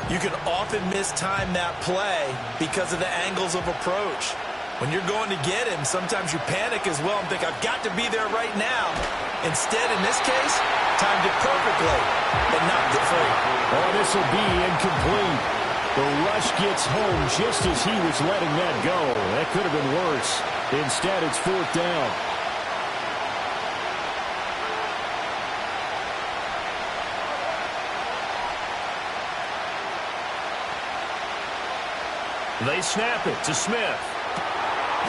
you can often mistime that play because of the angles of approach. When you're going to get him, sometimes you panic as well and think, I've got to be there right now. Instead, in this case, timed it perfectly and knocked it free. Oh, this will be incomplete. The rush gets home just as he was letting that go. That could have been worse. Instead, it's 4th down. They snap it to Smith.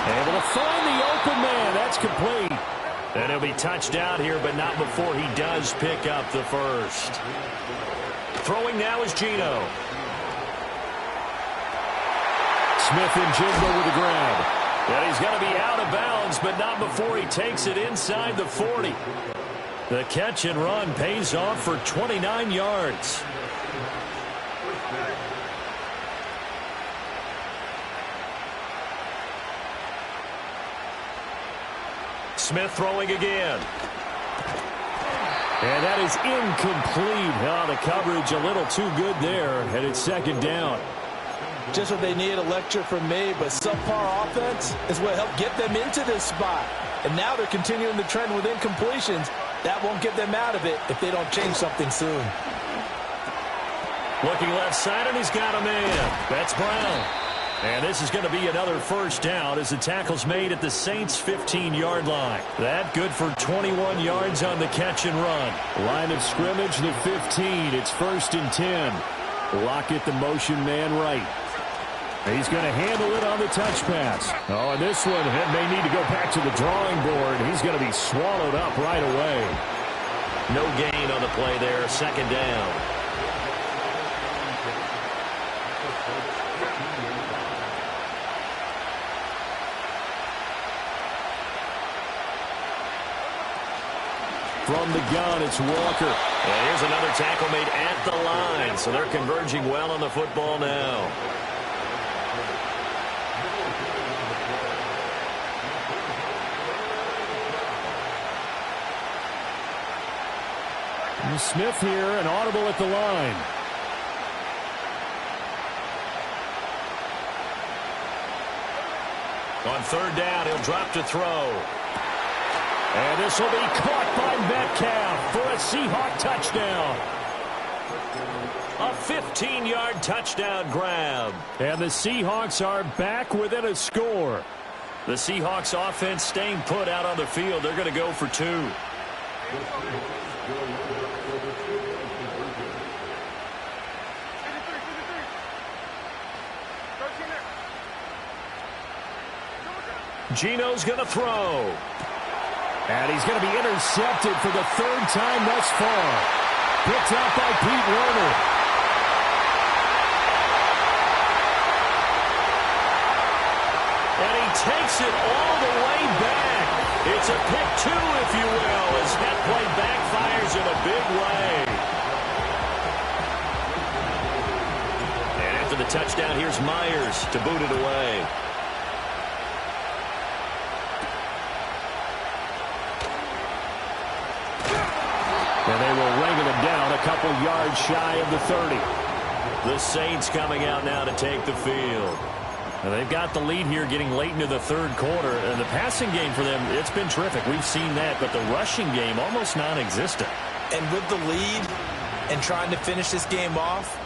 Able to find the open man. That's complete. And he'll be touched down here, but not before he does pick up the first. Throwing now is Geno. Smith and Jigba with the grab. And he's going to be out of bounds, but not before he takes it inside the 40. The catch and run pays off for 29 yards. Smith throwing again. And that is incomplete. Oh, the coverage a little too good there, and it's 2nd down. Just what they need, a lecture from me, but subpar offense is what helped get them into this spot. And now they're continuing the trend with incompletions. That won't get them out of it if they don't change something soon. Looking left side, and he's got a man. That's Brown. And this is going to be another first down as the tackle's made at the Saints' 15-yard line. That good for 21 yards on the catch and run. Line of scrimmage, the 15. It's 1st and 10. Lockett, the motion man right. He's going to handle it on the touch pass. Oh, and this one may need to go back to the drawing board. He's going to be swallowed up right away. No gain on the play there. 2nd down. From the gun, it's Walker. And here's another tackle made at the line. So they're converging well on the football now. And Smith here, an audible at the line. On 3rd down, he'll drop to throw. And this will be caught by Metcalf for a Seahawk touchdown. A 15-yard touchdown grab. And the Seahawks are back within a score. The Seahawks offense staying put out on the field. They're going to go for 2. Geno's going to throw. And he's going to be intercepted for the 3rd time thus far. Picked up by Pete Werner. And he takes it all the way back. It's a pick 2, if you will, as that play backfires in a big way. And after the touchdown, here's Myers to boot it away. And they will wrangle him down a couple yards shy of the 30. The Saints coming out now to take the field. And they've got the lead here getting late into the 3rd quarter. And the passing game for them, it's been terrific. We've seen that. But the rushing game, almost non-existent. And with the lead and trying to finish this game off,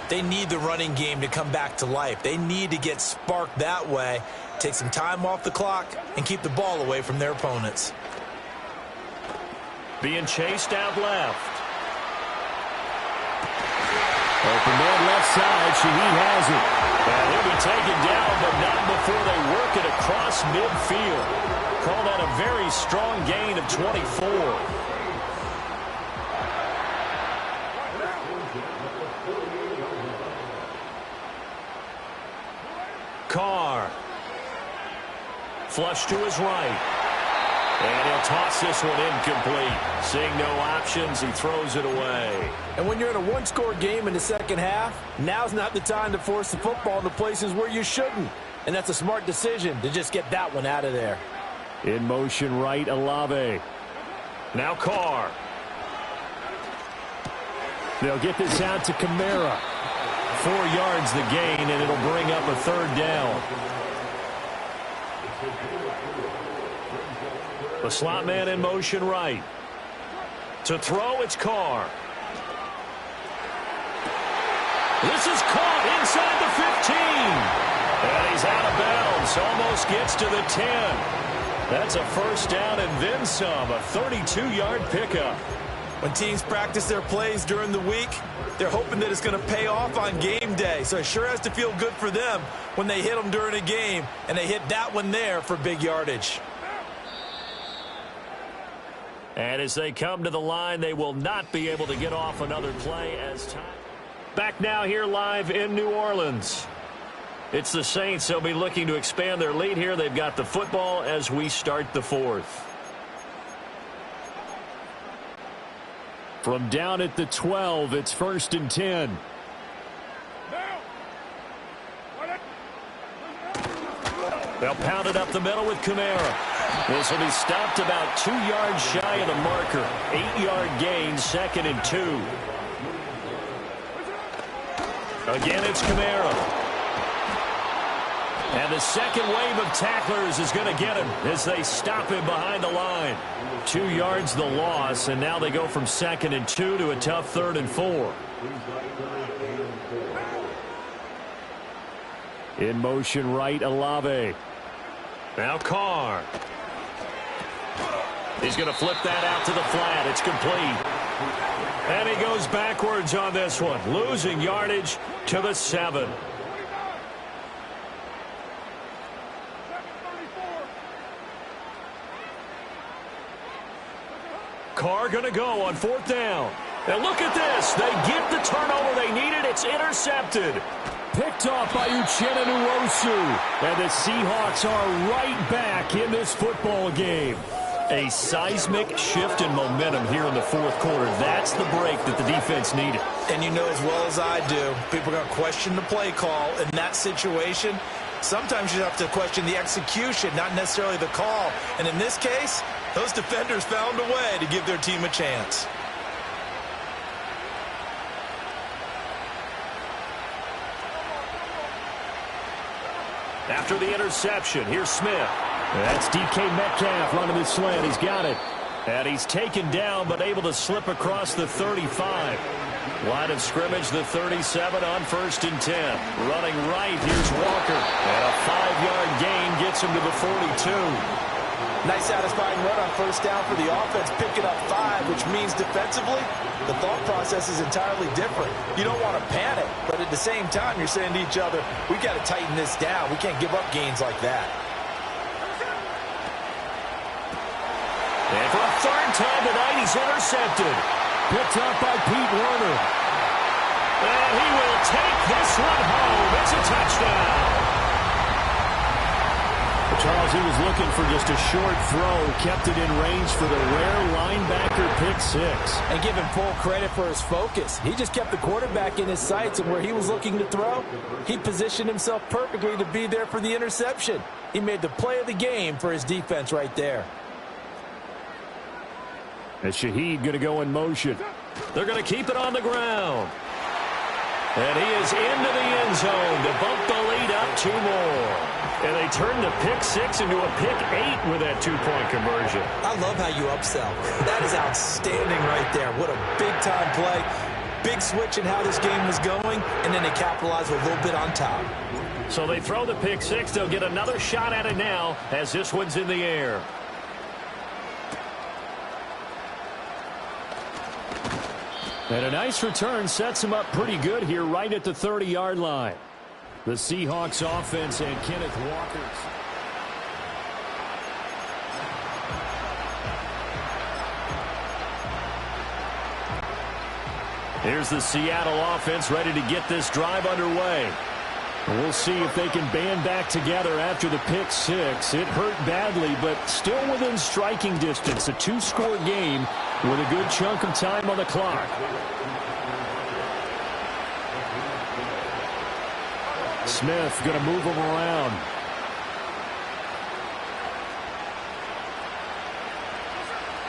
they need the running game to come back to life. They need to get sparked that way, take some time off the clock, and keep the ball away from their opponents. Being chased out left. Open man left side. Shaheed has it. And he'll be taken down, but not before they work it across midfield. Call that a very strong gain of 24. Carr. Flush to his right. And he'll toss this one incomplete. Seeing no options, he throws it away. And when you're in a one-score game in the 2nd half, now's not the time to force the football into places where you shouldn't. And that's a smart decision to just get that one out of there. In motion right, Olave. Now Carr. They'll get this out to Kamara. 4 yards the gain, and it'll bring up a 3rd down. The slot man in motion right. To throw, it's Carr. This is caught inside the 15. And he's out of bounds. Almost gets to the 10. That's a 1st down and then some. A 32-yard pickup. When teams practice their plays during the week, they're hoping that it's going to pay off on game day. So it sure has to feel good for them when they hit them during a game. And they hit that one there for big yardage. And as they come to the line, they will not be able to get off another play as time. Back now here live in New Orleans. It's the Saints. They'll be looking to expand their lead here. They've got the football as we start the 4th. From down at the 12, it's 1st and 10. They'll pound it up the middle with Kamara. This will be stopped about 2 yards shy of the marker. 8-yard gain, 2nd and 2. Again, it's Kamara. And the second wave of tacklers is going to get him as they stop him behind the line. 2 yards the loss, and now they go from 2nd and 2 to a tough 3rd and 4. In motion right, Olave. Now Carr. He's going to flip that out to the flat. It's complete. And he goes backwards on this one, losing yardage to the 7. Carr going to go on 4th down. And look at this. They get the turnover they needed. It's intercepted. Picked off by Uchenna Nwosu. And the Seahawks are right back in this football game. A seismic shift in momentum here in the 4th quarter. That's the break that the defense needed. And you know as well as I do, people are going to question the play call in that situation. Sometimes you have to question the execution, not necessarily the call. And in this case, those defenders found a way to give their team a chance. After the interception, here's Smith. That's DK Metcalf running the slant. He's got it. And he's taken down but able to slip across the 35. Line of scrimmage, the 37 on 1st and 10. Running right, here's Walker. And a 5-yard gain gets him to the 42. Nice satisfying run on 1st down for the offense, picking up 5, which means defensively, the thought process is entirely different. You don't want to panic, but at the same time, you're saying to each other, we got to tighten this down. We can't give up gains like that. And for a 3rd time tonight, he's intercepted. Picked up by Pete Werner. And he will take this one home. It's a touchdown. Charles, he was looking for just a short throw, kept it in range for the rare linebacker pick 6. And give him full credit for his focus. He just kept the quarterback in his sights, and where he was looking to throw, he positioned himself perfectly to be there for the interception. He made the play of the game for his defense right there. And Shaheed going to go in motion. They're going to keep it on the ground. And he is into the end zone to bump the lead up 2 more. And they turn the pick 6 into a pick 8 with that 2-point conversion. I love how you upsell. That is outstanding right there. What a big-time play. Big switch in how this game was going, and then they capitalize a little bit on top. So they throw the pick 6. They'll get another shot at it now as this one's in the air. And a nice return sets him up pretty good here right at the 30-yard line. The Seahawks offense and Kenneth Walker's. Here's the Seattle offense ready to get this drive underway. We'll see if they can band back together after the pick 6. It hurt badly, but still within striking distance. A 2-score game with a good chunk of time on the clock. Smith going to move him around.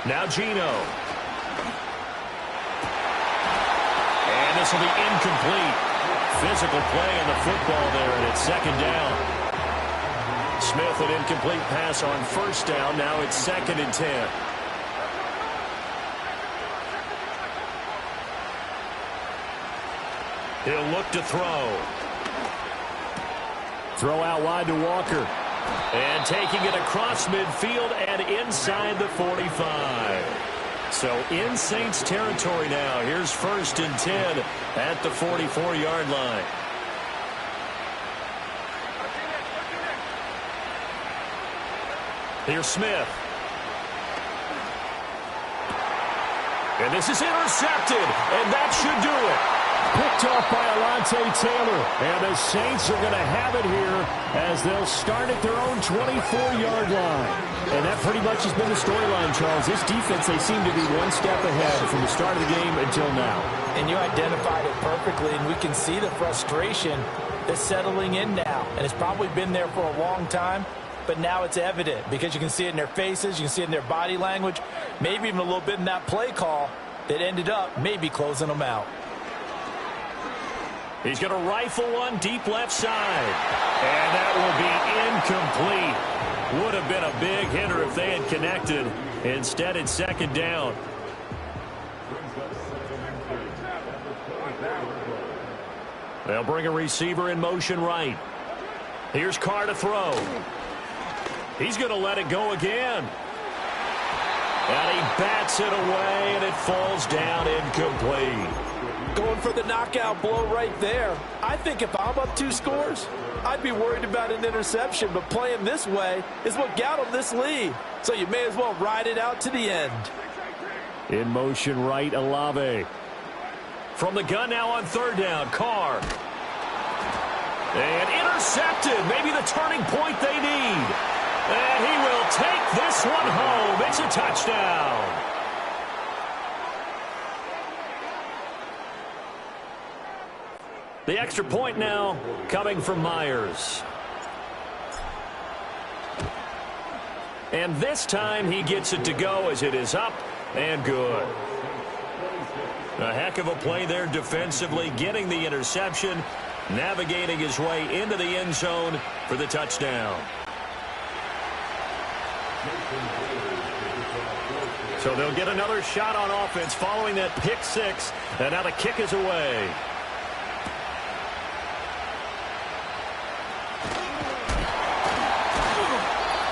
Now Geno. And this will be incomplete. Physical play on the football there, and it's 2nd down. Smith, an incomplete pass on 1st down. Now it's 2nd and 10. He'll look to throw. Throw out wide to Walker. And taking it across midfield and inside the 45. So in Saints territory now. Here's 1st and 10 at the 44-yard line. Here's Smith. And this is intercepted. And that should do it. Picked off by Alontae Taylor. And the Saints are going to have it here as they'll start at their own 24-yard line. And that pretty much has been the storyline, Charles. This defense, they seem to be one step ahead from the start of the game until now. And you identified it perfectly, and we can see the frustration that's settling in now. And it's probably been there for a long time, but now it's evident because you can see it in their faces, you can see it in their body language, maybe even a little bit in that play call that ended up maybe closing them out. He's going to rifle one deep left side. And that will be incomplete. Would have been a big hitter if they had connected. Instead, it's 2nd down. They'll bring a receiver in motion right. Here's Carr to throw. He's going to let it go again. And he bats it away, and it falls down incomplete. Going for the knockout blow right there. I think if I'm up 2 scores, I'd be worried about an interception, but playing this way is what got him this lead. So you may as well ride it out to the end. In motion right, Olave. From the gun now on 3rd down, Carr. And intercepted. Maybe the turning point they need. And he will take this one home. It's a touchdown. The extra point now coming from Myers. And this time he gets it to go as it is up and good. A heck of a play there defensively, getting the interception, navigating his way into the end zone for the touchdown. So they'll get another shot on offense following that pick 6, and now the kick is away.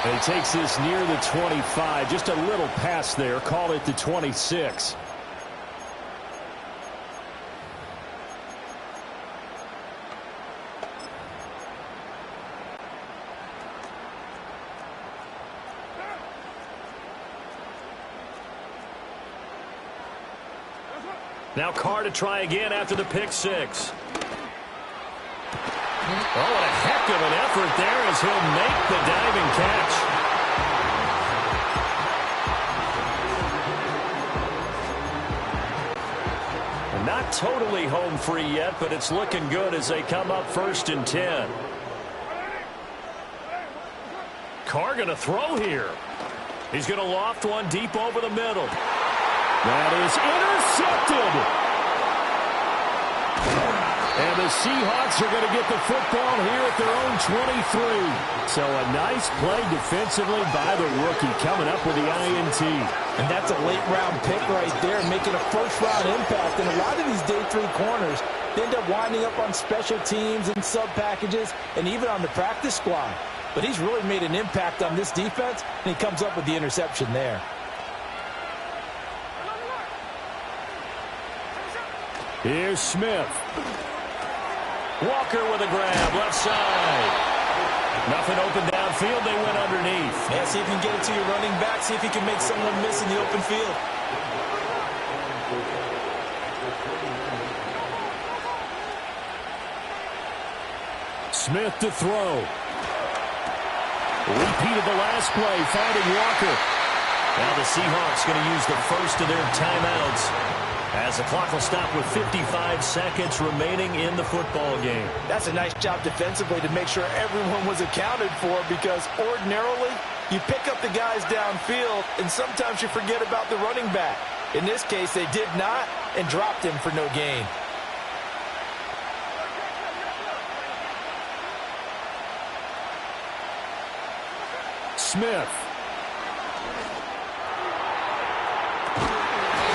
And he takes this near the 25. Just a little pass there. Call it the 26. Now Carr to try again after the pick 6. Oh, what a heck of an effort there as he'll make the diving catch. Not totally home free yet, but it's looking good as they come up 1st and 10. Carr going to throw here. He's going to loft one deep over the middle. That is intercepted. And the Seahawks are going to get the football here at their own 23. So a nice play defensively by the rookie coming up with the INT. And that's a late-round pick right there, making a first-round impact. And a lot of these day 3 corners, they end up winding up on special teams and sub-packages and even on the practice squad. But he's really made an impact on this defense, and he comes up with the interception there. Here's Smith. Walker with a grab, left side. Nothing open downfield, they went underneath. Yeah, see if you can get it to your running back, see if you can make someone miss in the open field. Smith to throw. Repeat of the last play, finding Walker. Now the Seahawks going to use the first of their timeouts as the clock will stop with 55 seconds remaining in the football game. That's a nice job defensively to make sure everyone was accounted for, because ordinarily you pick up the guys downfield and sometimes you forget about the running back. In this case, they did not and dropped him for no gain. Smith.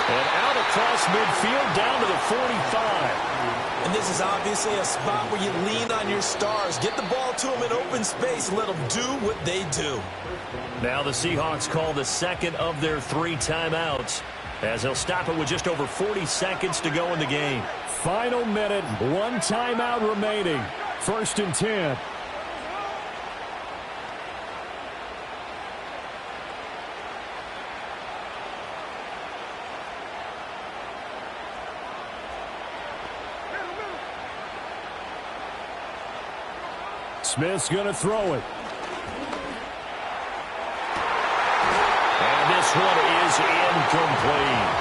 And out across midfield down to the 45. And this is obviously a spot where you lean on your stars. Get the ball to them in open space and let them do what they do. Now the Seahawks call the second of their 3 timeouts as they'll stop it with just over 40 seconds to go in the game. Final minute, 1 timeout remaining. 1st and 10. Smith's going to throw it. And this one is incomplete.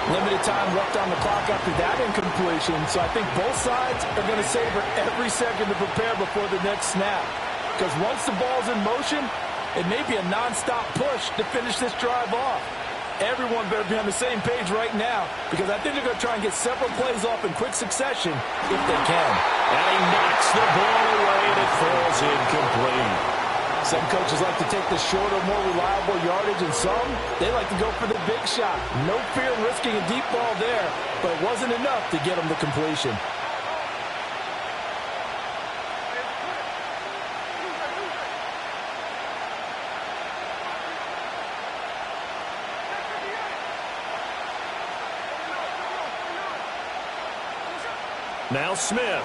Limited time left on the clock after that incompletion, so I think both sides are going to savor every second to prepare before the next snap. Because once the ball's in motion, it may be a nonstop push to finish this drive off. Everyone better be on the same page right now, because I think they're going to try and get several plays off in quick succession if they can. And he knocks the ball away, and it falls incomplete. Some coaches like to take the shorter, more reliable yardage, and some, they like to go for the big shot. No fear of risking a deep ball there, but it wasn't enough to get them the completion. Now Smith.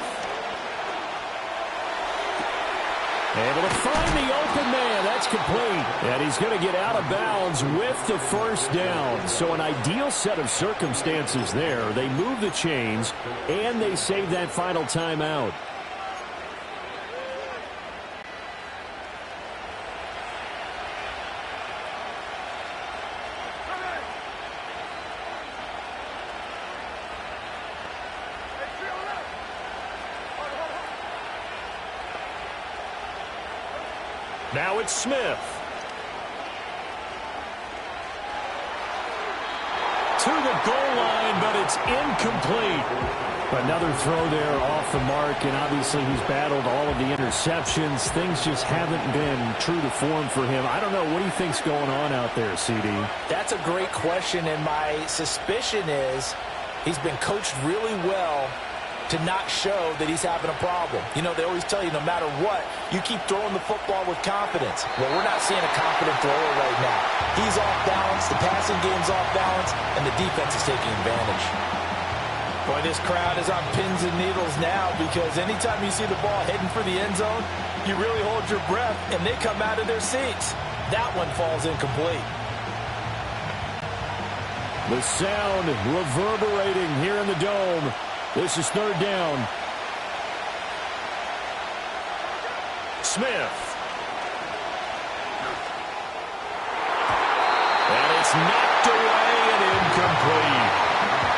Able to find the open man. That's complete. And he's going to get out of bounds with the first down. So an ideal set of circumstances there. They move the chains, and they save that final timeout. Now it's Smith. To the goal line, but it's incomplete. Another throw there off the mark, and obviously he's battled all of the interceptions. Things just haven't been true to form for him. I don't know. What do you think's going on out there, CD? That's a great question, and my suspicion is he's been coached really well to not show that he's having a problem. You know, they always tell you no matter what, you keep throwing the football with confidence. Well, we're not seeing a confident thrower right now. He's off balance, the passing game's off balance, and the defense is taking advantage. Boy, this crowd is on pins and needles now because anytime you see the ball heading for the end zone, you really hold your breath, and they come out of their seats. That one falls incomplete. The sound reverberating here in the dome. This is third down. Smith. And it's knocked away and incomplete.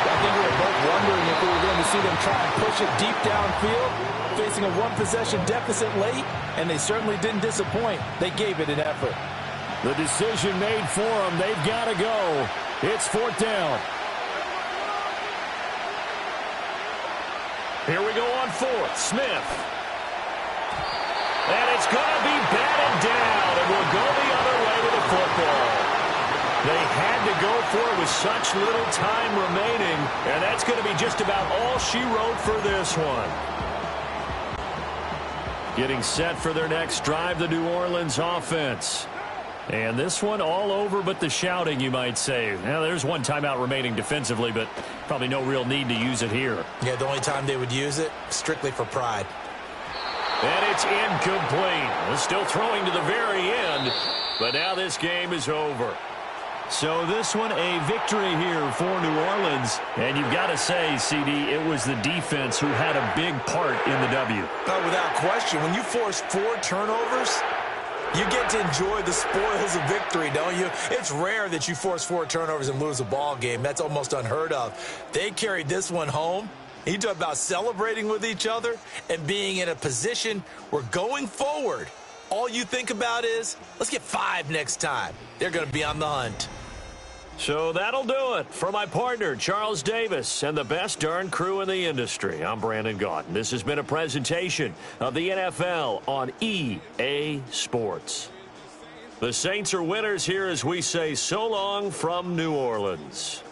I think we were both wondering if we were going to see them try and push it deep downfield, facing a one-possession deficit late, and they certainly didn't disappoint. They gave it an effort. The decision made for them. They've got to go. It's fourth down. Here we go on fourth. Smith. And it's going to be batted down, and we'll go the other way with the football. They had to go for it with such little time remaining, and that's going to be just about all she wrote for this one. Getting set for their next drive, the New Orleans offense. And this one all over but the shouting, you might say. Now, there's one timeout remaining defensively, but probably no real need to use it here. Yeah, the only time they would use it, strictly for pride. And it's incomplete. They're still throwing to the very end, but now this game is over. So this one a victory here for New Orleans. And you've got to say, CD, it was the defense who had a big part in the W. Oh, without question. When you force 4 turnovers, you get to enjoy the spoils of victory, don't you? It's rare that you force 4 turnovers and lose a ball game. That's almost unheard of. They carried this one home. You talk about celebrating with each other and being in a position where going forward, all you think about is, let's get 5 next time. They're going to be on the hunt. So that'll do it. For my partner, Charles Davis, and the best darn crew in the industry, I'm Brandon Gaudin. This has been a presentation of the NFL on EA Sports. The Saints are winners here as we say so long from New Orleans.